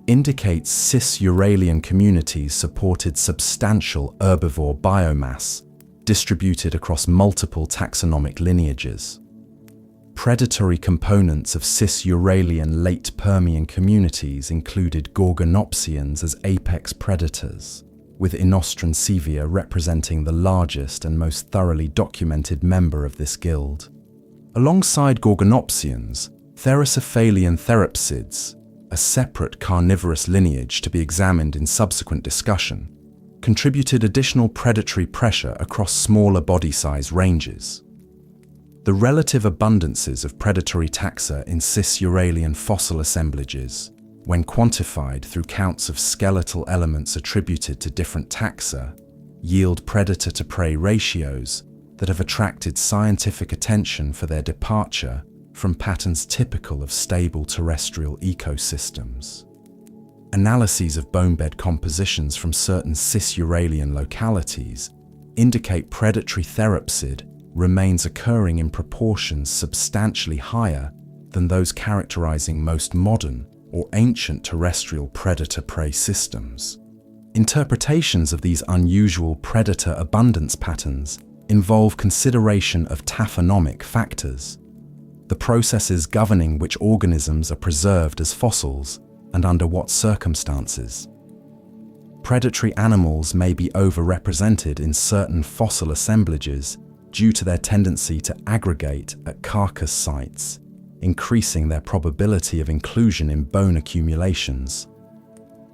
indicates Cis-Uralian communities supported substantial herbivore biomass distributed across multiple taxonomic lineages. Predatory components of Cis-Uralian late Permian communities included Gorgonopsians as apex predators, with Inostrancevia representing the largest and most thoroughly documented member of this guild. Alongside Gorgonopsians, Therocephalian therapsids, a separate carnivorous lineage to be examined in subsequent discussion, contributed additional predatory pressure across smaller body size ranges. The relative abundances of predatory taxa in Cis-Uralian fossil assemblages, when quantified through counts of skeletal elements attributed to different taxa, yield predator-to-prey ratios that have attracted scientific attention for their departure from patterns typical of stable terrestrial ecosystems. Analyses of bonebed compositions from certain Cis-Uralian localities indicate predatory therapsid remains occurring in proportions substantially higher than those characterizing most modern or ancient terrestrial predator-prey systems. Interpretations of these unusual predator abundance patterns involve consideration of taphonomic factors, the processes governing which organisms are preserved as fossils and under what circumstances. Predatory animals may be overrepresented in certain fossil assemblages due to their tendency to aggregate at carcass sites, increasing their probability of inclusion in bone accumulations.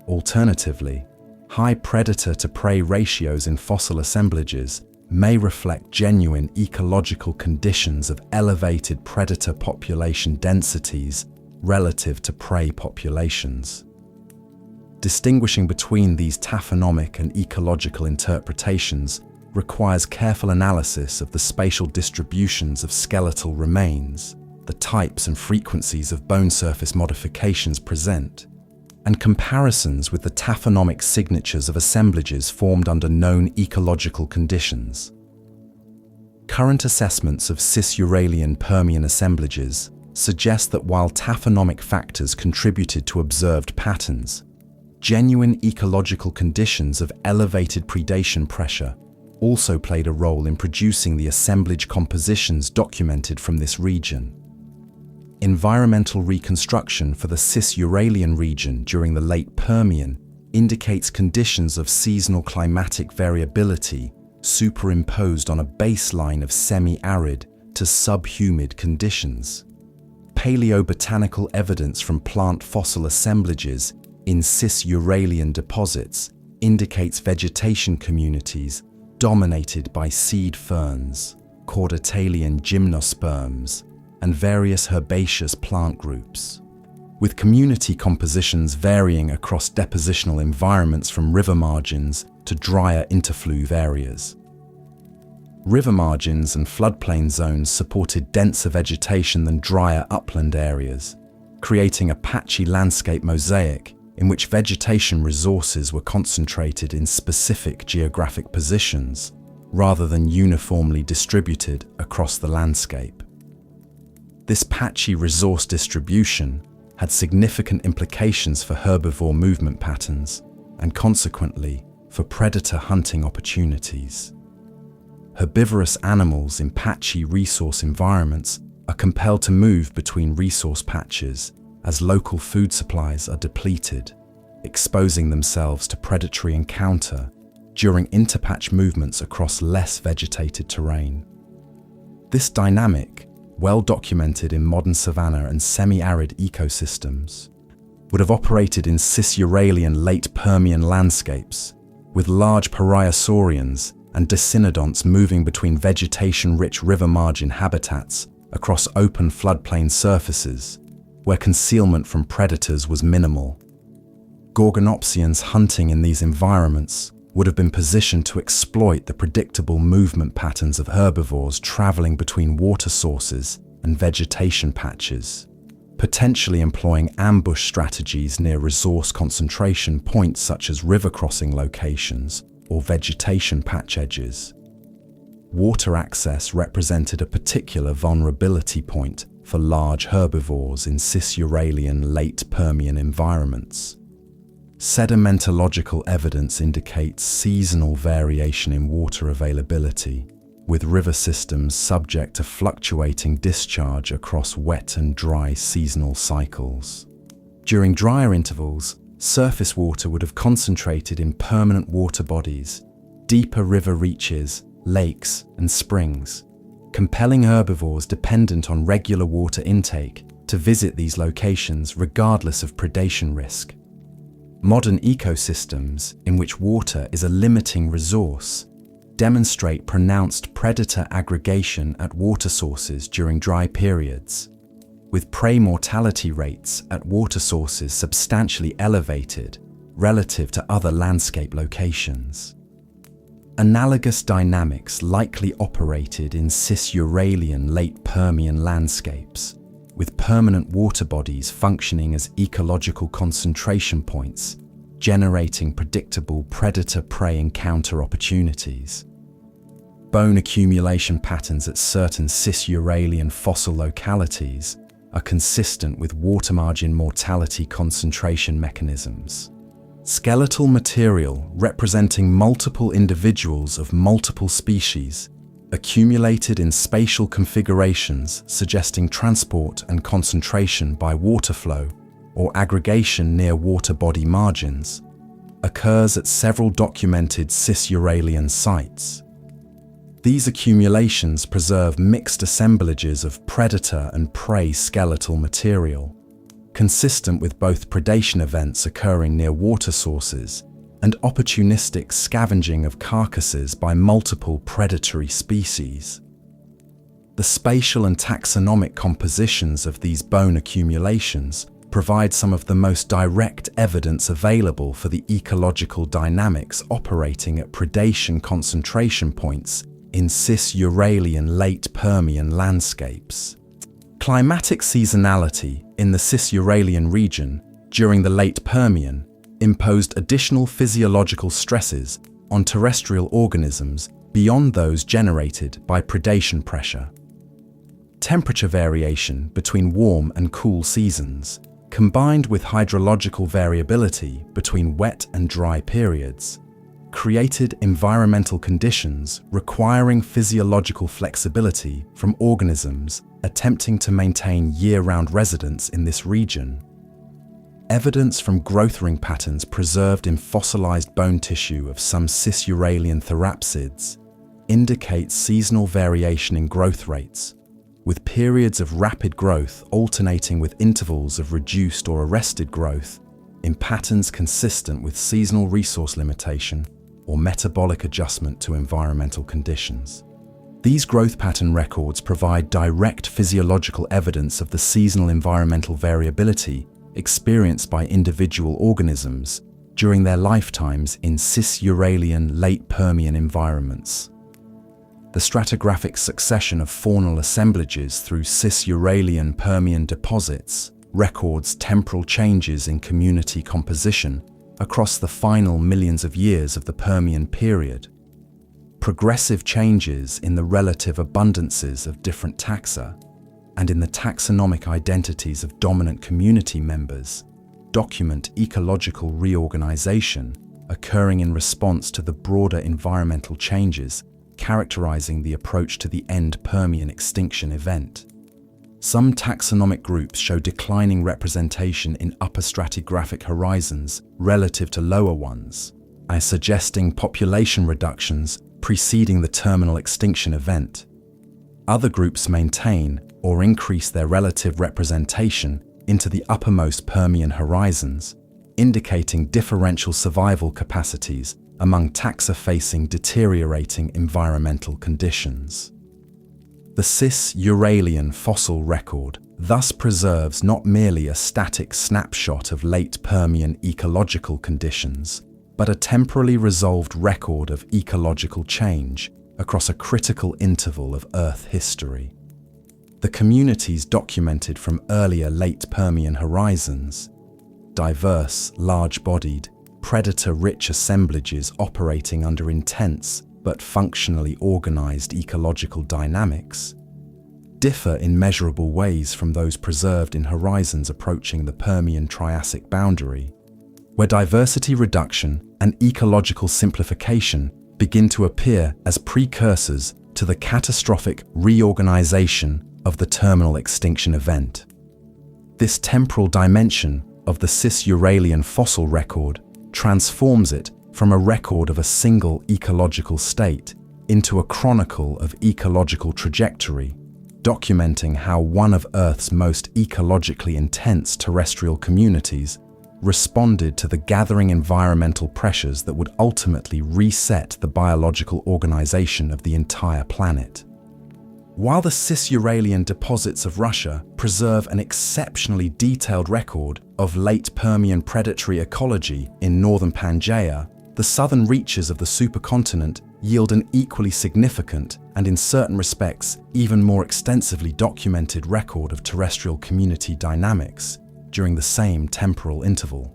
Alternatively, high predator-to-prey ratios in fossil assemblages may reflect genuine ecological conditions of elevated predator population densities relative to prey populations. Distinguishing between these taphonomic and ecological interpretations requires careful analysis of the spatial distributions of skeletal remains, the types and frequencies of bone surface modifications present, and comparisons with the taphonomic signatures of assemblages formed under known ecological conditions. Current assessments of Cis-Uralian Permian assemblages suggest that while taphonomic factors contributed to observed patterns, genuine ecological conditions of elevated predation pressure also played a role in producing the assemblage compositions documented from this region. Environmental reconstruction for the Cis-Uralian region during the late Permian indicates conditions of seasonal climatic variability superimposed on a baseline of semi-arid to subhumid conditions. Paleobotanical evidence from plant fossil assemblages in Cis-Uralian deposits indicates vegetation communities dominated by seed ferns, Corditalian gymnosperms, and various herbaceous plant groups. with community compositions varying across depositional environments from river margins to drier interfluve areas. River margins and floodplain zones supported denser vegetation than drier upland areas, creating a patchy landscape mosaic in which vegetation resources were concentrated in specific geographic positions rather than uniformly distributed across the landscape. This patchy resource distribution had significant implications for herbivore movement patterns and consequently for predator hunting opportunities. Herbivorous animals in patchy resource environments are compelled to move between resource patches as local food supplies are depleted, exposing themselves to predatory encounter during interpatch movements across less vegetated terrain. This dynamic, well documented in modern savanna and semi-arid ecosystems, would have operated in cis-Uralian late Permian landscapes, with large pariasaurians and dicynodonts moving between vegetation-rich river margin habitats across open floodplain surfaces, where concealment from predators was minimal. Gorgonopsians hunting in these environments would have been positioned to exploit the predictable movement patterns of herbivores traveling between water sources and vegetation patches, potentially employing ambush strategies near resource concentration points such as river crossing locations or vegetation patch edges. Water access represented a particular vulnerability point for large herbivores in cis-Uralian late Permian environments. Sedimentological evidence indicates seasonal variation in water availability, with river systems subject to fluctuating discharge across wet and dry seasonal cycles. During drier intervals, surface water would have concentrated in permanent water bodies, deeper river reaches, lakes, and springs, compelling herbivores dependent on regular water intake to visit these locations regardless of predation risk. Modern ecosystems, in which water is a limiting resource, demonstrate pronounced predator aggregation at water sources during dry periods, with prey mortality rates at water sources substantially elevated relative to other landscape locations. Analogous dynamics likely operated in cis-Uralian late Permian landscapes, with permanent water bodies functioning as ecological concentration points, generating predictable predator-prey encounter opportunities. Bone accumulation patterns at certain cis-Uralian fossil localities are consistent with water margin mortality concentration mechanisms. Skeletal material representing multiple individuals of multiple species accumulated in spatial configurations suggesting transport and concentration by water flow or aggregation near water body margins, occurs at several documented cis-Uralian sites. These accumulations preserve mixed assemblages of predator and prey skeletal material, consistent with both predation events occurring near water sources and opportunistic scavenging of carcasses by multiple predatory species. The spatial and taxonomic compositions of these bone accumulations provide some of the most direct evidence available for the ecological dynamics operating at predation concentration points in cis-Uralian late Permian landscapes. Climatic seasonality in the cis-Uralian region during the late Permian imposed additional physiological stresses on terrestrial organisms beyond those generated by predation pressure. Temperature variation between warm and cool seasons, combined with hydrological variability between wet and dry periods, created environmental conditions requiring physiological flexibility from organisms attempting to maintain year-round residence in this region. Evidence from growth ring patterns preserved in fossilized bone tissue of some cis-Uralian therapsids indicates seasonal variation in growth rates, with periods of rapid growth alternating with intervals of reduced or arrested growth in patterns consistent with seasonal resource limitation or metabolic adjustment to environmental conditions. These growth pattern records provide direct physiological evidence of the seasonal environmental variability experienced by individual organisms during their lifetimes in cis-Uralian late Permian environments. The stratigraphic succession of faunal assemblages through cis-Uralian Permian deposits records temporal changes in community composition across the final millions of years of the Permian Period. Progressive changes in the relative abundances of different taxa and in the taxonomic identities of dominant community members document ecological reorganization occurring in response to the broader environmental changes characterizing the approach to the end Permian extinction event. Some taxonomic groups show declining representation in upper stratigraphic horizons relative to lower ones, suggesting population reductions preceding the terminal extinction event. Other groups maintain or increase their relative representation into the uppermost Permian horizons, indicating differential survival capacities among taxa facing deteriorating environmental conditions. The cis-Uralian fossil record thus preserves not merely a static snapshot of late Permian ecological conditions, but a temporally resolved record of ecological change across a critical interval of Earth history. The communities documented from earlier late Permian horizons, diverse, large-bodied, predator-rich assemblages operating under intense but functionally organized ecological dynamics, differ in measurable ways from those preserved in horizons approaching the Permian-Triassic boundary, where diversity reduction and ecological simplification begin to appear as precursors to the catastrophic reorganization of the terminal extinction event. This temporal dimension of the cis-Uralian fossil record transforms it from a record of a single ecological state into a chronicle of ecological trajectory, documenting how one of Earth's most ecologically intense terrestrial communities responded to the gathering environmental pressures that would ultimately reset the biological organization of the entire planet. While the cis-Uralian deposits of Russia preserve an exceptionally detailed record of late Permian predatory ecology in northern Pangaea, the southern reaches of the supercontinent yield an equally significant and, in certain respects, even more extensively documented record of terrestrial community dynamics during the same temporal interval.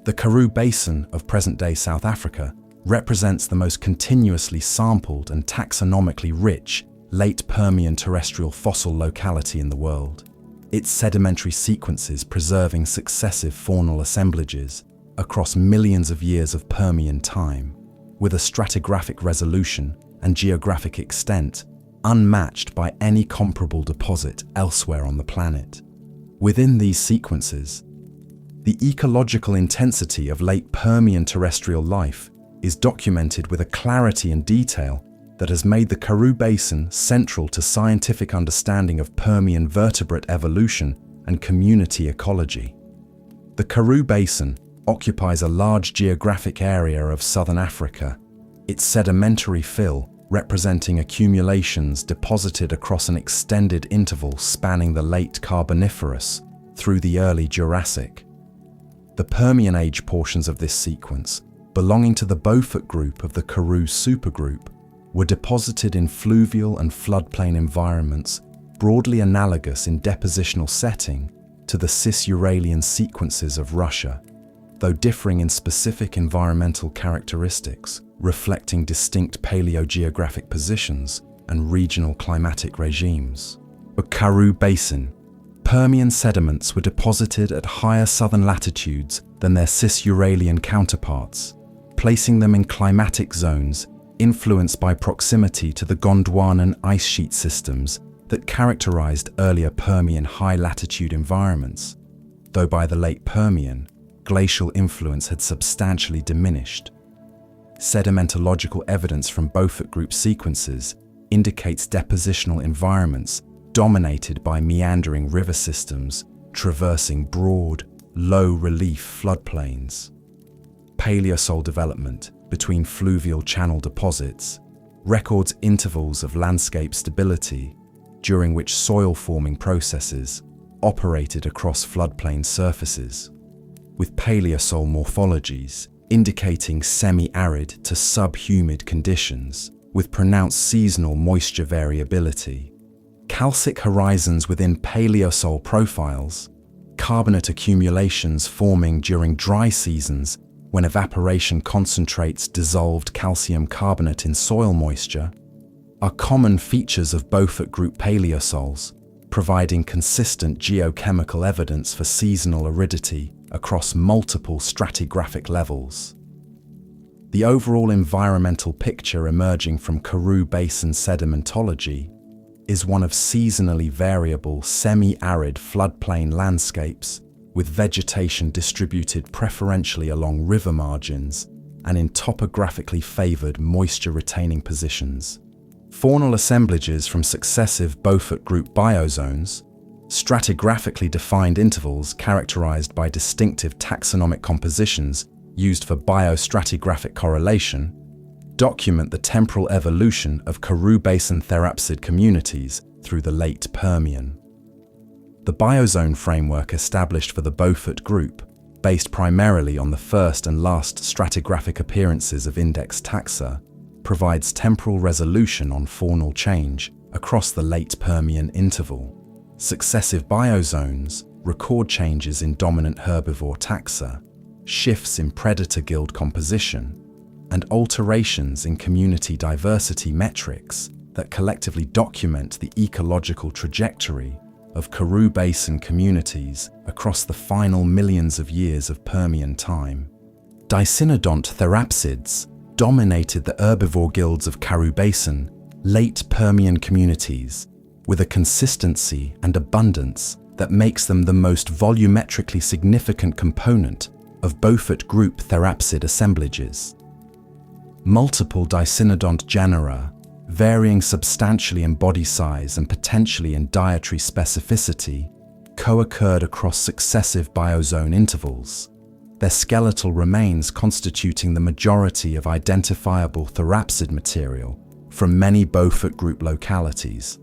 The Karoo Basin of present-day South Africa represents the most continuously sampled and taxonomically rich late Permian terrestrial fossil locality in the world, its sedimentary sequences preserving successive faunal assemblages across millions of years of Permian time, with a stratigraphic resolution and geographic extent unmatched by any comparable deposit elsewhere on the planet. Within these sequences, the ecological intensity of late Permian terrestrial life is documented with a clarity and detail that has made the Karoo Basin central to scientific understanding of Permian vertebrate evolution and community ecology. The Karoo Basin occupies a large geographic area of southern Africa, its sedimentary fill representing accumulations deposited across an extended interval spanning the late Carboniferous through the early Jurassic. The Permian Age portions of this sequence, belonging to the Beaufort group of the Karoo supergroup, were deposited in fluvial and floodplain environments broadly analogous in depositional setting to the cis-Uralian sequences of Russia, though differing in specific environmental characteristics, reflecting distinct paleogeographic positions and regional climatic regimes. The Karoo Basin. Permian sediments were deposited at higher southern latitudes than their cis-Uralian counterparts, placing them in climatic zones influenced by proximity to the Gondwanan ice sheet systems that characterized earlier Permian high-latitude environments, though by the late Permian, glacial influence had substantially diminished. Sedimentological evidence from Beaufort group sequences indicates depositional environments dominated by meandering river systems traversing broad, low-relief floodplains. Paleosol development between fluvial channel deposits records intervals of landscape stability during which soil-forming processes, operated across floodplain surfaces, with paleosol morphologies indicating semi-arid to subhumid conditions with pronounced seasonal moisture variability. Calcic horizons within paleosol profiles, carbonate accumulations forming during dry seasons when evaporation concentrates dissolved calcium carbonate in soil moisture, are common features of Beaufort Group paleosols, providing consistent geochemical evidence for seasonal aridity across multiple stratigraphic levels. The overall environmental picture emerging from Karoo Basin sedimentology is one of seasonally variable semi-arid floodplain landscapes with vegetation distributed preferentially along river margins and in topographically favored moisture-retaining positions. Faunal assemblages from successive Beaufort Group biozones, stratigraphically defined intervals characterized by distinctive taxonomic compositions used for biostratigraphic correlation, document the temporal evolution of Karoo Basin therapsid communities through the late Permian. The biozone framework established for the Beaufort Group, based primarily on the first and last stratigraphic appearances of index taxa, provides temporal resolution on faunal change across the late Permian interval. Successive biozones record changes in dominant herbivore taxa, shifts in predator guild composition, and alterations in community diversity metrics that collectively document the ecological trajectory of Karoo Basin communities across the final millions of years of Permian time. Dicynodont therapsids dominated the herbivore guilds of Karoo Basin, late Permian communities, with a consistency and abundance that makes them the most volumetrically significant component of Beaufort Group therapsid assemblages. Multiple dicynodont genera, varying substantially in body size and potentially in dietary specificity, co-occurred across successive biozone intervals, their skeletal remains constituting the majority of identifiable therapsid material from many Beaufort Group localities.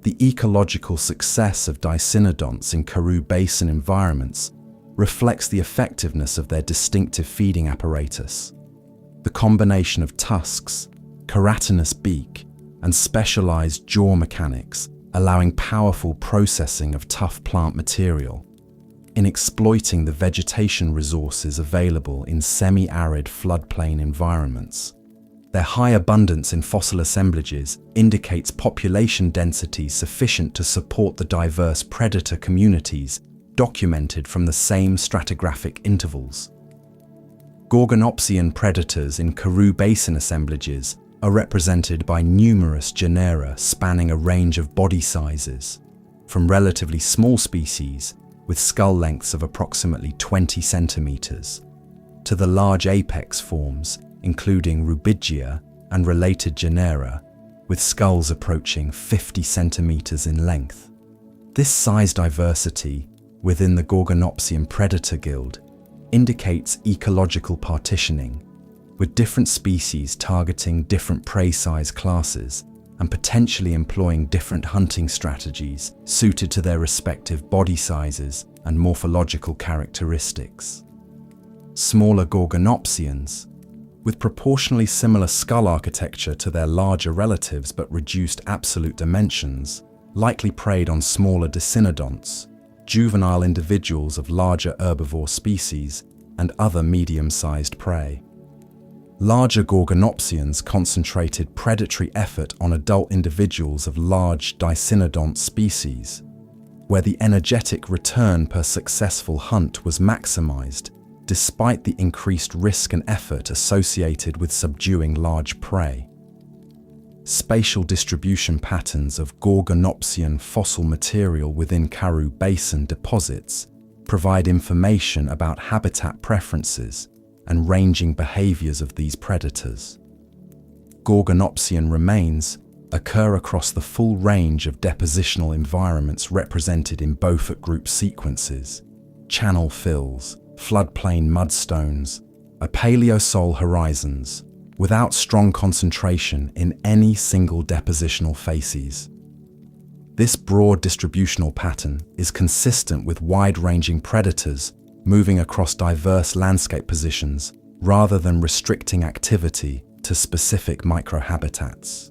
The ecological success of dicynodonts in Karoo Basin environments reflects the effectiveness of their distinctive feeding apparatus. The combination of tusks, keratinous beak, and specialized jaw mechanics allowing powerful processing of tough plant material. In exploiting the vegetation resources available in semi-arid floodplain environments. Their high abundance in fossil assemblages indicates population density sufficient to support the diverse predator communities documented from the same stratigraphic intervals. Gorgonopsian predators in Karoo Basin assemblages are represented by numerous genera spanning a range of body sizes, from relatively small species with skull lengths of approximately 20 centimeters, to the large apex forms including Rubigia and related genera with skulls approaching 50 centimeters in length. This size diversity within the Gorgonopsian predator guild indicates ecological partitioning, with different species targeting different prey size classes and potentially employing different hunting strategies suited to their respective body sizes and morphological characteristics. Smaller Gorgonopsians, with proportionally similar skull architecture to their larger relatives but reduced absolute dimensions, likely preyed on smaller dicynodonts, juvenile individuals of larger herbivore species, and other medium-sized prey. Larger Gorgonopsians concentrated predatory effort on adult individuals of large dicynodont species, where the energetic return per successful hunt was maximized, despite the increased risk and effort associated with subduing large prey. Spatial distribution patterns of Gorgonopsian fossil material within Karoo Basin deposits provide information about habitat preferences and ranging behaviors of these predators. Gorgonopsian remains occur across the full range of depositional environments represented in Beaufort Group sequences, channel fills, floodplain mudstones, are paleosol horizons, without strong concentration in any single depositional facies. This broad distributional pattern is consistent with wide-ranging predators moving across diverse landscape positions rather than restricting activity to specific microhabitats.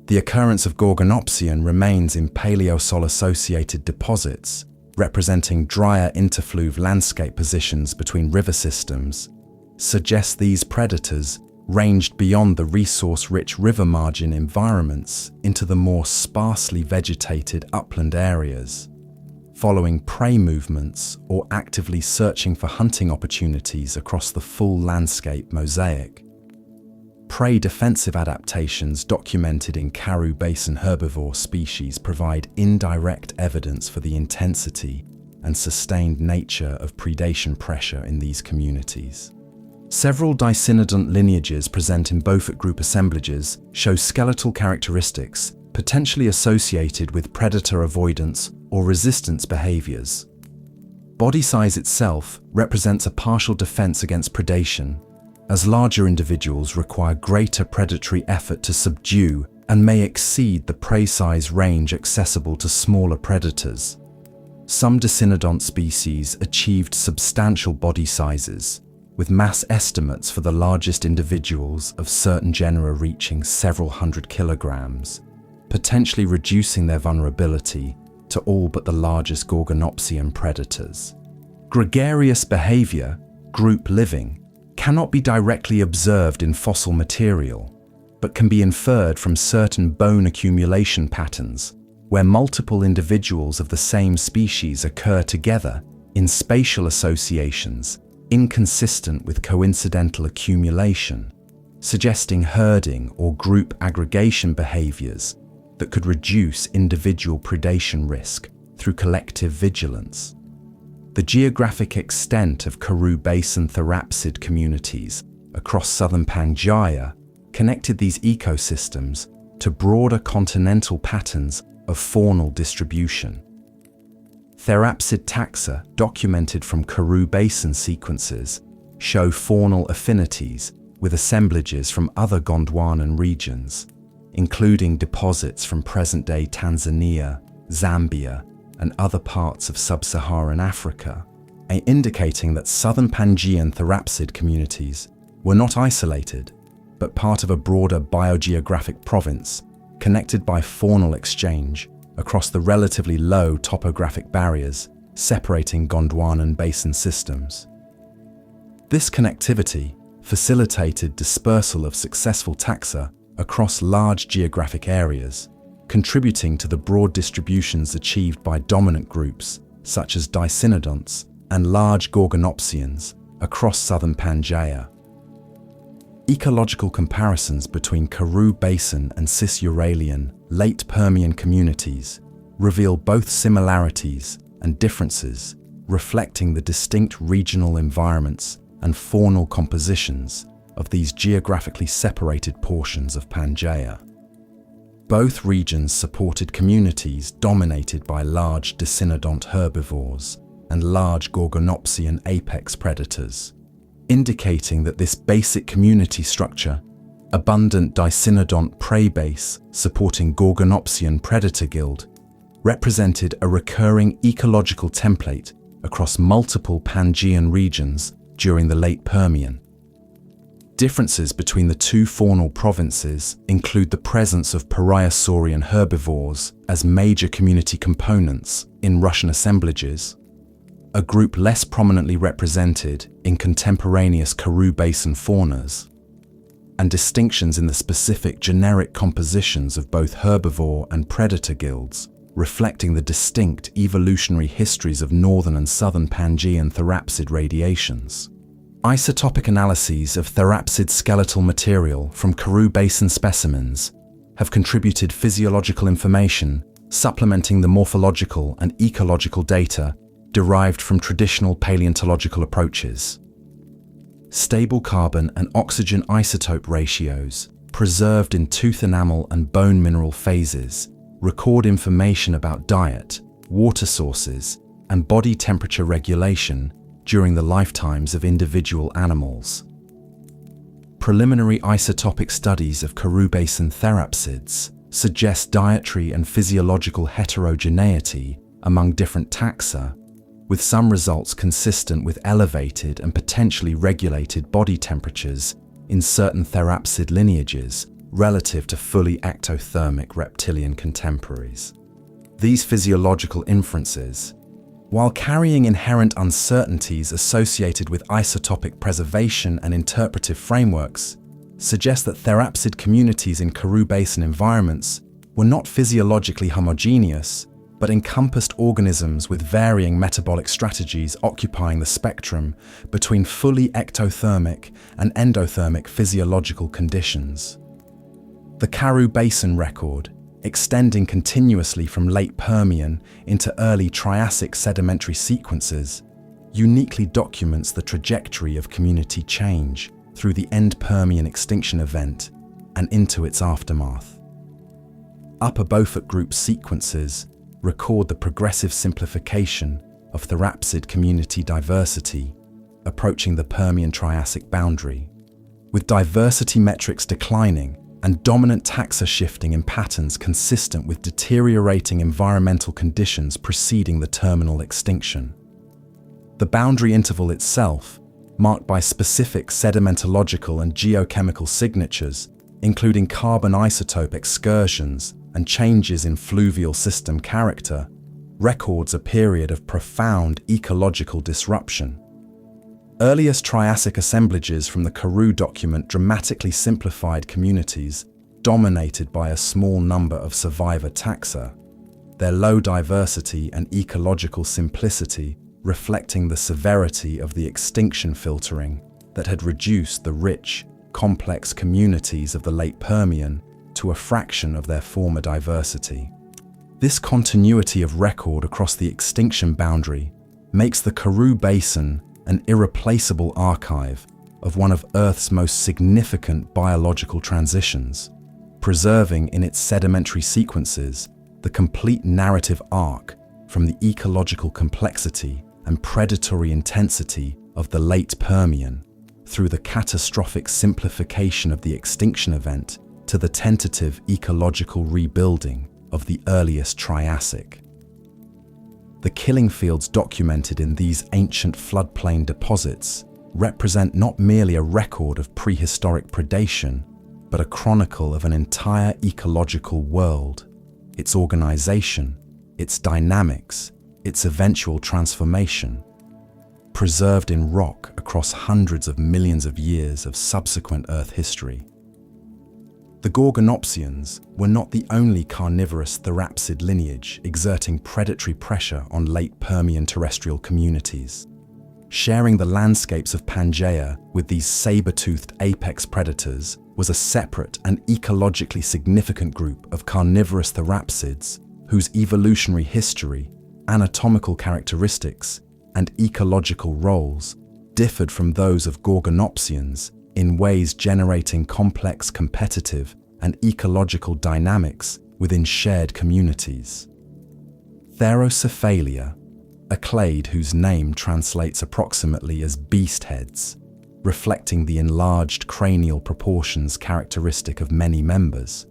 The occurrence of Gorgonopsian remains in Paleosol-associated deposits, representing drier interfluve landscape positions between river systems, suggests these predators ranged beyond the resource-rich river margin environments into the more sparsely vegetated upland areas, following prey movements or actively searching for hunting opportunities across the full landscape mosaic. Prey defensive adaptations documented in Karoo Basin herbivore species provide indirect evidence for the intensity and sustained nature of predation pressure in these communities. Several dicynodont lineages present in Beaufort group assemblages show skeletal characteristics potentially associated with predator avoidance or resistance behaviors. Body size itself represents a partial defense against predation, as larger individuals require greater predatory effort to subdue and may exceed the prey size range accessible to smaller predators. Some dicynodont species achieved substantial body sizes, with mass estimates for the largest individuals of certain genera reaching several hundred kilograms, potentially reducing their vulnerability to all but the largest Gorgonopsian predators. Gregarious behavior, group living, cannot be directly observed in fossil material, but can be inferred from certain bone accumulation patterns, where multiple individuals of the same species occur together in spatial associations inconsistent with coincidental accumulation, suggesting herding or group aggregation behaviors that could reduce individual predation risk through collective vigilance. The geographic extent of Karoo Basin therapsid communities across southern Pangaea connected these ecosystems to broader continental patterns of faunal distribution. Therapsid taxa documented from Karoo Basin sequences show faunal affinities with assemblages from other Gondwanan regions, including deposits from present-day Tanzania, Zambia, and other parts of sub-Saharan Africa, indicating that southern Pangaean therapsid communities were not isolated, but part of a broader biogeographic province connected by faunal exchange across the relatively low topographic barriers separating Gondwanan basin systems. This connectivity facilitated dispersal of successful taxa across large geographic areas, contributing to the broad distributions achieved by dominant groups such as dicynodonts and large Gorgonopsians across southern Pangaea. Ecological comparisons between Karoo Basin and Cis-Uralian late Permian communities reveal both similarities and differences, reflecting the distinct regional environments and faunal compositions of these geographically separated portions of Pangaea. Both regions supported communities dominated by large dicynodont herbivores and large Gorgonopsian apex predators, indicating that this basic community structure, abundant dicynodont prey base supporting Gorgonopsian predator guild, represented a recurring ecological template across multiple Pangaean regions during the late Permian. Differences between the two faunal provinces include the presence of Pariasaurian herbivores as major community components in Russian assemblages, a group less prominently represented in contemporaneous Karoo Basin faunas, and distinctions in the specific generic compositions of both herbivore and predator guilds, reflecting the distinct evolutionary histories of northern and southern Pangaean therapsid radiations. Isotopic analyses of therapsid skeletal material from Karoo Basin specimens have contributed physiological information supplementing the morphological and ecological data derived from traditional paleontological approaches. Stable carbon and oxygen isotope ratios, preserved in tooth enamel and bone mineral phases, record information about diet, water sources, and body temperature regulation during the lifetimes of individual animals. Preliminary isotopic studies of Karoo Basin therapsids suggest dietary and physiological heterogeneity among different taxa, with some results consistent with elevated and potentially regulated body temperatures in certain therapsid lineages relative to fully ectothermic reptilian contemporaries. These physiological inferences, while carrying inherent uncertainties associated with isotopic preservation and interpretive frameworks, suggest that therapsid communities in Karoo Basin environments were not physiologically homogeneous, but encompassed organisms with varying metabolic strategies occupying the spectrum between fully ectothermic and endothermic physiological conditions. The Karoo Basin record, extending continuously from late Permian into early Triassic sedimentary sequences, uniquely documents the trajectory of community change through the end Permian extinction event and into its aftermath. Upper Beaufort group sequences record the progressive simplification of therapsid community diversity approaching the Permian-Triassic boundary, with diversity metrics declining and dominant taxa shifting in patterns consistent with deteriorating environmental conditions preceding the terminal extinction. The boundary interval itself, marked by specific sedimentological and geochemical signatures, including carbon isotope excursions and changes in fluvial system character, records a period of profound ecological disruption. Earliest Triassic assemblages from the Karoo document dramatically simplified communities dominated by a small number of survivor taxa, their low diversity and ecological simplicity reflecting the severity of the extinction filtering that had reduced the rich, complex communities of the late Permian to a fraction of their former diversity. This continuity of record across the extinction boundary makes the Karoo Basin an irreplaceable archive of one of Earth's most significant biological transitions, preserving in its sedimentary sequences the complete narrative arc from the ecological complexity and predatory intensity of the late Permian through the catastrophic simplification of the extinction event to the tentative ecological rebuilding of the earliest Triassic. The killing fields documented in these ancient floodplain deposits represent not merely a record of prehistoric predation, but a chronicle of an entire ecological world, its organization, its dynamics, its eventual transformation, preserved in rock across hundreds of millions of years of subsequent Earth history. The Gorgonopsians were not the only carnivorous therapsid lineage exerting predatory pressure on late Permian terrestrial communities. Sharing the landscapes of Pangaea with these saber-toothed apex predators was a separate and ecologically significant group of carnivorous therapsids whose evolutionary history, anatomical characteristics, and ecological roles differed from those of Gorgonopsians in ways generating complex competitive and ecological dynamics within shared communities. Therocephalia, a clade whose name translates approximately as beast heads, reflecting the enlarged cranial proportions characteristic of many members,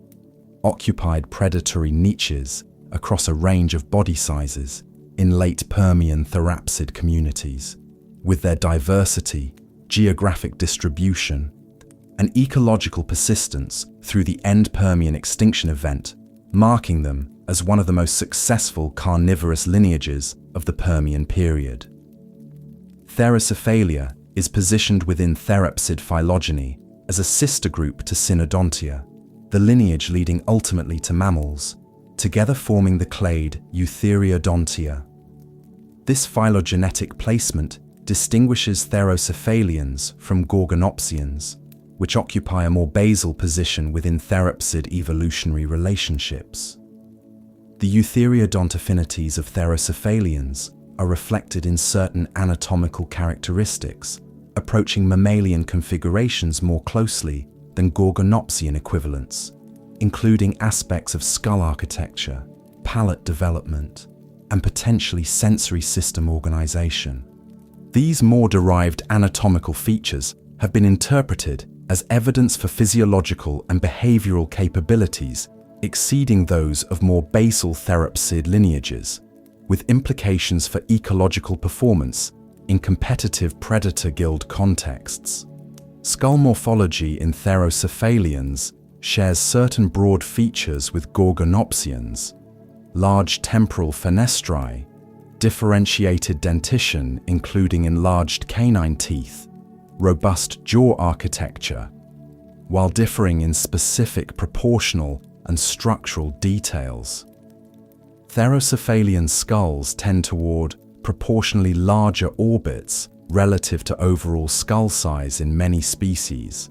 occupied predatory niches across a range of body sizes in late Permian therapsid communities, with their diversity, geographic distribution, and ecological persistence through the end Permian extinction event, marking them as one of the most successful carnivorous lineages of the Permian period. Therocephalia is positioned within therapsid phylogeny as a sister group to Cynodontia, the lineage leading ultimately to mammals, together forming the clade Eutheriodontia. This phylogenetic placement distinguishes Therocephalians from Gorgonopsians, which occupy a more basal position within therapsid evolutionary relationships. The Eutheriodont affinities of Therocephalians are reflected in certain anatomical characteristics, approaching mammalian configurations more closely than Gorgonopsian equivalents, including aspects of skull architecture, palate development, and potentially sensory system organization. These more derived anatomical features have been interpreted as evidence for physiological and behavioral capabilities exceeding those of more basal theropsid lineages, with implications for ecological performance in competitive predator guild contexts. Skull morphology in Therocephalians shares certain broad features with Gorgonopsians: large temporal fenestrae, differentiated dentition including enlarged canine teeth, robust jaw architecture, while differing in specific proportional and structural details. Therocephalian skulls tend toward proportionally larger orbits relative to overall skull size in many species,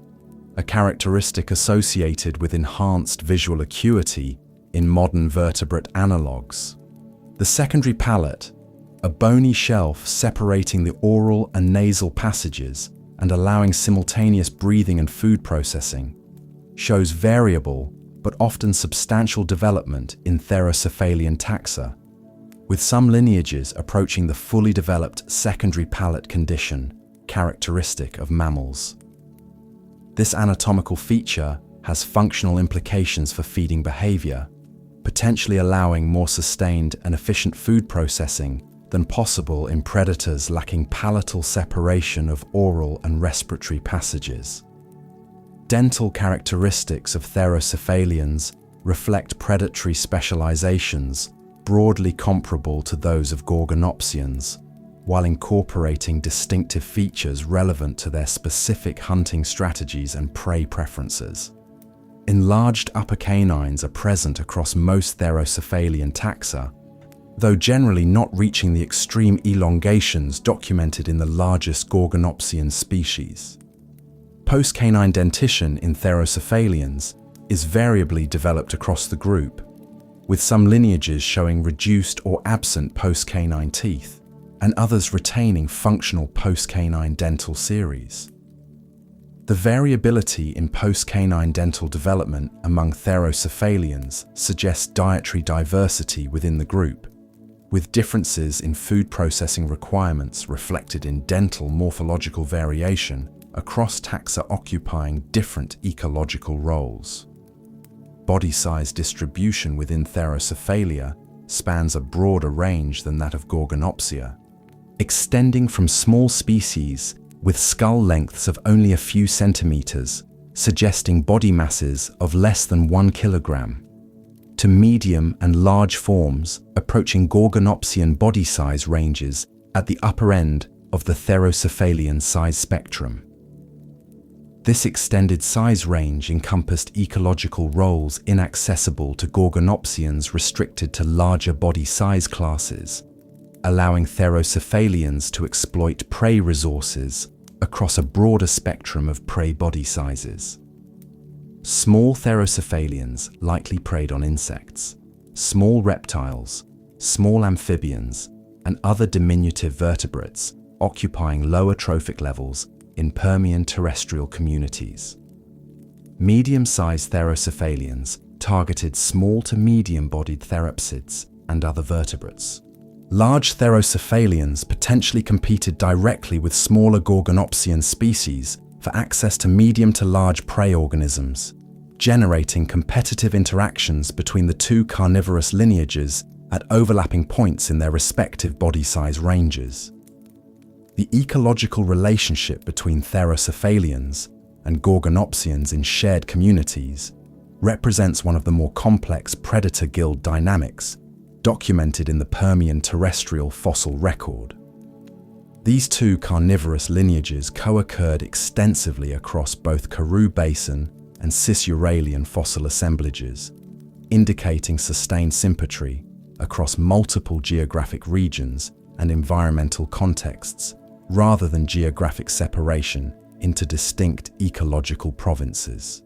a characteristic associated with enhanced visual acuity in modern vertebrate analogues. The secondary palate, a bony shelf separating the oral and nasal passages and allowing simultaneous breathing and food processing, shows variable but often substantial development in Therocephalian taxa, with some lineages approaching the fully developed secondary palate condition characteristic of mammals. This anatomical feature has functional implications for feeding behavior, potentially allowing more sustained and efficient food processing than possible in predators lacking palatal separation of oral and respiratory passages. Dental characteristics of Therocephalians reflect predatory specializations broadly comparable to those of Gorgonopsians, while incorporating distinctive features relevant to their specific hunting strategies and prey preferences. Enlarged upper canines are present across most Therocephalian taxa, though generally not reaching the extreme elongations documented in the largest Gorgonopsian species. Postcanine dentition in Therocephalians is variably developed across the group, with some lineages showing reduced or absent postcanine teeth, and others retaining functional postcanine dental series. The variability in postcanine dental development among Therocephalians suggests dietary diversity within the group, with differences in food processing requirements reflected in dental morphological variation across taxa occupying different ecological roles. Body size distribution within Therocephalia spans a broader range than that of Gorgonopsia, extending from small species with skull lengths of only a few centimeters, suggesting body masses of less than 1 kilogram, to medium and large forms approaching Gorgonopsian body size ranges at the upper end of the Therocephalian size spectrum. This extended size range encompassed ecological roles inaccessible to Gorgonopsians restricted to larger body size classes, allowing Therocephalians to exploit prey resources across a broader spectrum of prey body sizes. Small Therocephalians likely preyed on insects, small reptiles, small amphibians, and other diminutive vertebrates occupying lower trophic levels in Permian terrestrial communities. Medium-sized Therocephalians targeted small to medium-bodied theropsids and other vertebrates. Large Therocephalians potentially competed directly with smaller Gorgonopsian species for access to medium to large prey organisms, generating competitive interactions between the two carnivorous lineages at overlapping points in their respective body size ranges. The ecological relationship between Therocephalians and Gorgonopsians in shared communities represents one of the more complex predator guild dynamics documented in the Permian terrestrial fossil record. These two carnivorous lineages co-occurred extensively across both Karoo Basin and Cisuralian fossil assemblages, indicating sustained symmetry across multiple geographic regions and environmental contexts, rather than geographic separation into distinct ecological provinces.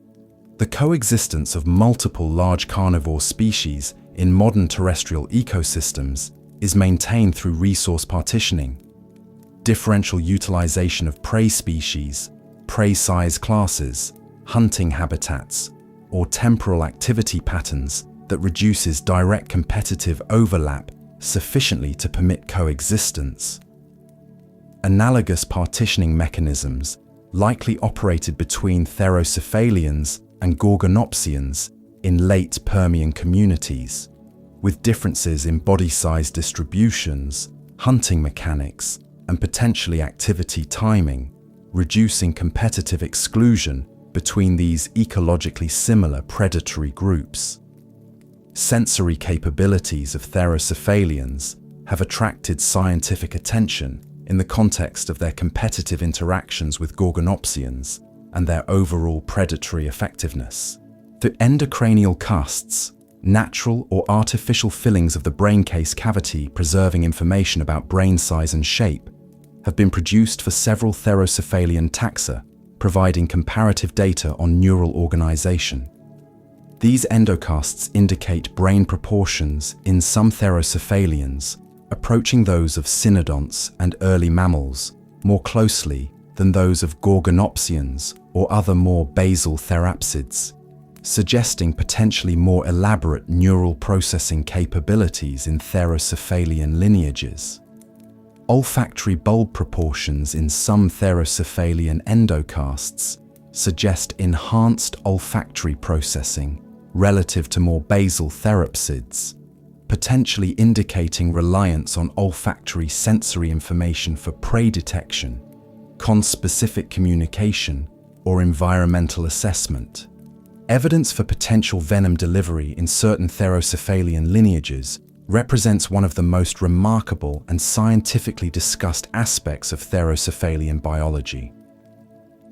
The coexistence of multiple large carnivore species in modern terrestrial ecosystems is maintained through resource partitioning, differential utilization of prey species, prey size classes, hunting habitats, or temporal activity patterns that reduces direct competitive overlap sufficiently to permit coexistence. Analogous partitioning mechanisms likely operated between Therocephalians and Gorgonopsians in late Permian communities, with differences in body size distributions, hunting mechanics, and potentially activity timing, reducing competitive exclusion between these ecologically similar predatory groups. Sensory capabilities of Therocephalians have attracted scientific attention in the context of their competitive interactions with Gorgonopsians and their overall predatory effectiveness. The endocranial cusps, natural or artificial fillings of the brain case cavity preserving information about brain size and shape, have been produced for several Therocephalian taxa, providing comparative data on neural organization. These endocasts indicate brain proportions in some Therocephalians approaching those of cynodonts and early mammals more closely than those of Gorgonopsians or other more basal therapsids, suggesting potentially more elaborate neural processing capabilities in Therocephalian lineages. Olfactory bulb proportions in some Therocephalian endocasts suggest enhanced olfactory processing relative to more basal therapsids, potentially indicating reliance on olfactory sensory information for prey detection, conspecific communication, or environmental assessment. Evidence for potential venom delivery in certain Therocephalian lineages represents one of the most remarkable and scientifically discussed aspects of Therocephalian biology.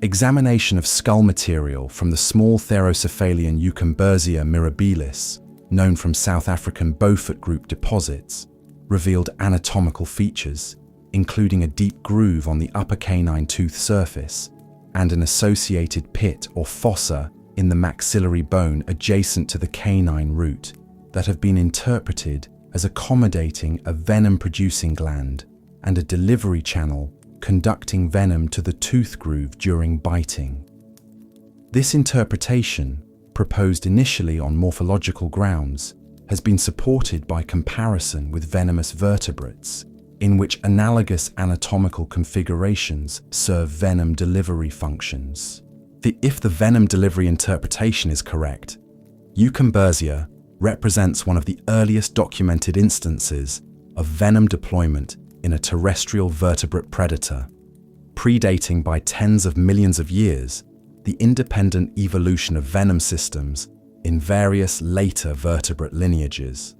Examination of skull material from the small Therocephalian Eucymbersia mirabilis, known from South African Beaufort Group deposits, revealed anatomical features, including a deep groove on the upper canine tooth surface and an associated pit or fossa in the maxillary bone adjacent to the canine root that have been interpreted as accommodating a venom-producing gland and a delivery channel conducting venom to the tooth groove during biting. This interpretation, proposed initially on morphological grounds, has been supported by comparison with venomous vertebrates, in which analogous anatomical configurations serve venom delivery functions. If the venom delivery interpretation is correct, Eucymbersia represents one of the earliest documented instances of venom deployment in a terrestrial vertebrate predator, predating by tens of millions of years the independent evolution of venom systems in various later vertebrate lineages.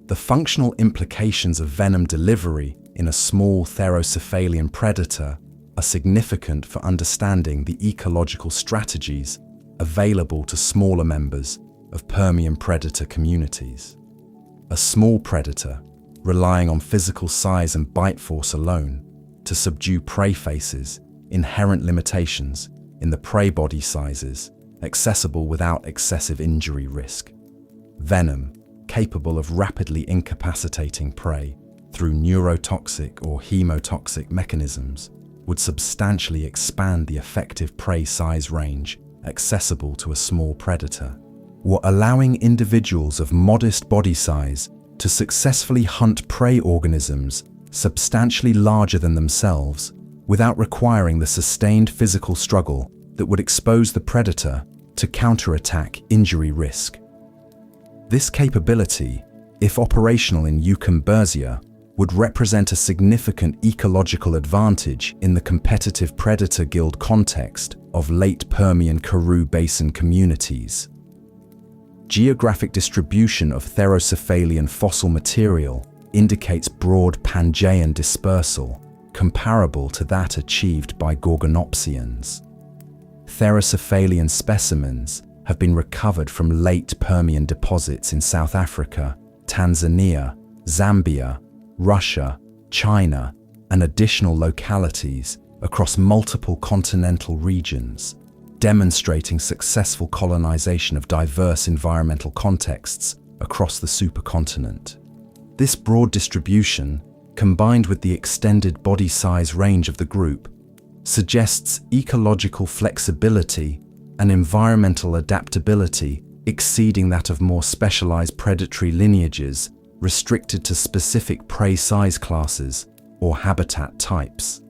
The functional implications of venom delivery in a small Therocephalian predator are significant for understanding the ecological strategies available to smaller members of Permian predator communities. A small predator, relying on physical size and bite force alone to subdue prey, faces inherent limitations in the prey body sizes accessible without excessive injury risk. Venom, capable of rapidly incapacitating prey through neurotoxic or hemotoxic mechanisms, would substantially expand the effective prey size range accessible to a small predator, while allowing individuals of modest body size to successfully hunt prey organisms substantially larger than themselves without requiring the sustained physical struggle that would expose the predator to counterattack injury risk. This capability, if operational in Eucymbersia, would represent a significant ecological advantage in the competitive predator guild context of late Permian Karoo Basin communities. Geographic distribution of Therocephalian fossil material indicates broad Pangaean dispersal, comparable to that achieved by Gorgonopsians. Therocephalian specimens have been recovered from late Permian deposits in South Africa, Tanzania, Zambia, Russia, China, and additional localities across multiple continental regions, demonstrating successful colonization of diverse environmental contexts across the supercontinent. This broad distribution, combined with the extended body size range of the group, suggests ecological flexibility and environmental adaptability exceeding that of more specialized predatory lineages restricted to specific prey size classes or habitat types.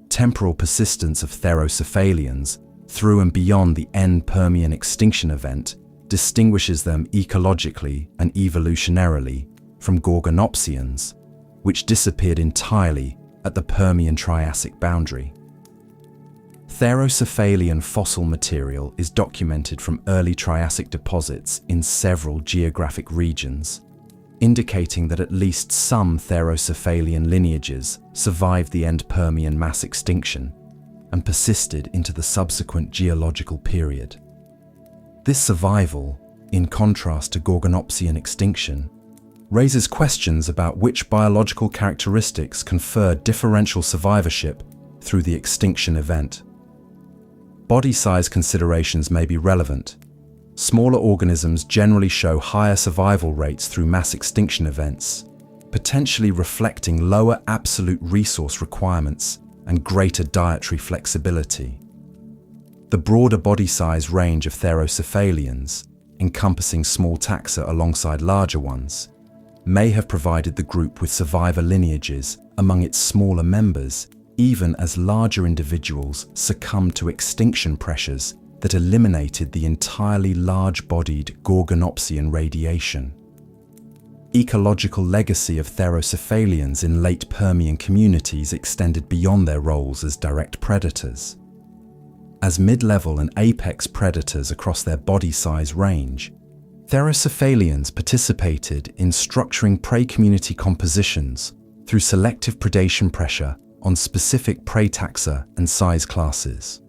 Temporal persistence of Therocephalians through and beyond the end Permian extinction event distinguishes them ecologically and evolutionarily from Gorgonopsians, which disappeared entirely at the Permian-Triassic boundary. Therocephalian fossil material is documented from early Triassic deposits in several geographic regions, indicating that at least some Therocephalian lineages survived the end Permian mass extinction and persisted into the subsequent geological period. This survival, in contrast to Gorgonopsian extinction, raises questions about which biological characteristics confer differential survivorship through the extinction event. Body size considerations may be relevant. Smaller organisms generally show higher survival rates through mass extinction events, potentially reflecting lower absolute resource requirements and greater dietary flexibility. The broader body size range of Therocephalians, encompassing small taxa alongside larger ones, may have provided the group with survivor lineages among its smaller members, even as larger individuals succumbed to extinction pressures that eliminated the entirely large-bodied Gorgonopsian radiation. Ecological legacy of Therocephalians in late Permian communities extended beyond their roles as direct predators. As mid-level and apex predators across their body size range, Therocephalians participated in structuring prey community compositions through selective predation pressure on specific prey taxa and size classes.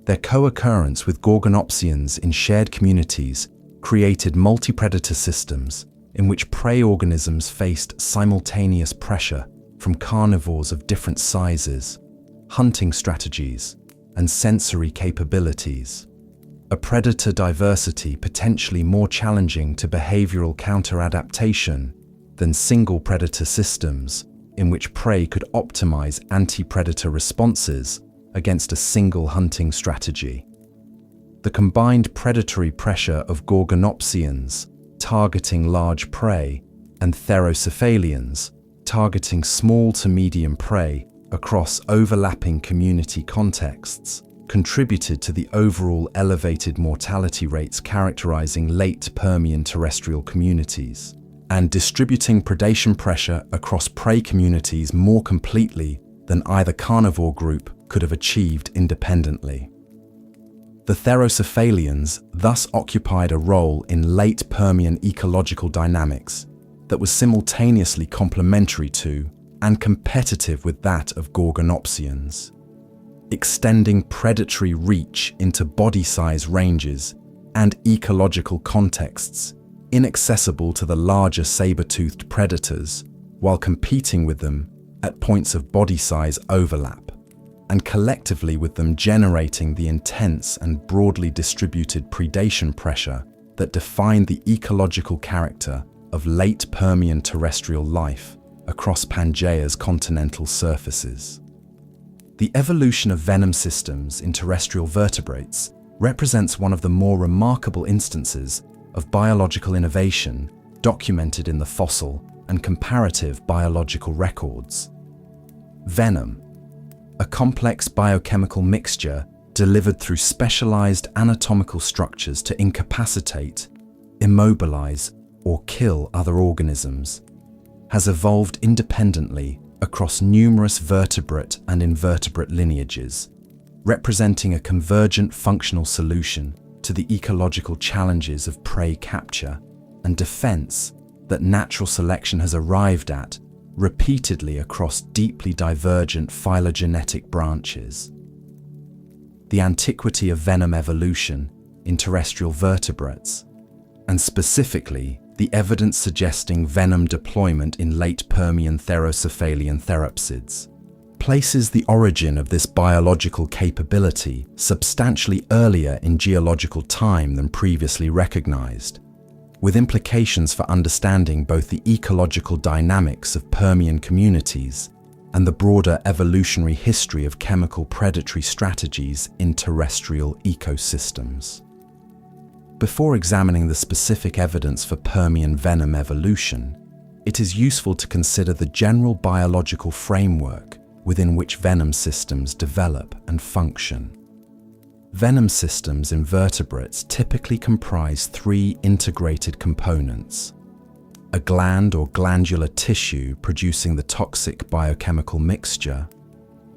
Their co-occurrence with Gorgonopsians in shared communities created multi-predator systems in which prey organisms faced simultaneous pressure from carnivores of different sizes, hunting strategies, and sensory capabilities. A predator diversity potentially more challenging to behavioral counter-adaptation than single predator systems in which prey could optimize anti-predator responses against a single hunting strategy. The combined predatory pressure of Gorgonopsians targeting large prey and Therocephalians targeting small to medium prey across overlapping community contexts contributed to the overall elevated mortality rates characterizing late Permian terrestrial communities, and distributing predation pressure across prey communities more completely than either carnivore group could have achieved independently. The Therocephalians thus occupied a role in late Permian ecological dynamics that was simultaneously complementary to and competitive with that of Gorgonopsians, extending predatory reach into body size ranges and ecological contexts inaccessible to the larger saber-toothed predators, while competing with them at points of body size overlap, and collectively with them generating the intense and broadly distributed predation pressure that defined the ecological character of late Permian terrestrial life across Pangaea's continental surfaces. The evolution of venom systems in terrestrial vertebrates represents one of the more remarkable instances of biological innovation documented in the fossil and comparative biological records. Venom, a complex biochemical mixture delivered through specialized anatomical structures to incapacitate, immobilize, or kill other organisms, has evolved independently across numerous vertebrate and invertebrate lineages, representing a convergent functional solution to the ecological challenges of prey capture and defense that natural selection has arrived at repeatedly across deeply divergent phylogenetic branches. The antiquity of venom evolution in terrestrial vertebrates, and specifically the evidence suggesting venom deployment in late Permian Therocephalian therapsids, places the origin of this biological capability substantially earlier in geological time than previously recognized, with implications for understanding both the ecological dynamics of Permian communities and the broader evolutionary history of chemical predatory strategies in terrestrial ecosystems. Before examining the specific evidence for Permian venom evolution, it is useful to consider the general biological framework within which venom systems develop and function. Venom systems in vertebrates typically comprise three integrated components: a gland or glandular tissue producing the toxic biochemical mixture,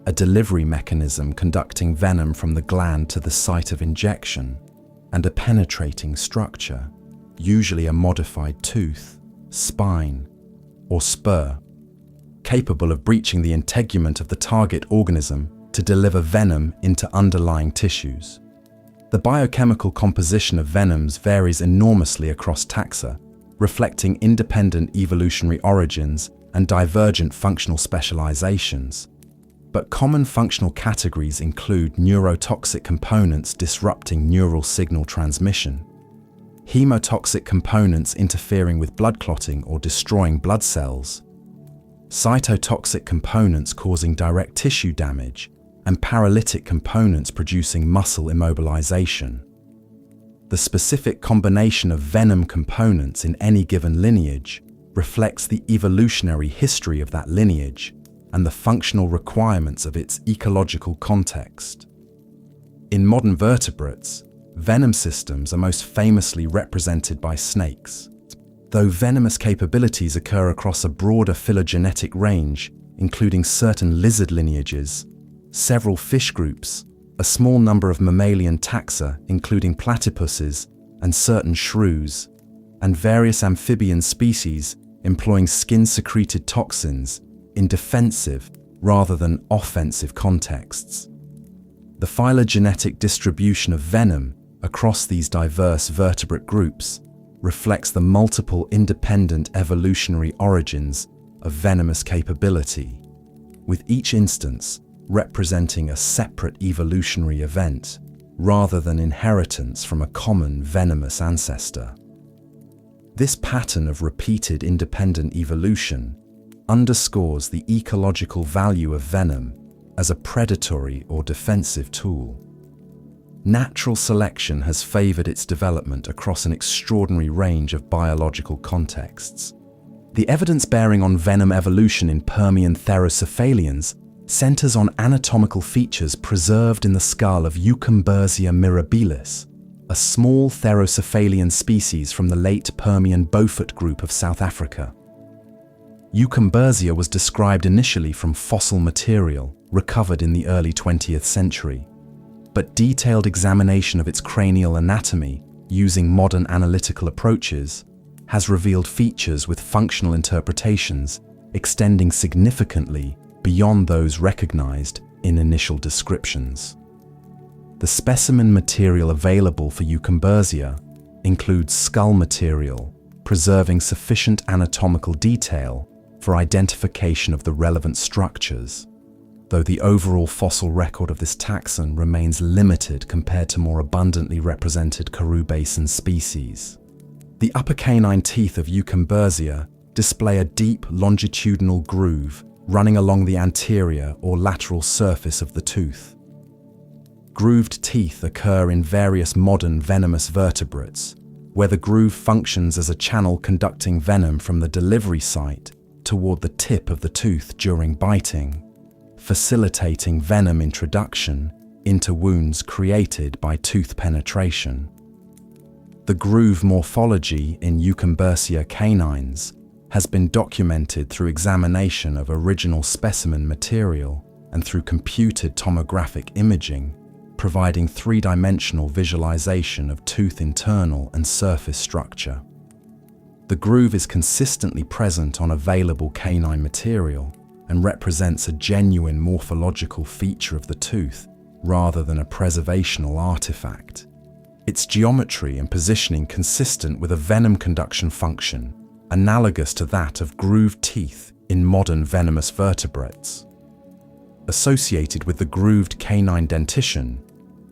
a delivery mechanism conducting venom from the gland to the site of injection, and a penetrating structure, usually a modified tooth, spine, or spur, capable of breaching the integument of the target organism to deliver venom into underlying tissues. The biochemical composition of venoms varies enormously across taxa, reflecting independent evolutionary origins and divergent functional specializations. But common functional categories include neurotoxic components disrupting neural signal transmission, hemotoxic components interfering with blood clotting or destroying blood cells, cytotoxic components causing direct tissue damage, and paralytic components producing muscle immobilization. The specific combination of venom components in any given lineage reflects the evolutionary history of that lineage and the functional requirements of its ecological context. In modern vertebrates, venom systems are most famously represented by snakes, though venomous capabilities occur across a broader phylogenetic range, including certain lizard lineages, several fish groups, a small number of mammalian taxa, including platypuses and certain shrews, and various amphibian species employing skin-secreted toxins in defensive rather than offensive contexts. The phylogenetic distribution of venom across these diverse vertebrate groups reflects the multiple independent evolutionary origins of venomous capability, with each instance representing a separate evolutionary event rather than inheritance from a common venomous ancestor. This pattern of repeated independent evolution underscores the ecological value of venom as a predatory or defensive tool. Natural selection has favored its development across an extraordinary range of biological contexts. The evidence bearing on venom evolution in Permian Therocephalians centers on anatomical features preserved in the skull of Eucymbersia mirabilis, a small Therocephalian species from the late Permian Beaufort group of South Africa. Eucymbersia was described initially from fossil material recovered in the early 20th century, but detailed examination of its cranial anatomy using modern analytical approaches has revealed features with functional interpretations extending significantly beyond those recognized in initial descriptions. The specimen material available for Eucymbersia includes skull material, preserving sufficient anatomical detail for identification of the relevant structures, though the overall fossil record of this taxon remains limited compared to more abundantly represented Karoo Basin species. The upper canine teeth of Eucymbersia display a deep longitudinal groove running along the anterior or lateral surface of the tooth. Grooved teeth occur in various modern venomous vertebrates, where the groove functions as a channel conducting venom from the delivery site toward the tip of the tooth during biting, facilitating venom introduction into wounds created by tooth penetration. The groove morphology in Eucymbersia canines has been documented through examination of original specimen material and through computed tomographic imaging, providing three-dimensional visualization of tooth internal and surface structure. The groove is consistently present on available canine material and represents a genuine morphological feature of the tooth rather than a preservational artifact. Its geometry and positioning consistent with a venom conduction function, analogous to that of grooved teeth in modern venomous vertebrates. Associated with the grooved canine dentition,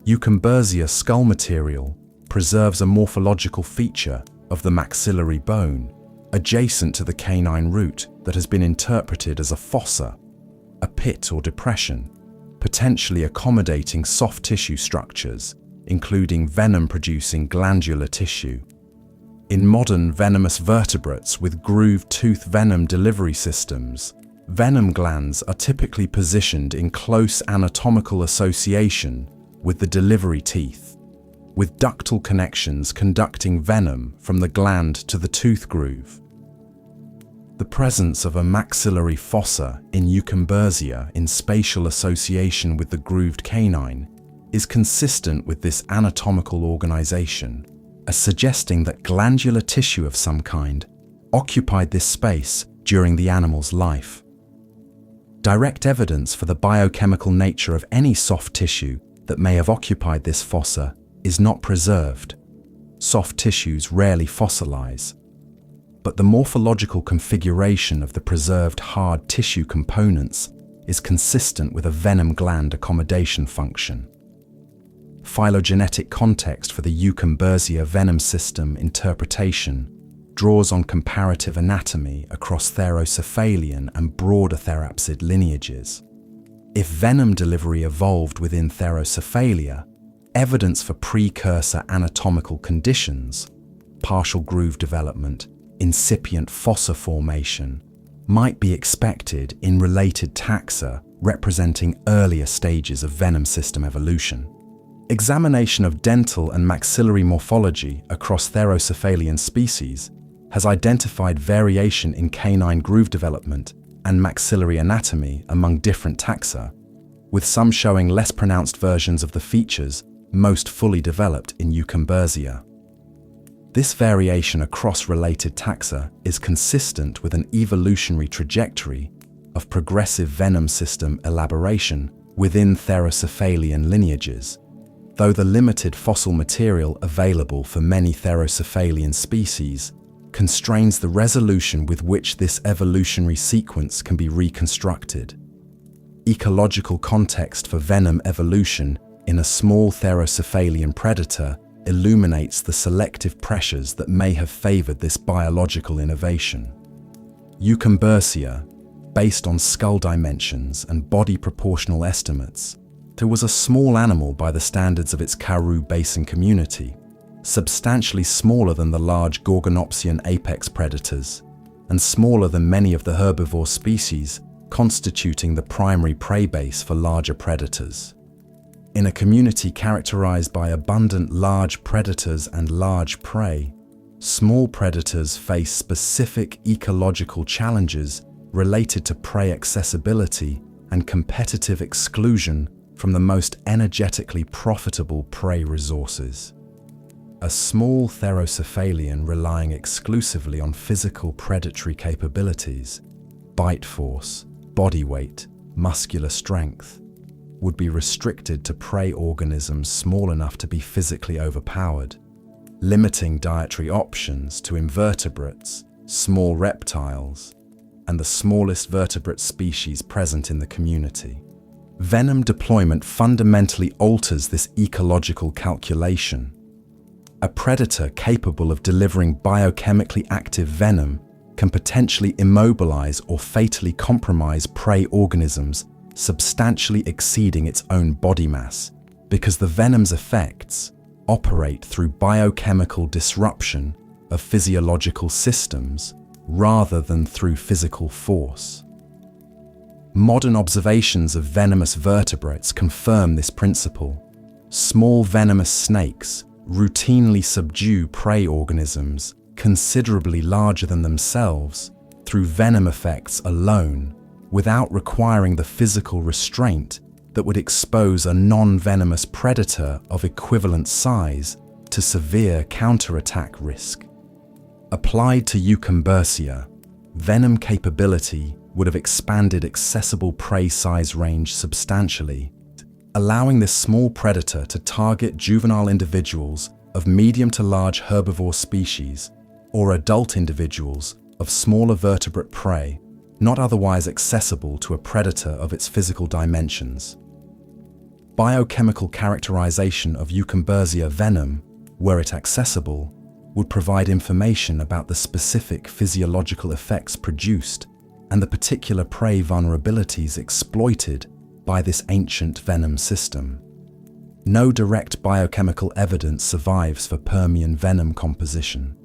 Eucymbersia skull material preserves a morphological feature of the maxillary bone, adjacent to the canine root that has been interpreted as a fossa, a pit or depression, potentially accommodating soft tissue structures, including venom-producing glandular tissue. In modern venomous vertebrates with grooved tooth venom delivery systems, venom glands are typically positioned in close anatomical association with the delivery teeth, with ductal connections conducting venom from the gland to the tooth groove. The presence of a maxillary fossa in Eucymbersia in spatial association with the grooved canine is consistent with this anatomical organization, as suggesting that glandular tissue of some kind occupied this space during the animal's life. Direct evidence for the biochemical nature of any soft tissue that may have occupied this fossa is not preserved. Soft tissues rarely fossilize, but the morphological configuration of the preserved hard tissue components is consistent with a venom gland accommodation function. Phylogenetic context for the Eucymbersia venom system interpretation draws on comparative anatomy across Therocephalian and broader therapsid lineages. If venom delivery evolved within Therocephalia, evidence for precursor anatomical conditions, partial groove development, incipient fossa formation, might be expected in related taxa representing earlier stages of venom system evolution. Examination of dental and maxillary morphology across Therocephalian species has identified variation in canine groove development and maxillary anatomy among different taxa, with some showing less pronounced versions of the features most fully developed in Eucymbersia. This variation across related taxa is consistent with an evolutionary trajectory of progressive venom system elaboration within Therocephalian lineages, though the limited fossil material available for many Therocephalian species constrains the resolution with which this evolutionary sequence can be reconstructed. Ecological context for venom evolution in a small Therocephalian predator illuminates the selective pressures that may have favored this biological innovation. Eucymbersia, based on skull dimensions and body proportional estimates, there was a small animal by the standards of its Karoo Basin community, substantially smaller than the large Gorgonopsian apex predators, and smaller than many of the herbivore species constituting the primary prey base for larger predators. In a community characterized by abundant large predators and large prey, small predators face specific ecological challenges related to prey accessibility and competitive exclusion from the most energetically profitable prey resources. A small Therocephalian relying exclusively on physical predatory capabilities, bite force, body weight, muscular strength, would be restricted to prey organisms small enough to be physically overpowered, limiting dietary options to invertebrates, small reptiles, and the smallest vertebrate species present in the community. Venom deployment fundamentally alters this ecological calculation. A predator capable of delivering biochemically active venom can potentially immobilize or fatally compromise prey organisms substantially exceeding its own body mass, because the venom's effects operate through biochemical disruption of physiological systems rather than through physical force. Modern observations of venomous vertebrates confirm this principle. Small venomous snakes routinely subdue prey organisms considerably larger than themselves through venom effects alone, without requiring the physical restraint that would expose a non-venomous predator of equivalent size to severe counterattack risk. Applied to Eucymbersia, venom capability would have expanded accessible prey size range substantially, allowing this small predator to target juvenile individuals of medium to large herbivore species or adult individuals of smaller vertebrate prey not otherwise accessible to a predator of its physical dimensions. Biochemical characterization of Eucymbersia venom, were it accessible, would provide information about the specific physiological effects produced and the particular prey vulnerabilities exploited by this ancient venom system. No direct biochemical evidence survives for Permian venom composition.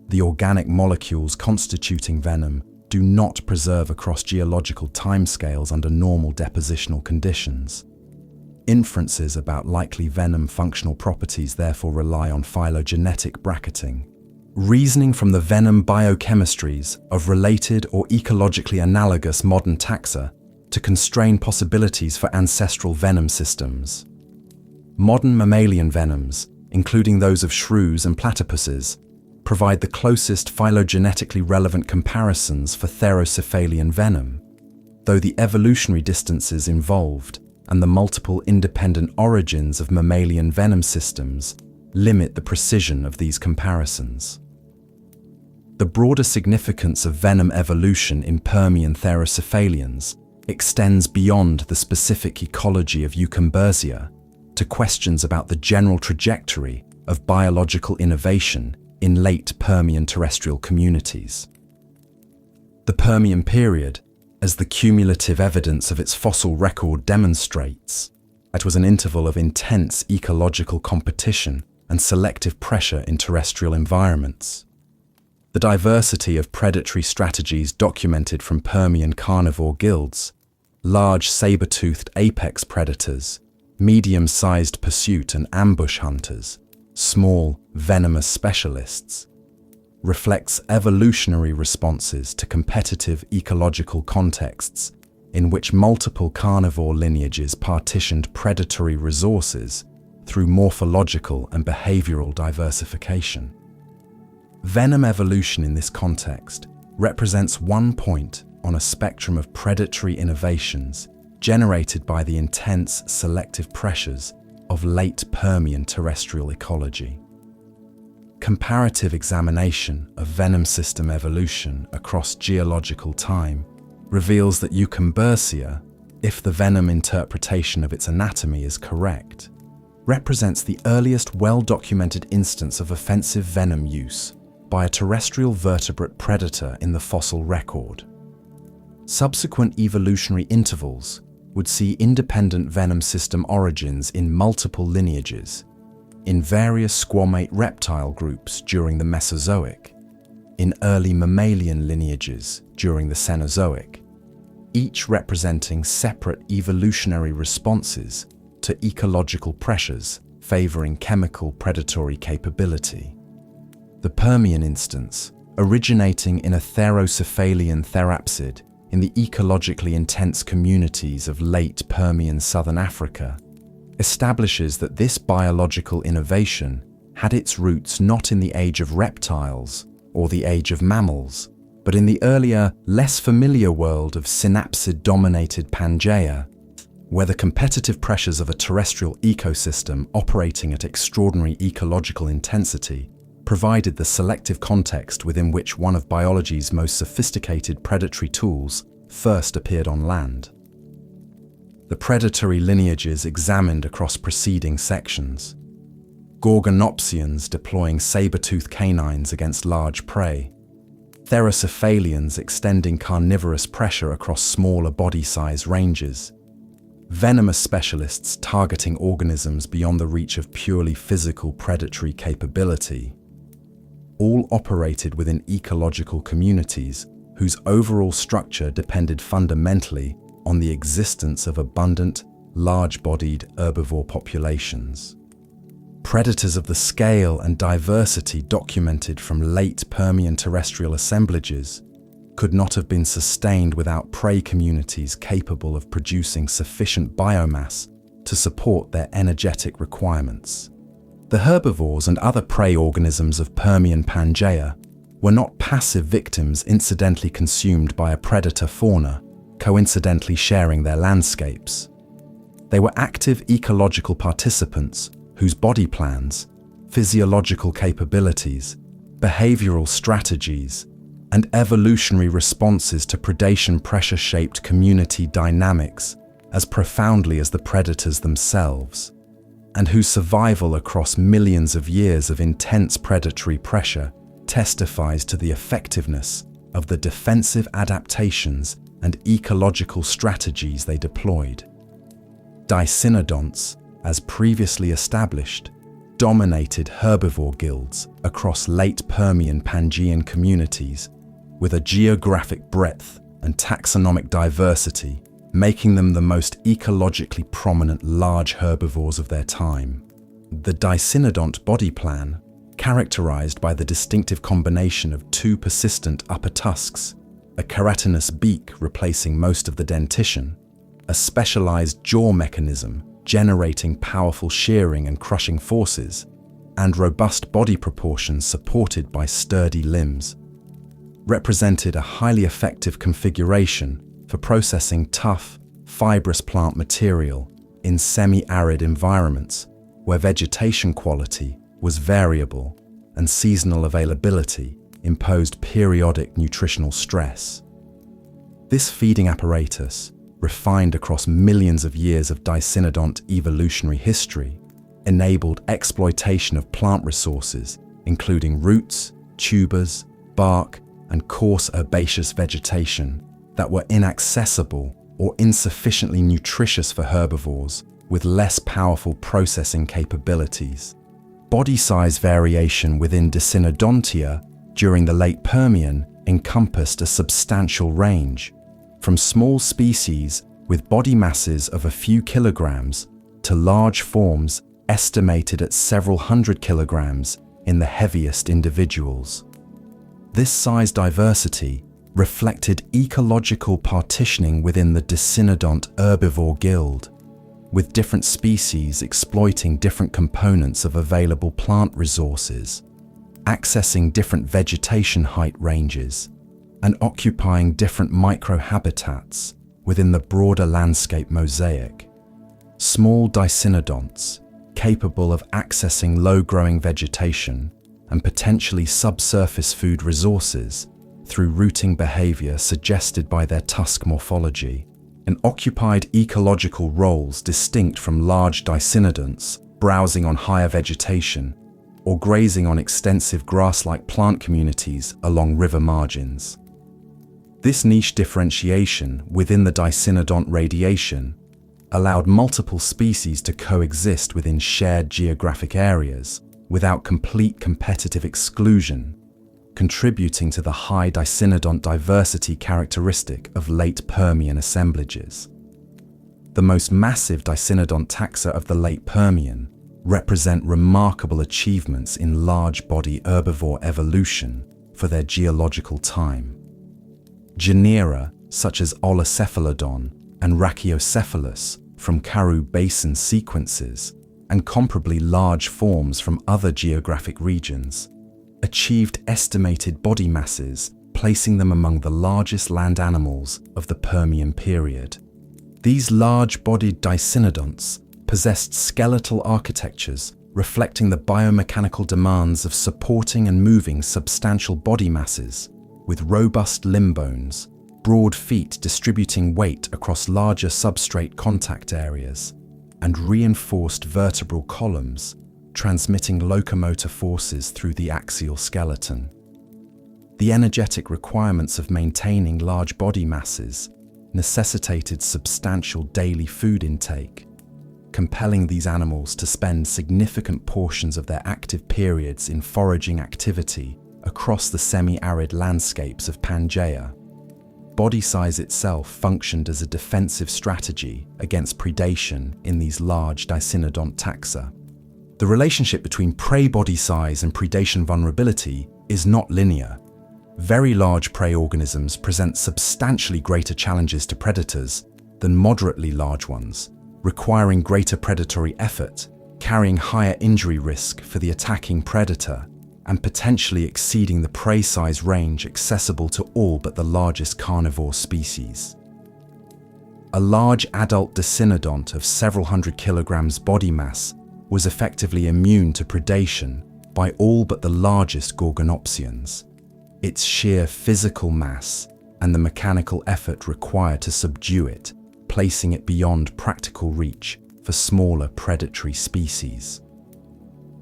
The organic molecules constituting venom do not preserve across geological timescales under normal depositional conditions. Inferences about likely venom functional properties therefore rely on phylogenetic bracketing. Reasoning from the venom biochemistries of related or ecologically analogous modern taxa to constrain possibilities for ancestral venom systems. Modern mammalian venoms, including those of shrews and platypuses, provide the closest phylogenetically relevant comparisons for Therocephalian venom, though the evolutionary distances involved and the multiple independent origins of mammalian venom systems limit the precision of these comparisons. The broader significance of venom evolution in Permian Therocephalians extends beyond the specific ecology of Eucymbersia to questions about the general trajectory of biological innovation in late Permian terrestrial communities. The Permian Period, as the cumulative evidence of its fossil record demonstrates, it was an interval of intense ecological competition and selective pressure in terrestrial environments. The diversity of predatory strategies documented from Permian carnivore guilds, large saber-toothed apex predators, medium-sized pursuit and ambush hunters, small, venomous specialists, reflects evolutionary responses to competitive ecological contexts in which multiple carnivore lineages partitioned predatory resources through morphological and behavioral diversification. Venom evolution in this context represents one point on a spectrum of predatory innovations generated by the intense selective pressures of late Permian terrestrial ecology. Comparative examination of venom system evolution across geological time reveals that Eucymbersia, if the venom interpretation of its anatomy is correct, represents the earliest well-documented instance of offensive venom use by a terrestrial vertebrate predator in the fossil record. Subsequent evolutionary intervals would see independent venom system origins in multiple lineages, in various squamate reptile groups during the Mesozoic, in early mammalian lineages during the Cenozoic, each representing separate evolutionary responses to ecological pressures favoring chemical predatory capability. The Permian instance, originating in a Therocephalian therapsid in the ecologically intense communities of late Permian southern Africa, establishes that this biological innovation had its roots not in the age of reptiles or the age of mammals, but in the earlier, less familiar world of synapsid-dominated Pangaea, where the competitive pressures of a terrestrial ecosystem operating at extraordinary ecological intensity provided the selective context within which one of biology's most sophisticated predatory tools first appeared on land. The predatory lineages examined across preceding sections. Gorgonopsians deploying saber-toothed canines against large prey. Therocephalians extending carnivorous pressure across smaller body size ranges. Venomous specialists targeting organisms beyond the reach of purely physical predatory capability. All operated within ecological communities whose overall structure depended fundamentally on the existence of abundant, large-bodied herbivore populations. Predators of the scale and diversity documented from late Permian terrestrial assemblages could not have been sustained without prey communities capable of producing sufficient biomass to support their energetic requirements. The herbivores and other prey organisms of Permian Pangaea were not passive victims incidentally consumed by a predator fauna, coincidentally sharing their landscapes. They were active ecological participants whose body plans, physiological capabilities, behavioral strategies, and evolutionary responses to predation pressure-shaped community dynamics as profoundly as the predators themselves, and whose survival across millions of years of intense predatory pressure testifies to the effectiveness of the defensive adaptations and ecological strategies they deployed. Dicynodonts, as previously established, dominated herbivore guilds across late Permian Pangaean communities with a geographic breadth and taxonomic diversity making them the most ecologically prominent large herbivores of their time. The dicynodont body plan, characterized by the distinctive combination of two persistent upper tusks, a keratinous beak replacing most of the dentition, a specialized jaw mechanism generating powerful shearing and crushing forces, and robust body proportions supported by sturdy limbs, represented a highly effective configuration for processing tough, fibrous plant material in semi-arid environments where vegetation quality was variable and seasonal availability imposed periodic nutritional stress. This feeding apparatus, refined across millions of years of dicynodont evolutionary history, enabled exploitation of plant resources, including roots, tubers, bark, and coarse herbaceous vegetation that were inaccessible or insufficiently nutritious for herbivores with less powerful processing capabilities. Body size variation within Dicynodontia during the late Permian encompassed a substantial range, from small species with body masses of a few kilograms to large forms estimated at several hundred kilograms in the heaviest individuals. This size diversity reflected ecological partitioning within the Dicynodont herbivore guild, with different species exploiting different components of available plant resources, accessing different vegetation height ranges, and occupying different microhabitats within the broader landscape mosaic. Small dicynodonts, capable of accessing low-growing vegetation and potentially subsurface food resources through rooting behavior suggested by their tusk morphology, and occupied ecological roles distinct from large dicynodonts browsing on higher vegetation or grazing on extensive grass-like plant communities along river margins. This niche differentiation within the dicynodont radiation allowed multiple species to coexist within shared geographic areas without complete competitive exclusion, contributing to the high dicynodont diversity characteristic of late Permian assemblages. The most massive dicynodont taxa of the late Permian represent remarkable achievements in large-body herbivore evolution for their geological time. Genera such as Olicephalodon and Rachiocephalus from Karoo Basin sequences, and comparably large forms from other geographic regions, achieved estimated body masses, placing them among the largest land animals of the Permian period. These large-bodied dicynodonts possessed skeletal architectures reflecting the biomechanical demands of supporting and moving substantial body masses, with robust limb bones, broad feet distributing weight across larger substrate contact areas, and reinforced vertebral columns transmitting locomotor forces through the axial skeleton. The energetic requirements of maintaining large body masses necessitated substantial daily food intake, compelling these animals to spend significant portions of their active periods in foraging activity across the semi-arid landscapes of Pangaea. Body size itself functioned as a defensive strategy against predation in these large dicynodont taxa. The relationship between prey body size and predation vulnerability is not linear. Very large prey organisms present substantially greater challenges to predators than moderately large ones, requiring greater predatory effort, carrying higher injury risk for the attacking predator, and potentially exceeding the prey size range accessible to all but the largest carnivore species. A large adult dicynodont of several hundred kilograms body mass was effectively immune to predation by all but the largest Gorgonopsians. Its sheer physical mass and the mechanical effort required to subdue it, placing it beyond practical reach for smaller predatory species.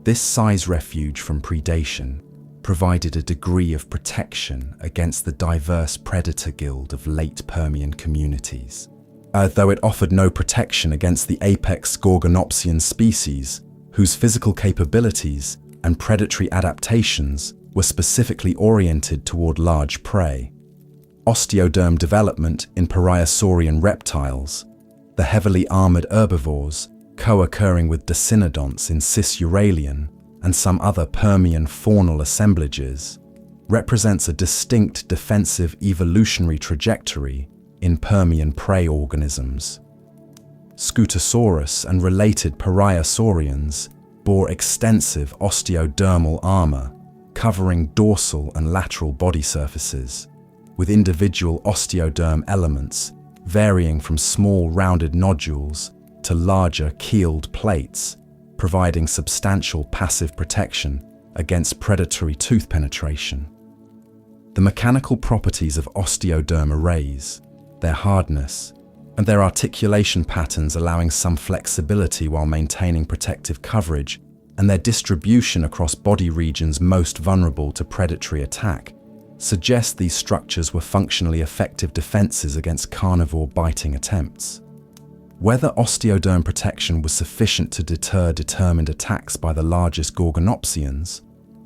This size refuge from predation provided a degree of protection against the diverse predator guild of late Permian communities. Though it offered no protection against the apex Gorgonopsian species, whose physical capabilities and predatory adaptations were specifically oriented toward large prey. osteoderm development in Periosaurian reptiles, the heavily armored herbivores co-occurring with Dicynodonts in Cisuralian and some other Permian faunal assemblages, represents a distinct defensive evolutionary trajectory in Permian prey organisms. Scutosaurus and related Periosaurians bore extensive osteodermal armor covering dorsal and lateral body surfaces, with individual osteoderm elements varying from small rounded nodules to larger keeled plates, providing substantial passive protection against predatory tooth penetration. The mechanical properties of osteoderm arrays, their hardness, and their articulation patterns allowing some flexibility while maintaining protective coverage, and their distribution across body regions most vulnerable to predatory attack, suggest these structures were functionally effective defenses against carnivore biting attempts. Whether osteoderm protection was sufficient to deter determined attacks by the largest Gorgonopsians,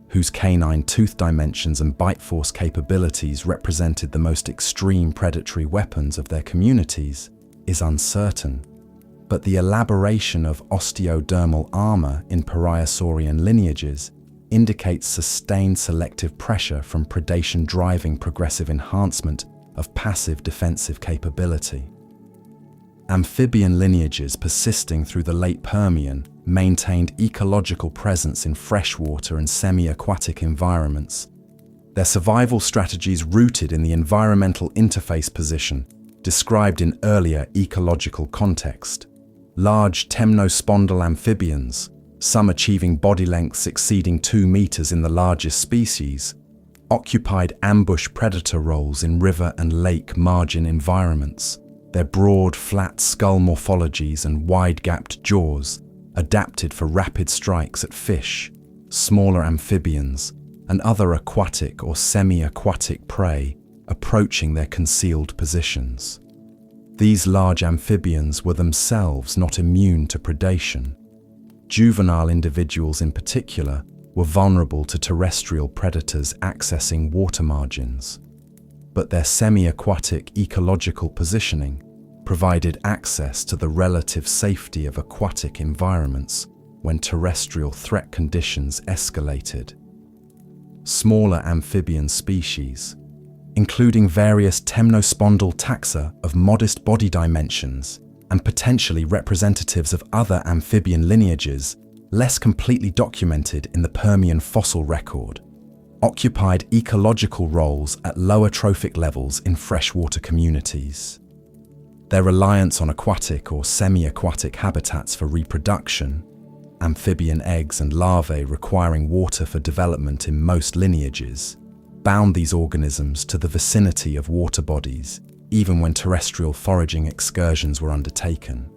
whose canine tooth dimensions and bite force capabilities represented the most extreme predatory weapons of their communities, is uncertain. But the elaboration of osteodermal armor in Periosaurian lineages indicates sustained selective pressure from predation driving progressive enhancement of passive defensive capability. Amphibian lineages persisting through the late Permian maintained ecological presence in freshwater and semi-aquatic environments, their survival strategies rooted in the environmental interface position described in earlier ecological context. Large temnospondyle amphibians, some achieving body lengths exceeding 2 meters in the largest species, occupied ambush predator roles in river and lake margin environments. Their broad, flat skull morphologies and wide-gapped jaws adapted for rapid strikes at fish, smaller amphibians, and other aquatic or semi-aquatic prey approaching their concealed positions. These large amphibians were themselves not immune to predation. Juvenile individuals in particular were vulnerable to terrestrial predators accessing water margins, but their semi-aquatic ecological positioning provided access to the relative safety of aquatic environments when terrestrial threat conditions escalated. Smaller amphibian species, including various temnospondyle taxa of modest body dimensions and potentially representatives of other amphibian lineages less completely documented in the Permian fossil record, occupied ecological roles at lower trophic levels in freshwater communities. Their reliance on aquatic or semi-aquatic habitats for reproduction, amphibian eggs and larvae requiring water for development in most lineages, bound these organisms to the vicinity of water bodies, even when terrestrial foraging excursions were undertaken.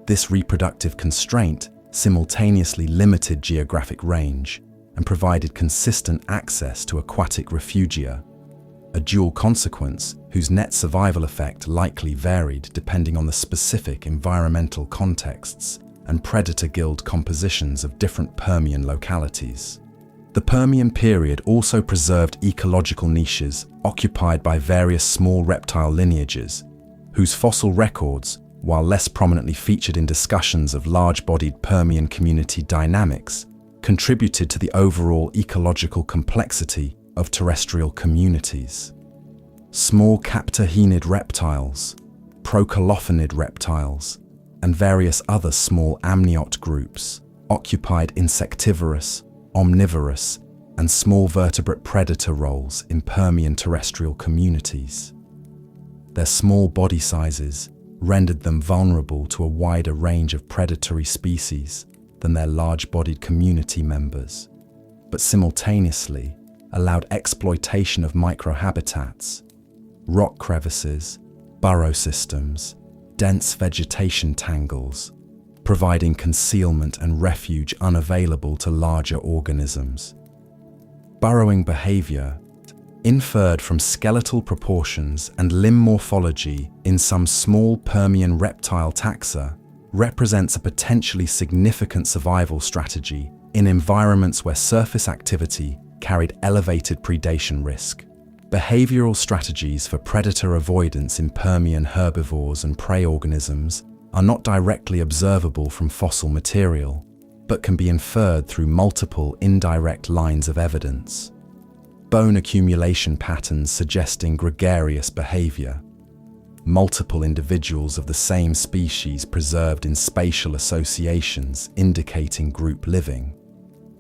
This reproductive constraint simultaneously limited geographic range and provided consistent access to aquatic refugia, a dual consequence whose net survival effect likely varied depending on the specific environmental contexts and predator guild compositions of different Permian localities. The Permian period also preserved ecological niches occupied by various small reptile lineages, whose fossil records, while less prominently featured in discussions of large-bodied Permian community dynamics, contributed to the overall ecological complexity of terrestrial communities. Small captohenid reptiles, procolophonid reptiles, and various other small amniot groups occupied insectivorous, omnivorous, and small vertebrate predator roles in Permian terrestrial communities. Their small body sizes rendered them vulnerable to a wider range of predatory species than their large-bodied community members, but simultaneously allowed exploitation of microhabitats, rock crevices, burrow systems, dense vegetation tangles, providing concealment and refuge unavailable to larger organisms. Burrowing behavior, inferred from skeletal proportions and limb morphology in some small Permian reptile taxa, represents a potentially significant survival strategy in environments where surface activity carried elevated predation risk. Behavioral strategies for predator avoidance in Permian herbivores and prey organisms are not directly observable from fossil material, but can be inferred through multiple indirect lines of evidence. Bone accumulation patterns suggesting gregarious behavior. Multiple individuals of the same species preserved in spatial associations indicating group living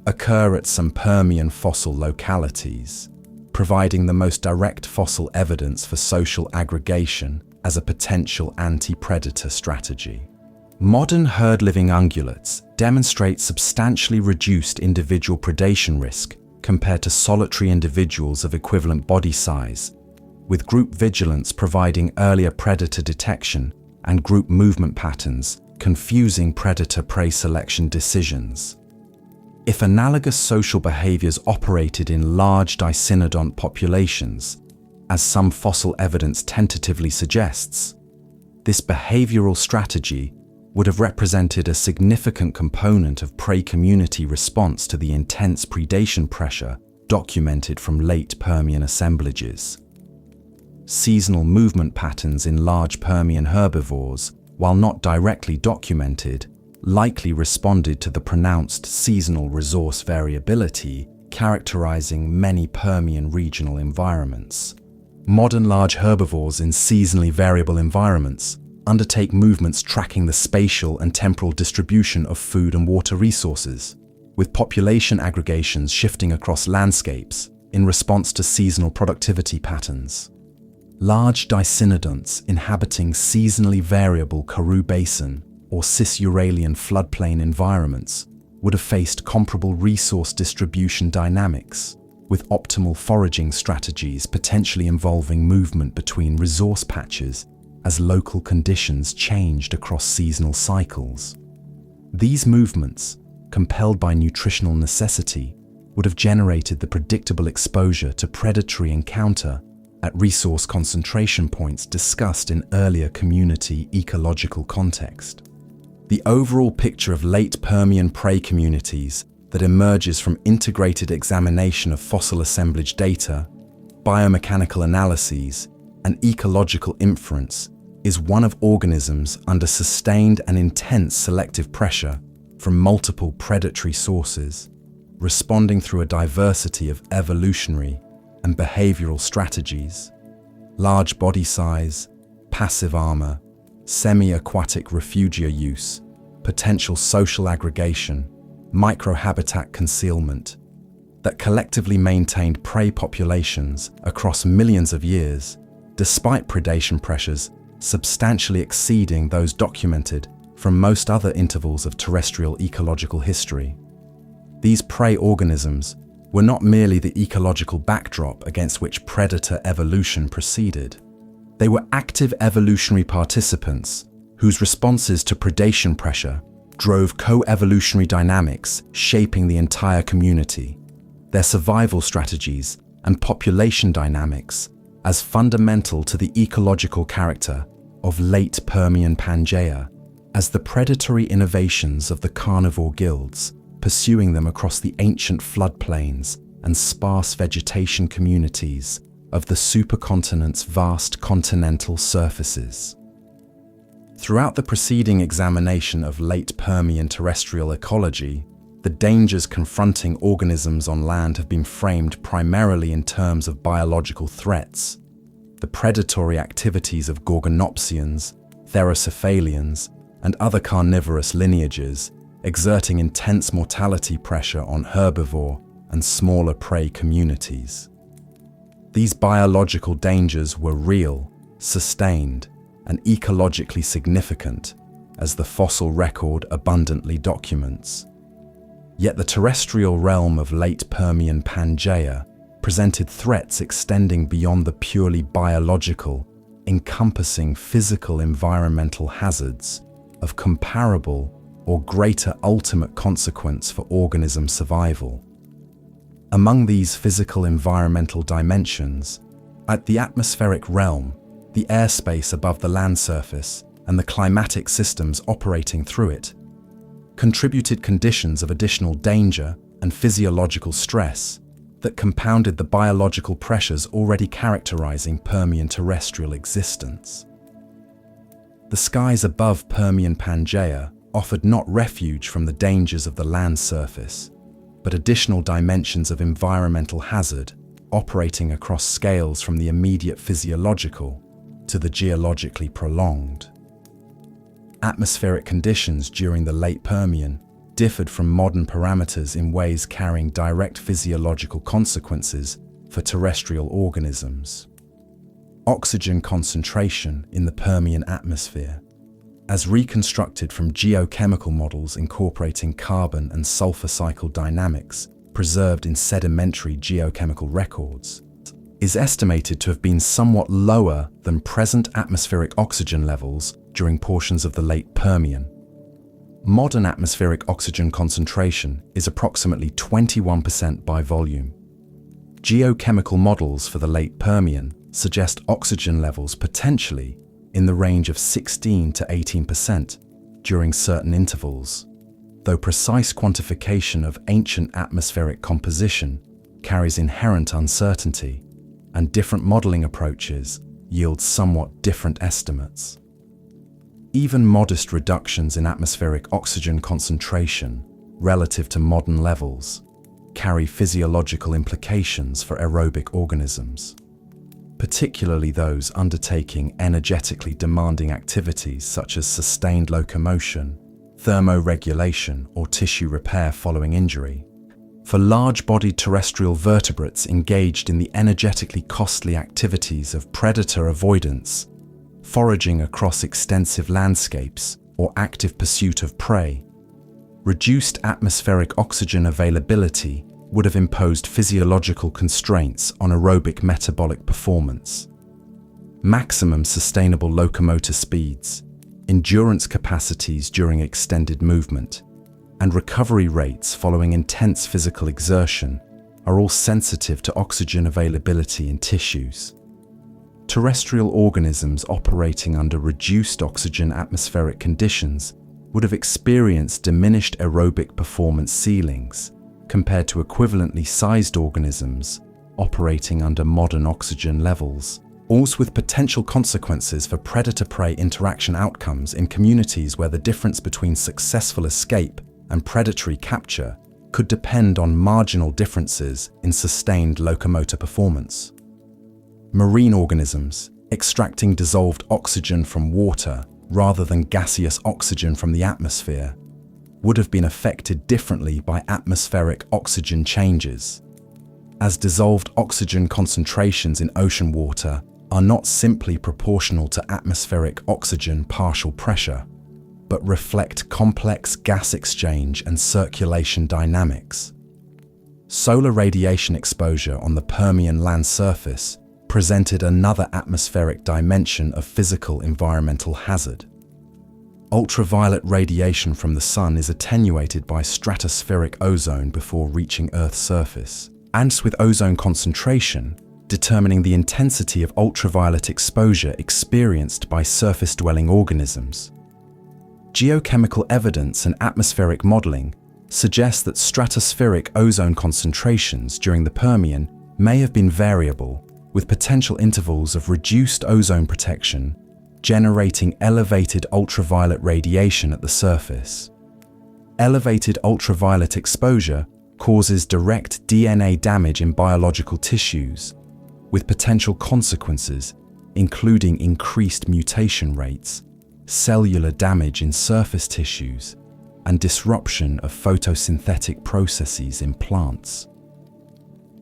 occur at some Permian fossil localities, providing the most direct fossil evidence for social aggregation as a potential anti-predator strategy. Modern herd-living ungulates demonstrate substantially reduced individual predation risk compared to solitary individuals of equivalent body size, with group vigilance providing earlier predator detection and group movement patterns confusing predator-prey selection decisions. If analogous social behaviors operated in large dicynodont populations, as some fossil evidence tentatively suggests, this behavioral strategy would have represented a significant component of prey community response to the intense predation pressure documented from late Permian assemblages. Seasonal movement patterns in large Permian herbivores, while not directly documented, likely responded to the pronounced seasonal resource variability characterizing many Permian regional environments. Modern large herbivores in seasonally variable environments undertake movements tracking the spatial and temporal distribution of food and water resources, with population aggregations shifting across landscapes in response to seasonal productivity patterns. Large dicynodonts inhabiting seasonally variable Karoo Basin or Cis-Uralian floodplain environments would have faced comparable resource distribution dynamics, with optimal foraging strategies potentially involving movement between resource patches as local conditions changed across seasonal cycles. These movements, compelled by nutritional necessity, would have generated the predictable exposure to predatory encounter at resource concentration points discussed in earlier community ecological context. The overall picture of late Permian prey communities that emerges from integrated examination of fossil assemblage data, biomechanical analyses, and ecological inference is one of organisms under sustained and intense selective pressure from multiple predatory sources, responding through a diversity of evolutionary and behavioral strategies. Large body size, passive armor, semi-aquatic refugia use, potential social aggregation, microhabitat concealment, that collectively maintained prey populations across millions of years, despite predation pressures substantially exceeding those documented from most other intervals of terrestrial ecological history. These prey organisms were not merely the ecological backdrop against which predator evolution proceeded. They were active evolutionary participants whose responses to predation pressure drove co-evolutionary dynamics shaping the entire community, their survival strategies and population dynamics as fundamental to the ecological character of late Permian Pangaea, as the predatory innovations of the carnivore guilds pursuing them across the ancient floodplains and sparse vegetation communities of the supercontinent's vast continental surfaces. Throughout the preceding examination of late Permian terrestrial ecology, the dangers confronting organisms on land have been framed primarily in terms of biological threats. The predatory activities of Gorgonopsians, Therocephalians, and other carnivorous lineages, exerting intense mortality pressure on herbivore and smaller prey communities. These biological dangers were real, sustained, and ecologically significant, as the fossil record abundantly documents. Yet the terrestrial realm of late Permian Pangaea presented threats extending beyond the purely biological, encompassing physical environmental hazards of comparable or greater ultimate consequence for organism survival. Among these physical environmental dimensions, at the atmospheric realm, the airspace above the land surface and the climatic systems operating through it, contributed conditions of additional danger and physiological stress that compounded the biological pressures already characterizing Permian terrestrial existence. The skies above Permian Pangaea offered not refuge from the dangers of the land surface, but additional dimensions of environmental hazard operating across scales from the immediate physiological to the geologically prolonged. Atmospheric conditions during the late Permian differed from modern parameters in ways carrying direct physiological consequences for terrestrial organisms. Oxygen concentration in the Permian atmosphere, as reconstructed from geochemical models incorporating carbon and sulfur cycle dynamics preserved in sedimentary geochemical records, is estimated to have been somewhat lower than present atmospheric oxygen levels during portions of the late Permian. Modern atmospheric oxygen concentration is approximately 21% by volume. Geochemical models for the late Permian suggest oxygen levels potentially in the range of 16 to 18% during certain intervals, though precise quantification of ancient atmospheric composition carries inherent uncertainty, and different modeling approaches yield somewhat different estimates. Even modest reductions in atmospheric oxygen concentration relative to modern levels carry physiological implications for aerobic organisms, particularly those undertaking energetically demanding activities such as sustained locomotion, thermoregulation, or tissue repair following injury. For large-bodied terrestrial vertebrates engaged in the energetically costly activities of predator avoidance, foraging across extensive landscapes, or active pursuit of prey, reduced atmospheric oxygen availability would have imposed physiological constraints on aerobic metabolic performance. Maximum sustainable locomotor speeds, endurance capacities during extended movement, and recovery rates following intense physical exertion are all sensitive to oxygen availability in tissues. Terrestrial organisms operating under reduced oxygen atmospheric conditions would have experienced diminished aerobic performance ceilings compared to equivalently sized organisms operating under modern oxygen levels, also with potential consequences for predator-prey interaction outcomes in communities where the difference between successful escape and predatory capture could depend on marginal differences in sustained locomotor performance. Marine organisms extracting dissolved oxygen from water rather than gaseous oxygen from the atmosphere would have been affected differently by atmospheric oxygen changes, as dissolved oxygen concentrations in ocean water are not simply proportional to atmospheric oxygen partial pressure, but reflect complex gas exchange and circulation dynamics. Solar radiation exposure on the Permian land surface presented another atmospheric dimension of physical environmental hazard. Ultraviolet radiation from the sun is attenuated by stratospheric ozone before reaching Earth's surface, and with ozone concentration determining the intensity of ultraviolet exposure experienced by surface-dwelling organisms. Geochemical evidence and atmospheric modeling suggest that stratospheric ozone concentrations during the Permian may have been variable, with potential intervals of reduced ozone protection generating elevated ultraviolet radiation at the surface. Elevated ultraviolet exposure causes direct DNA damage in biological tissues, with potential consequences including increased mutation rates, cellular damage in surface tissues, and disruption of photosynthetic processes in plants.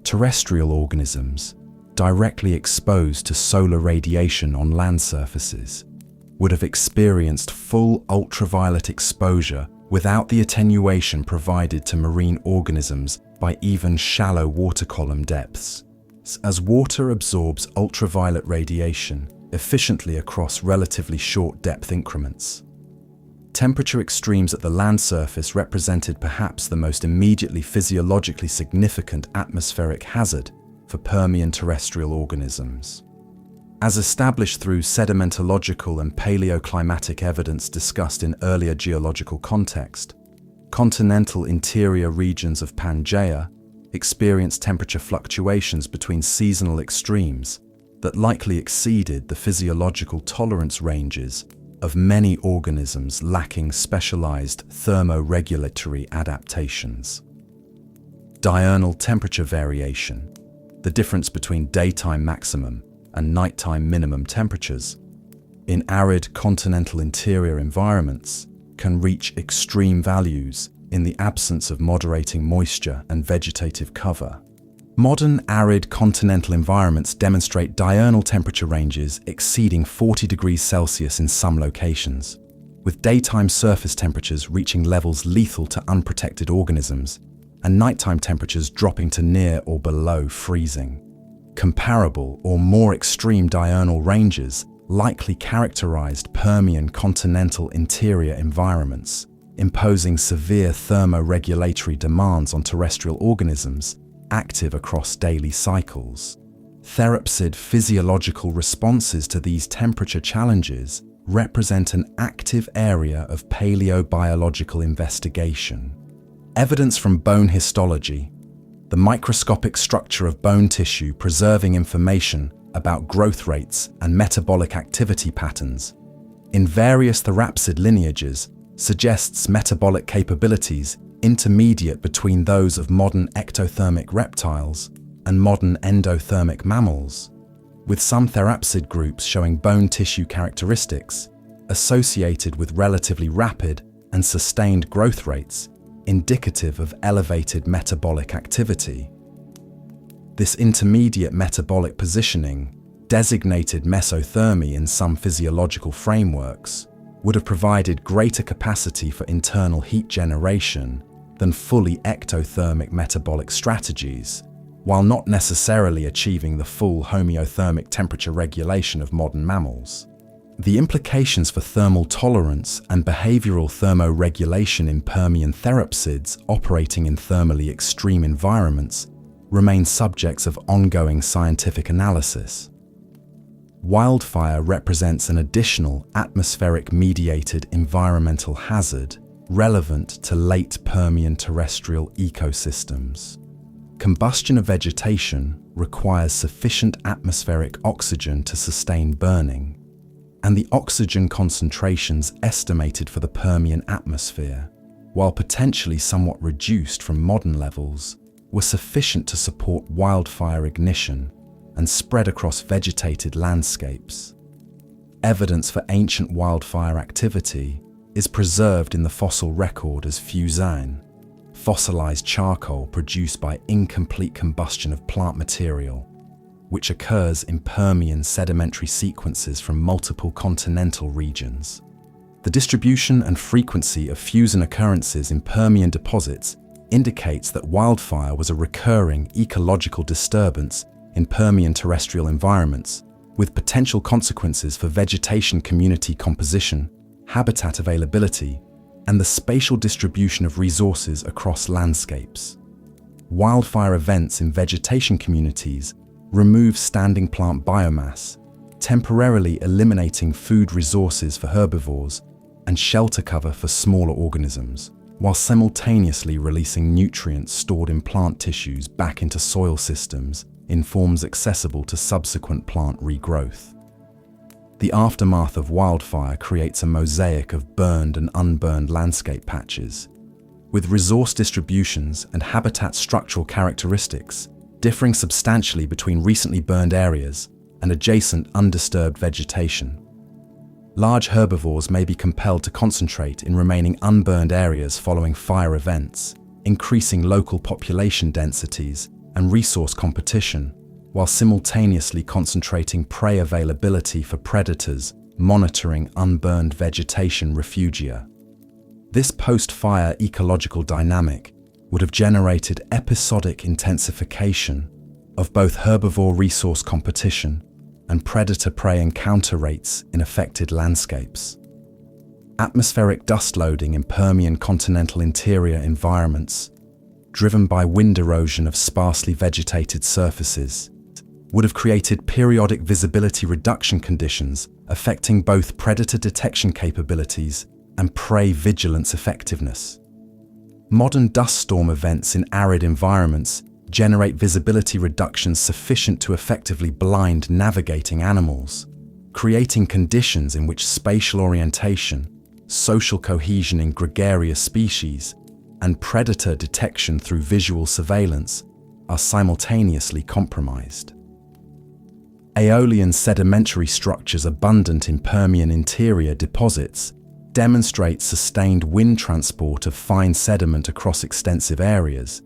Terrestrial organisms directly exposed to solar radiation on land surfaces would have experienced full ultraviolet exposure without the attenuation provided to marine organisms by even shallow water column depths, as water absorbs ultraviolet radiation efficiently across relatively short depth increments. Temperature extremes at the land surface represented perhaps the most immediately physiologically significant atmospheric hazard for Permian terrestrial organisms. As established through sedimentological and paleoclimatic evidence discussed in earlier geological context, continental interior regions of Pangaea experienced temperature fluctuations between seasonal extremes that likely exceeded the physiological tolerance ranges of many organisms lacking specialized thermoregulatory adaptations. Diurnal temperature variation, the difference between daytime maximum and nighttime minimum temperatures, in arid continental interior environments can reach extreme values in the absence of moderating moisture and vegetative cover. Modern arid continental environments demonstrate diurnal temperature ranges exceeding 40 degrees Celsius in some locations, with daytime surface temperatures reaching levels lethal to unprotected organisms and nighttime temperatures dropping to near or below freezing. Comparable or more extreme diurnal ranges likely characterized Permian continental interior environments, imposing severe thermoregulatory demands on terrestrial organisms active across daily cycles. Theropsid physiological responses to these temperature challenges represent an active area of paleobiological investigation. Evidence from bone histology, the microscopic structure of bone tissue preserving information about growth rates and metabolic activity patterns in various Theropsid lineages, suggests metabolic capabilities intermediate between those of modern ectothermic reptiles and modern endothermic mammals, with some Theropsid groups showing bone tissue characteristics associated with relatively rapid and sustained growth rates indicative of elevated metabolic activity. This intermediate metabolic positioning, designated mesothermy in some physiological frameworks, would have provided greater capacity for internal heat generation than fully ectothermic metabolic strategies, while not necessarily achieving the full homeothermic temperature regulation of modern mammals. The implications for thermal tolerance and behavioral thermoregulation in Permian theropsids operating in thermally extreme environments remain subjects of ongoing scientific analysis. Wildfire represents an additional atmospheric-mediated environmental hazard relevant to late Permian terrestrial ecosystems. Combustion of vegetation requires sufficient atmospheric oxygen to sustain burning, and the oxygen concentrations estimated for the Permian atmosphere, while potentially somewhat reduced from modern levels, were sufficient to support wildfire ignition and spread across vegetated landscapes. Evidence for ancient wildfire activity is preserved in the fossil record as fusane, fossilized charcoal produced by incomplete combustion of plant material, which occurs in Permian sedimentary sequences from multiple continental regions. The distribution and frequency of fusion occurrences in Permian deposits indicates that wildfire was a recurring ecological disturbance in Permian terrestrial environments, with potential consequences for vegetation community composition, habitat availability, and the spatial distribution of resources across landscapes. Wildfire events in vegetation communities remove standing plant biomass, temporarily eliminating food resources for herbivores and shelter cover for smaller organisms, while simultaneously releasing nutrients stored in plant tissues back into soil systems in forms accessible to subsequent plant regrowth. The aftermath of wildfire creates a mosaic of burned and unburned landscape patches, with resource distributions and habitat structural characteristics differing substantially between recently burned areas and adjacent undisturbed vegetation. Large herbivores may be compelled to concentrate in remaining unburned areas following fire events, increasing local population densities and resource competition, while simultaneously concentrating prey availability for predators monitoring unburned vegetation refugia. This post-fire ecological dynamic would have generated episodic intensification of both herbivore resource competition and predator-prey encounter rates in affected landscapes. Atmospheric dust loading in Permian continental interior environments, driven by wind erosion of sparsely vegetated surfaces, would have created periodic visibility reduction conditions affecting both predator detection capabilities and prey vigilance effectiveness. Modern dust storm events in arid environments generate visibility reductions sufficient to effectively blind navigating animals, creating conditions in which spatial orientation, social cohesion in gregarious species, and predator detection through visual surveillance are simultaneously compromised. Aeolian sedimentary structures abundant in Permian interior deposits demonstrate sustained wind transport of fine sediment across extensive areas,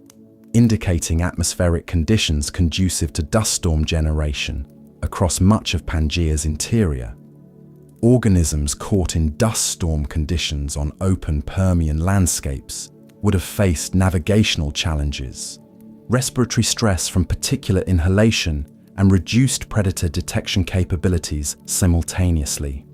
indicating atmospheric conditions conducive to dust storm generation across much of Pangaea's interior. Organisms caught in dust storm conditions on open Permian landscapes would have faced navigational challenges, respiratory stress from particulate inhalation, and reduced predator detection capabilities simultaneously.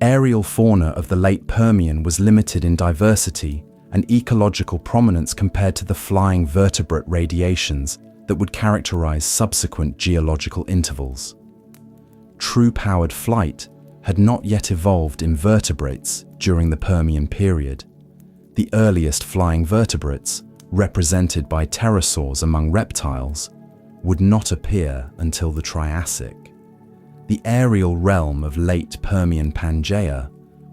Aerial fauna of the late Permian was limited in diversity and ecological prominence compared to the flying vertebrate radiations that would characterize subsequent geological intervals. True powered flight had not yet evolved in vertebrates during the Permian period. The earliest flying vertebrates, represented by pterosaurs among reptiles, would not appear until the Triassic. The aerial realm of late Permian Pangaea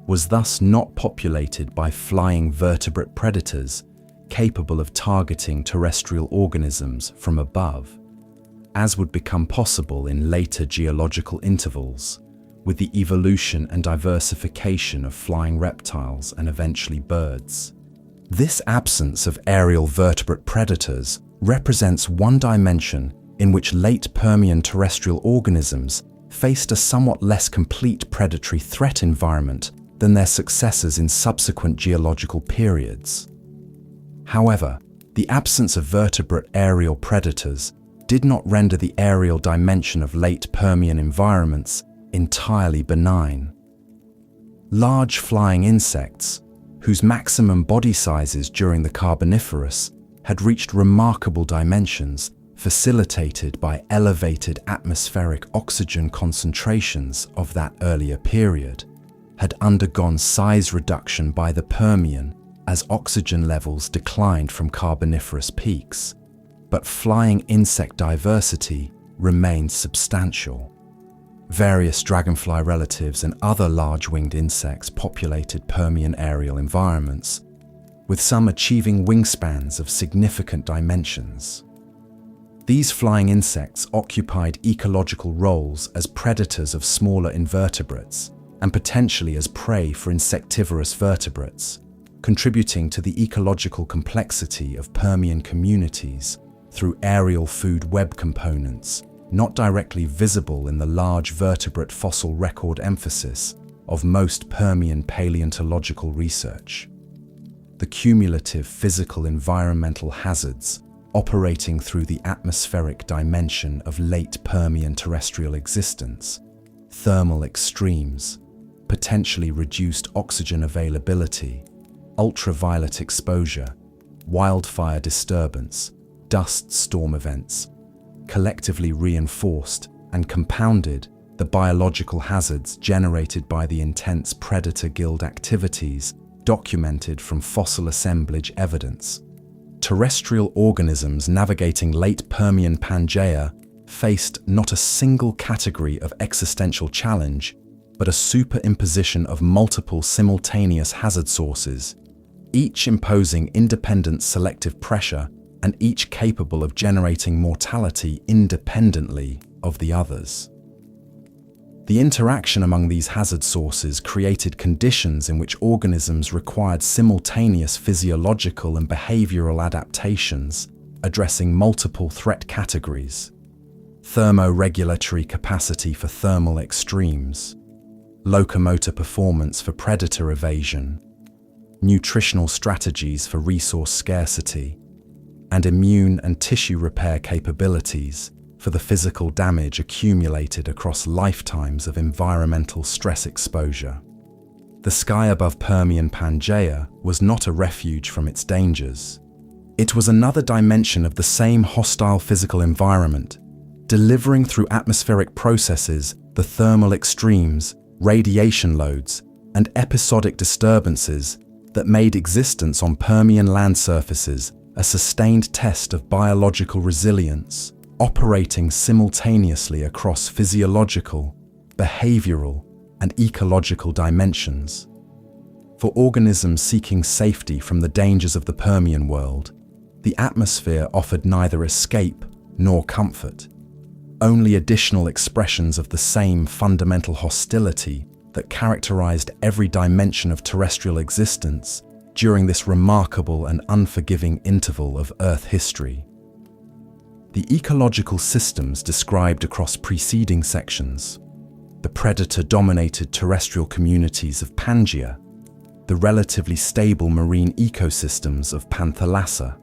was thus not populated by flying vertebrate predators capable of targeting terrestrial organisms from above, as would become possible in later geological intervals, with the evolution and diversification of flying reptiles and eventually birds. This absence of aerial vertebrate predators represents one dimension in which late Permian terrestrial organisms faced a somewhat less complete predatory threat environment than their successors in subsequent geological periods. However, the absence of vertebrate aerial predators did not render the aerial dimension of late Permian environments entirely benign. Large flying insects, whose maximum body sizes during the Carboniferous had reached remarkable dimensions, facilitated by elevated atmospheric oxygen concentrations of that earlier period, had undergone size reduction by the Permian as oxygen levels declined from Carboniferous peaks, but flying insect diversity remained substantial. Various dragonfly relatives and other large-winged insects populated Permian aerial environments, with some achieving wingspans of significant dimensions. These flying insects occupied ecological roles as predators of smaller invertebrates and potentially as prey for insectivorous vertebrates, contributing to the ecological complexity of Permian communities through aerial food web components not directly visible in the large vertebrate fossil record emphasis of most Permian paleontological research. The cumulative physical environmental hazards operating through the atmospheric dimension of late Permian terrestrial existence, thermal extremes, potentially reduced oxygen availability, ultraviolet exposure, wildfire disturbance, dust storm events, collectively reinforced and compounded the biological hazards generated by the intense predator guild activities documented from fossil assemblage evidence. Terrestrial organisms navigating late Permian Pangaea faced not a single category of existential challenge, but a superimposition of multiple simultaneous hazard sources, each imposing independent selective pressure and each capable of generating mortality independently of the others. The interaction among these hazard sources created conditions in which organisms required simultaneous physiological and behavioral adaptations, addressing multiple threat categories: thermoregulatory capacity for thermal extremes, locomotor performance for predator evasion, nutritional strategies for resource scarcity, and immune and tissue repair capabilities for the physical damage accumulated across lifetimes of environmental stress exposure. The sky above Permian Pangaea was not a refuge from its dangers. It was another dimension of the same hostile physical environment, delivering through atmospheric processes the thermal extremes, radiation loads, and episodic disturbances that made existence on Permian land surfaces a sustained test of biological resilience, operating simultaneously across physiological, behavioral, and ecological dimensions. For organisms seeking safety from the dangers of the Permian world, the atmosphere offered neither escape nor comfort, only additional expressions of the same fundamental hostility that characterized every dimension of terrestrial existence during this remarkable and unforgiving interval of Earth history. The ecological systems described across preceding sections, the predator-dominated terrestrial communities of Pangaea, the relatively stable marine ecosystems of Panthalassa,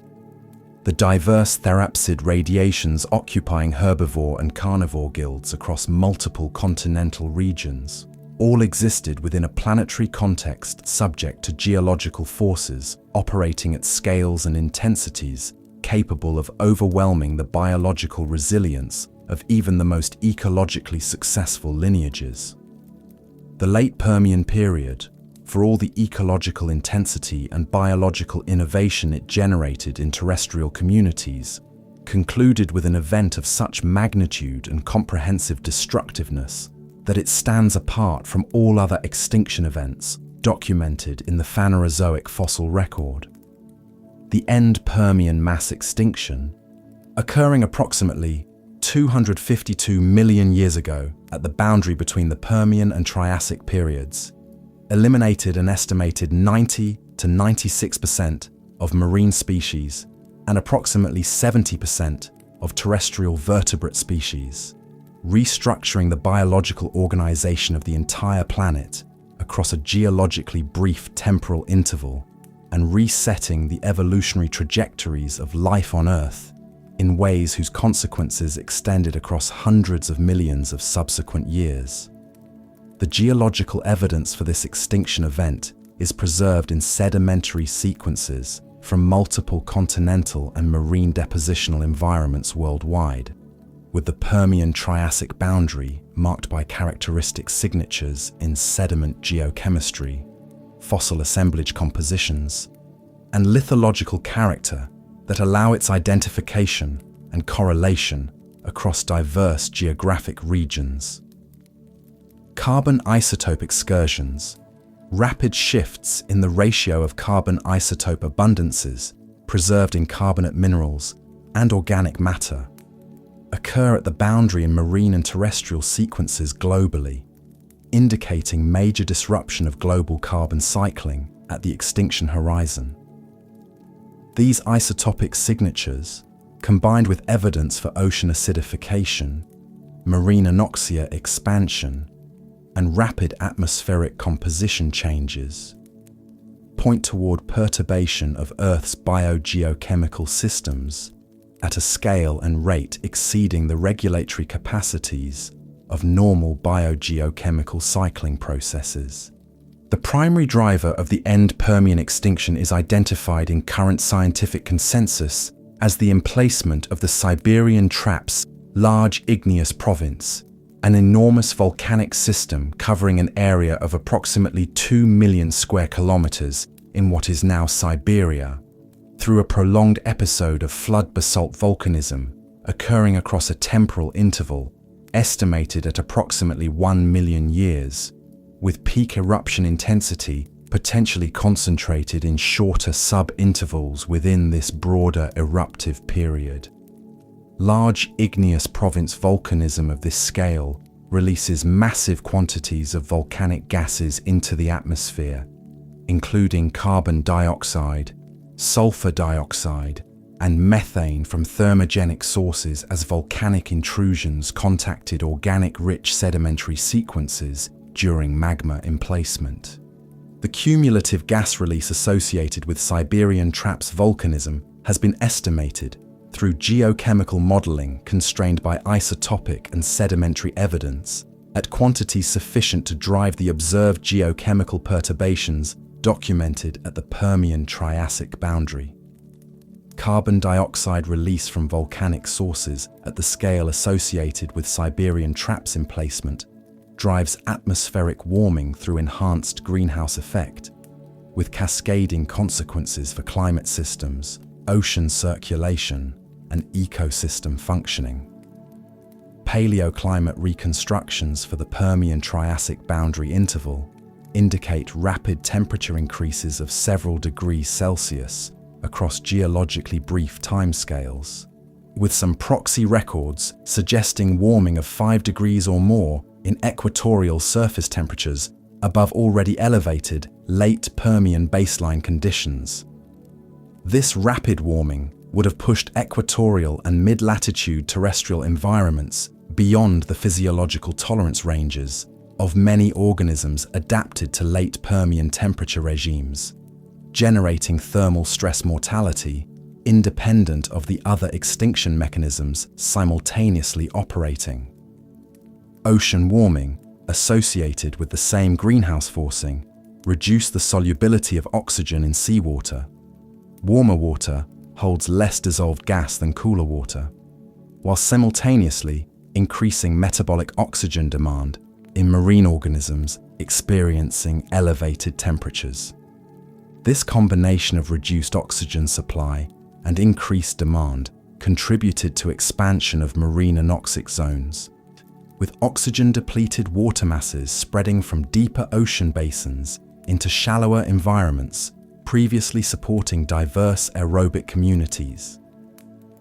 the diverse therapsid radiations occupying herbivore and carnivore guilds across multiple continental regions, all existed within a planetary context subject to geological forces operating at scales and intensities capable of overwhelming the biological resilience of even the most ecologically successful lineages. The late Permian period, for all the ecological intensity and biological innovation it generated in terrestrial communities, concluded with an event of such magnitude and comprehensive destructiveness that it stands apart from all other extinction events documented in the Phanerozoic fossil record. The end Permian mass extinction, occurring approximately 252 million years ago at the boundary between the Permian and Triassic periods, eliminated an estimated 90 to 96% of marine species and approximately 70% of terrestrial vertebrate species, restructuring the biological organization of the entire planet across a geologically brief temporal interval and resetting the evolutionary trajectories of life on Earth in ways whose consequences extended across hundreds of millions of subsequent years. The geological evidence for this extinction event is preserved in sedimentary sequences from multiple continental and marine depositional environments worldwide, with the Permian-Triassic boundary marked by characteristic signatures in sediment geochemistry, fossil assemblage compositions, and lithological character that allow its identification and correlation across diverse geographic regions. Carbon isotope excursions, rapid shifts in the ratio of carbon isotope abundances preserved in carbonate minerals and organic matter, occur at the boundary in marine and terrestrial sequences globally, indicating major disruption of global carbon cycling at the extinction horizon. These isotopic signatures, combined with evidence for ocean acidification, marine anoxia expansion, and rapid atmospheric composition changes, point toward perturbation of Earth's biogeochemical systems at a scale and rate exceeding the regulatory capacities of normal biogeochemical cycling processes. The primary driver of the end Permian extinction is identified in current scientific consensus as the emplacement of the Siberian Traps Large Igneous Province, an enormous volcanic system covering an area of approximately 2 million square kilometers in what is now Siberia, through a prolonged episode of flood basalt volcanism occurring across a temporal interval estimated at approximately 1 million years, with peak eruption intensity potentially concentrated in shorter sub-intervals within this broader eruptive period. Large igneous province volcanism of this scale releases massive quantities of volcanic gases into the atmosphere, including carbon dioxide, sulfur dioxide, and methane from thermogenic sources as volcanic intrusions contacted organic-rich sedimentary sequences during magma emplacement. The cumulative gas release associated with Siberian Traps volcanism has been estimated through geochemical modeling constrained by isotopic and sedimentary evidence at quantities sufficient to drive the observed geochemical perturbations documented at the Permian-Triassic boundary. Carbon dioxide release from volcanic sources at the scale associated with Siberian Traps emplacement drives atmospheric warming through enhanced greenhouse effect, with cascading consequences for climate systems ocean circulation and ecosystem functioning. Paleoclimate reconstructions for the Permian-Triassic boundary interval indicate rapid temperature increases of several degrees Celsius across geologically brief timescales, with some proxy records suggesting warming of 5 degrees or more in equatorial surface temperatures above already elevated late Permian baseline conditions. This rapid warming would have pushed equatorial and mid-latitude terrestrial environments beyond the physiological tolerance ranges of many organisms adapted to late Permian temperature regimes, generating thermal stress mortality independent of the other extinction mechanisms simultaneously operating. Ocean warming, associated with the same greenhouse forcing, reduced the solubility of oxygen in seawater. Warmer water holds less dissolved gas than cooler water, while simultaneously increasing metabolic oxygen demand in marine organisms experiencing elevated temperatures. This combination of reduced oxygen supply and increased demand contributed to expansion of marine anoxic zones, with oxygen-depleted water masses spreading from deeper ocean basins into shallower environments, previously supporting diverse aerobic communities.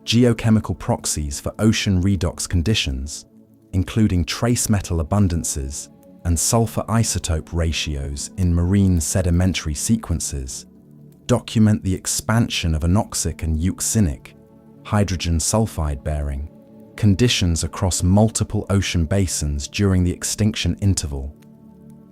Geochemical proxies for ocean redox conditions, including trace metal abundances and sulfur isotope ratios in marine sedimentary sequences, document the expansion of anoxic and euxinic, hydrogen sulfide-bearing, conditions across multiple ocean basins during the extinction interval.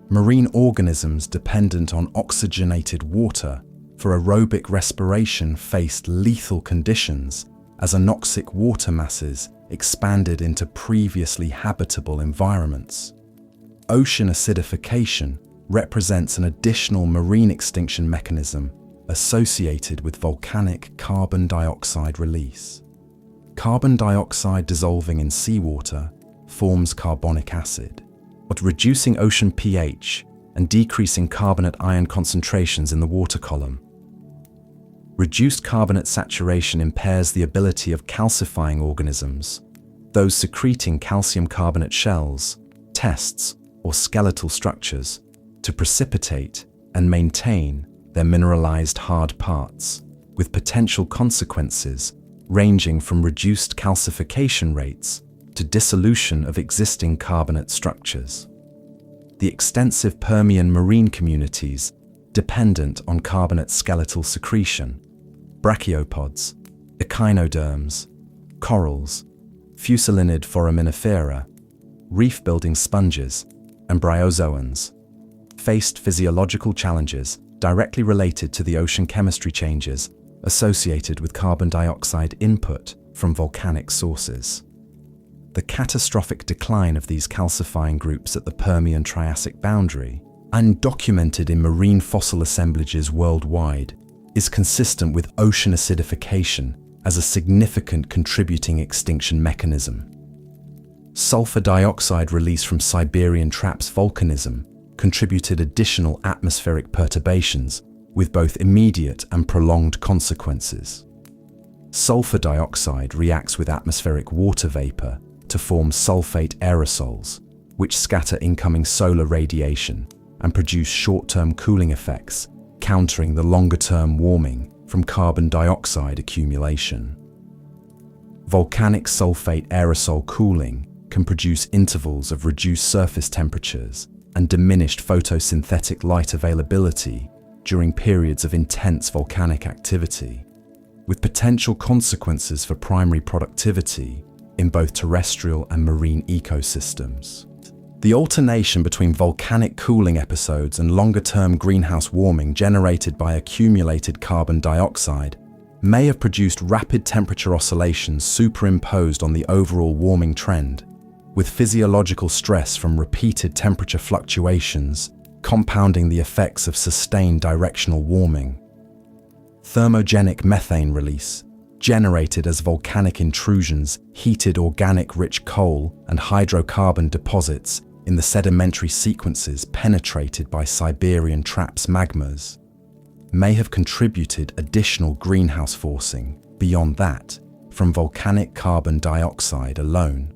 Marine organisms dependent on oxygenated water for aerobic respiration faced lethal conditions as anoxic water masses expanded into previously habitable environments. Ocean acidification represents an additional marine extinction mechanism associated with volcanic carbon dioxide release. Carbon dioxide dissolving in seawater forms carbonic acid, but reducing ocean pH and decreasing carbonate ion concentrations in the water column. Reduced carbonate saturation impairs the ability of calcifying organisms, those secreting calcium carbonate shells, tests, or skeletal structures, to precipitate and maintain their mineralized hard parts, with potential consequences ranging from reduced calcification rates to dissolution of existing carbonate structures. The extensive Permian marine communities dependent on carbonate skeletal secretion, brachiopods, echinoderms, corals, fusulinid foraminifera, reef-building sponges, and bryozoans, faced physiological challenges directly related to the ocean chemistry changes associated with carbon dioxide input from volcanic sources. The catastrophic decline of these calcifying groups at the Permian-Triassic boundary, undocumented in marine fossil assemblages worldwide, is consistent with ocean acidification as a significant contributing extinction mechanism. Sulfur dioxide release from Siberian Traps volcanism contributed additional atmospheric perturbations with both immediate and prolonged consequences. Sulfur dioxide reacts with atmospheric water vapor to form sulfate aerosols, which scatter incoming solar radiation and produce short-term cooling effects, countering the longer-term warming from carbon dioxide accumulation. Volcanic sulfate aerosol cooling can produce intervals of reduced surface temperatures and diminished photosynthetic light availability during periods of intense volcanic activity, with potential consequences for primary productivity in both terrestrial and marine ecosystems. The alternation between volcanic cooling episodes and longer-term greenhouse warming generated by accumulated carbon dioxide may have produced rapid temperature oscillations superimposed on the overall warming trend, with physiological stress from repeated temperature fluctuations compounding the effects of sustained directional warming. Thermogenic methane release, generated as volcanic intrusions heated organic-rich coal and hydrocarbon deposits in the sedimentary sequences penetrated by Siberian Traps magmas. may have contributed additional greenhouse forcing beyond that from volcanic carbon dioxide alone.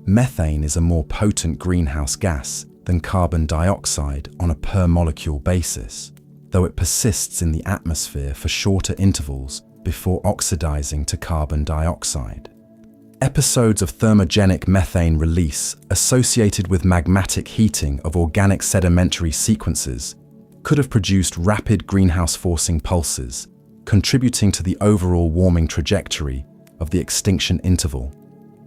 Methane is a more potent greenhouse gas than carbon dioxide on a per-molecule basis, though it persists in the atmosphere for shorter intervals before oxidizing to carbon dioxide. Episodes of thermogenic methane release associated with magmatic heating of organic sedimentary sequences could have produced rapid greenhouse forcing pulses, contributing to the overall warming trajectory of the extinction interval.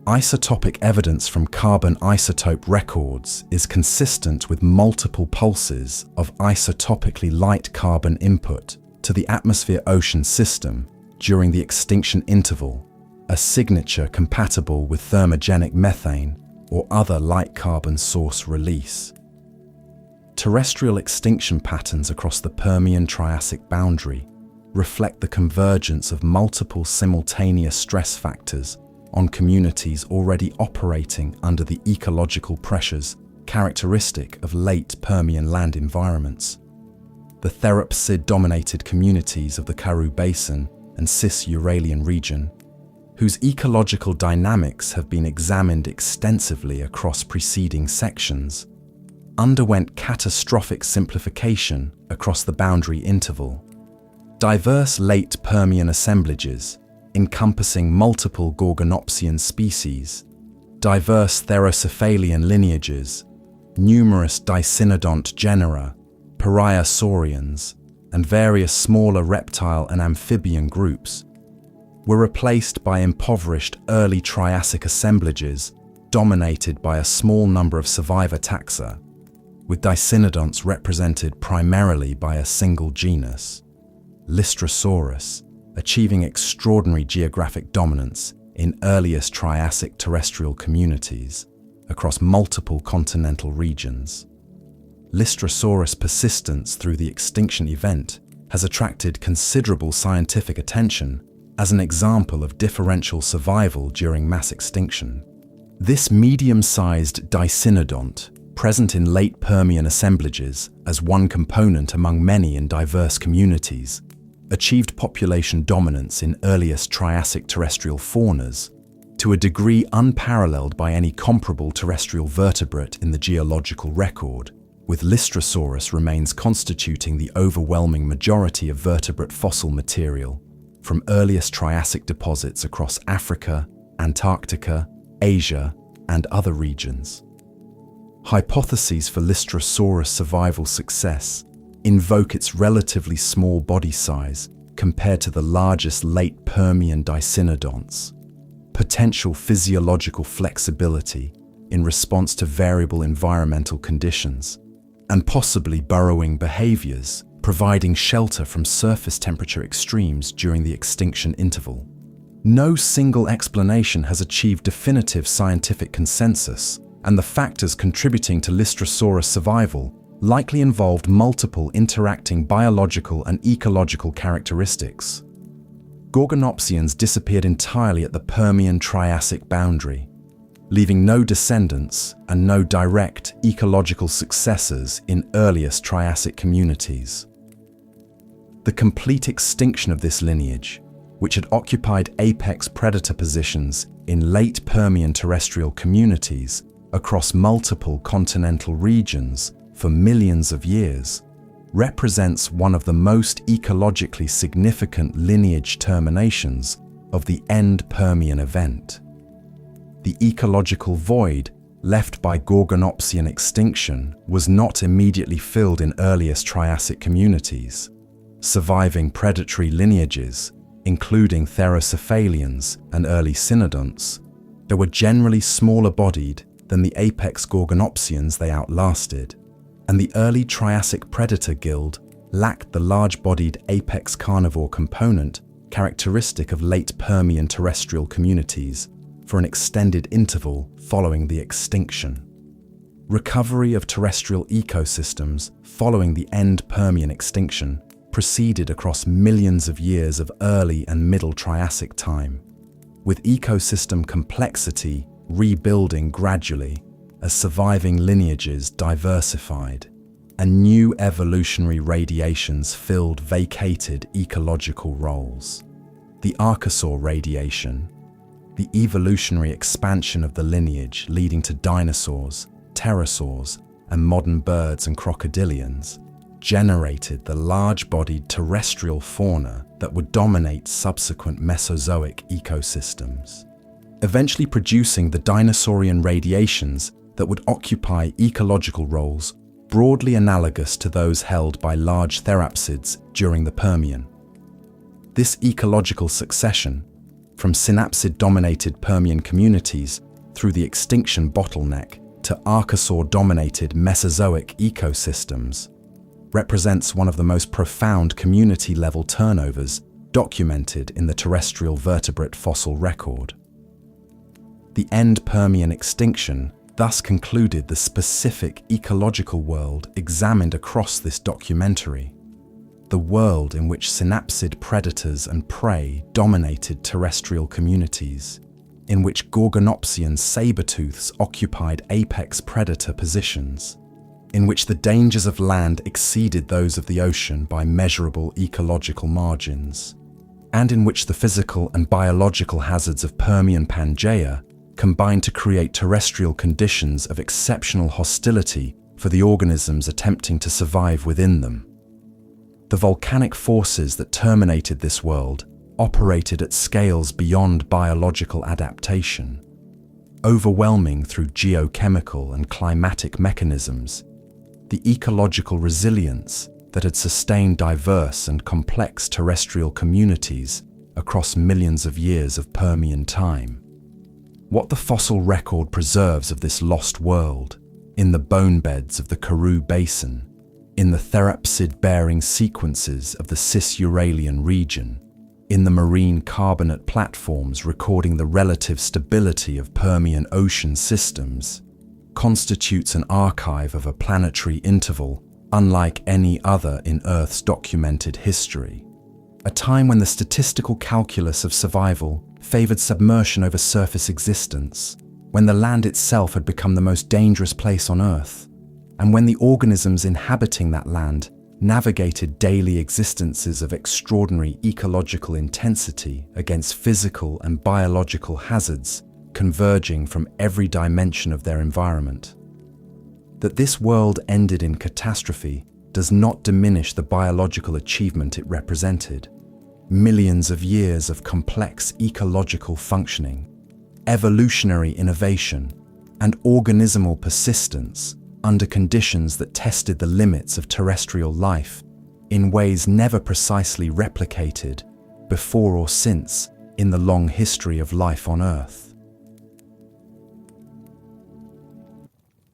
Isotopic evidence from carbon isotope records is consistent with multiple pulses of isotopically light carbon input to the atmosphere-ocean system during the extinction interval, a signature compatible with thermogenic methane or other light carbon source release. Terrestrial extinction patterns across the Permian-Triassic boundary reflect the convergence of multiple simultaneous stress factors on communities already operating under the ecological pressures characteristic of late Permian land environments. The Therocephalian-dominated communities of the Karoo Basin and Cis-Uralian region, whose ecological dynamics have been examined extensively across preceding sections, underwent catastrophic simplification across the boundary interval. Diverse late Permian assemblages, encompassing multiple Gorgonopsian species, diverse Therocephalian lineages, numerous dicynodont genera, pariah saurians, and various smaller reptile and amphibian groups, were replaced by impoverished early Triassic assemblages dominated by a small number of survivor taxa, with dicynodonts represented primarily by a single genus, Lystrosaurus, achieving extraordinary geographic dominance in earliest Triassic terrestrial communities across multiple continental regions. Lystrosaurus persistence through the extinction event has attracted considerable scientific attention as an example of differential survival during mass extinction. This medium-sized dicynodont, present in late Permian assemblages as one component among many in diverse communities, achieved population dominance in earliest Triassic terrestrial faunas to a degree unparalleled by any comparable terrestrial vertebrate in the geological record, with Lystrosaurus remains constituting the overwhelming majority of vertebrate fossil material from earliest Triassic deposits across Africa, Antarctica, Asia, and other regions. Hypotheses for Lystrosaurus survival success invoke its relatively small body size compared to the largest late Permian dicynodonts, potential physiological flexibility in response to variable environmental conditions, and possibly burrowing behaviors, providing shelter from surface temperature extremes during the extinction interval. No single explanation has achieved definitive scientific consensus, and the factors contributing to Lystrosaurus survival likely involved multiple interacting biological and ecological characteristics. Gorgonopsians disappeared entirely at the Permian-Triassic boundary, leaving no descendants and no direct ecological successors in earliest Triassic communities. The complete extinction of this lineage, which had occupied apex predator positions in late Permian terrestrial communities across multiple continental regions for millions of years, represents one of the most ecologically significant lineage terminations of the end Permian event. The ecological void left by Gorgonopsian extinction was not immediately filled in earliest Triassic communities. Surviving predatory lineages, including Therocephalians and early cynodonts, that were generally smaller bodied than the apex Gorgonopsians they outlasted, and the early Triassic predator guild lacked the large-bodied apex carnivore component characteristic of late Permian terrestrial communities for an extended interval following the extinction. Recovery of terrestrial ecosystems following the end Permian extinction proceeded across millions of years of early and middle Triassic time, with ecosystem complexity rebuilding gradually as surviving lineages diversified and new evolutionary radiations filled vacated ecological roles. The Archosaur radiation, the evolutionary expansion of the lineage leading to dinosaurs, pterosaurs, and modern birds and crocodilians, generated the large-bodied terrestrial fauna that would dominate subsequent Mesozoic ecosystems, eventually producing the dinosaurian radiations that would occupy ecological roles broadly analogous to those held by large therapsids during the Permian. This ecological succession, from synapsid-dominated Permian communities through the extinction bottleneck to Archosaur-dominated Mesozoic ecosystems, represents one of the most profound community-level turnovers documented in the terrestrial vertebrate fossil record. The end Permian extinction thus concluded the specific ecological world examined across this documentary, the world in which synapsid predators and prey dominated terrestrial communities, in which Gorgonopsian saber-tooths occupied apex predator positions, in which the dangers of land exceeded those of the ocean by measurable ecological margins, and in which the physical and biological hazards of Permian Pangaea combined to create terrestrial conditions of exceptional hostility for the organisms attempting to survive within them. The volcanic forces that terminated this world operated at scales beyond biological adaptation, overwhelming through geochemical and climatic mechanisms the ecological resilience that had sustained diverse and complex terrestrial communities across millions of years of Permian time. What the fossil record preserves of this lost world, in the bone beds of the Karoo Basin, in the therapsid-bearing sequences of the Cis-Uralian region, in the marine carbonate platforms recording the relative stability of Permian ocean systems, constitutes an archive of a planetary interval unlike any other in Earth's documented history. A time when the statistical calculus of survival favored submersion over surface existence, when the land itself had become the most dangerous place on Earth, and when the organisms inhabiting that land navigated daily existences of extraordinary ecological intensity against physical and biological hazards converging from every dimension of their environment. That this world ended in catastrophe does not diminish the biological achievement it represented. Millions of years of complex ecological functioning, evolutionary innovation, and organismal persistence under conditions that tested the limits of terrestrial life in ways never precisely replicated before or since in the long history of life on Earth.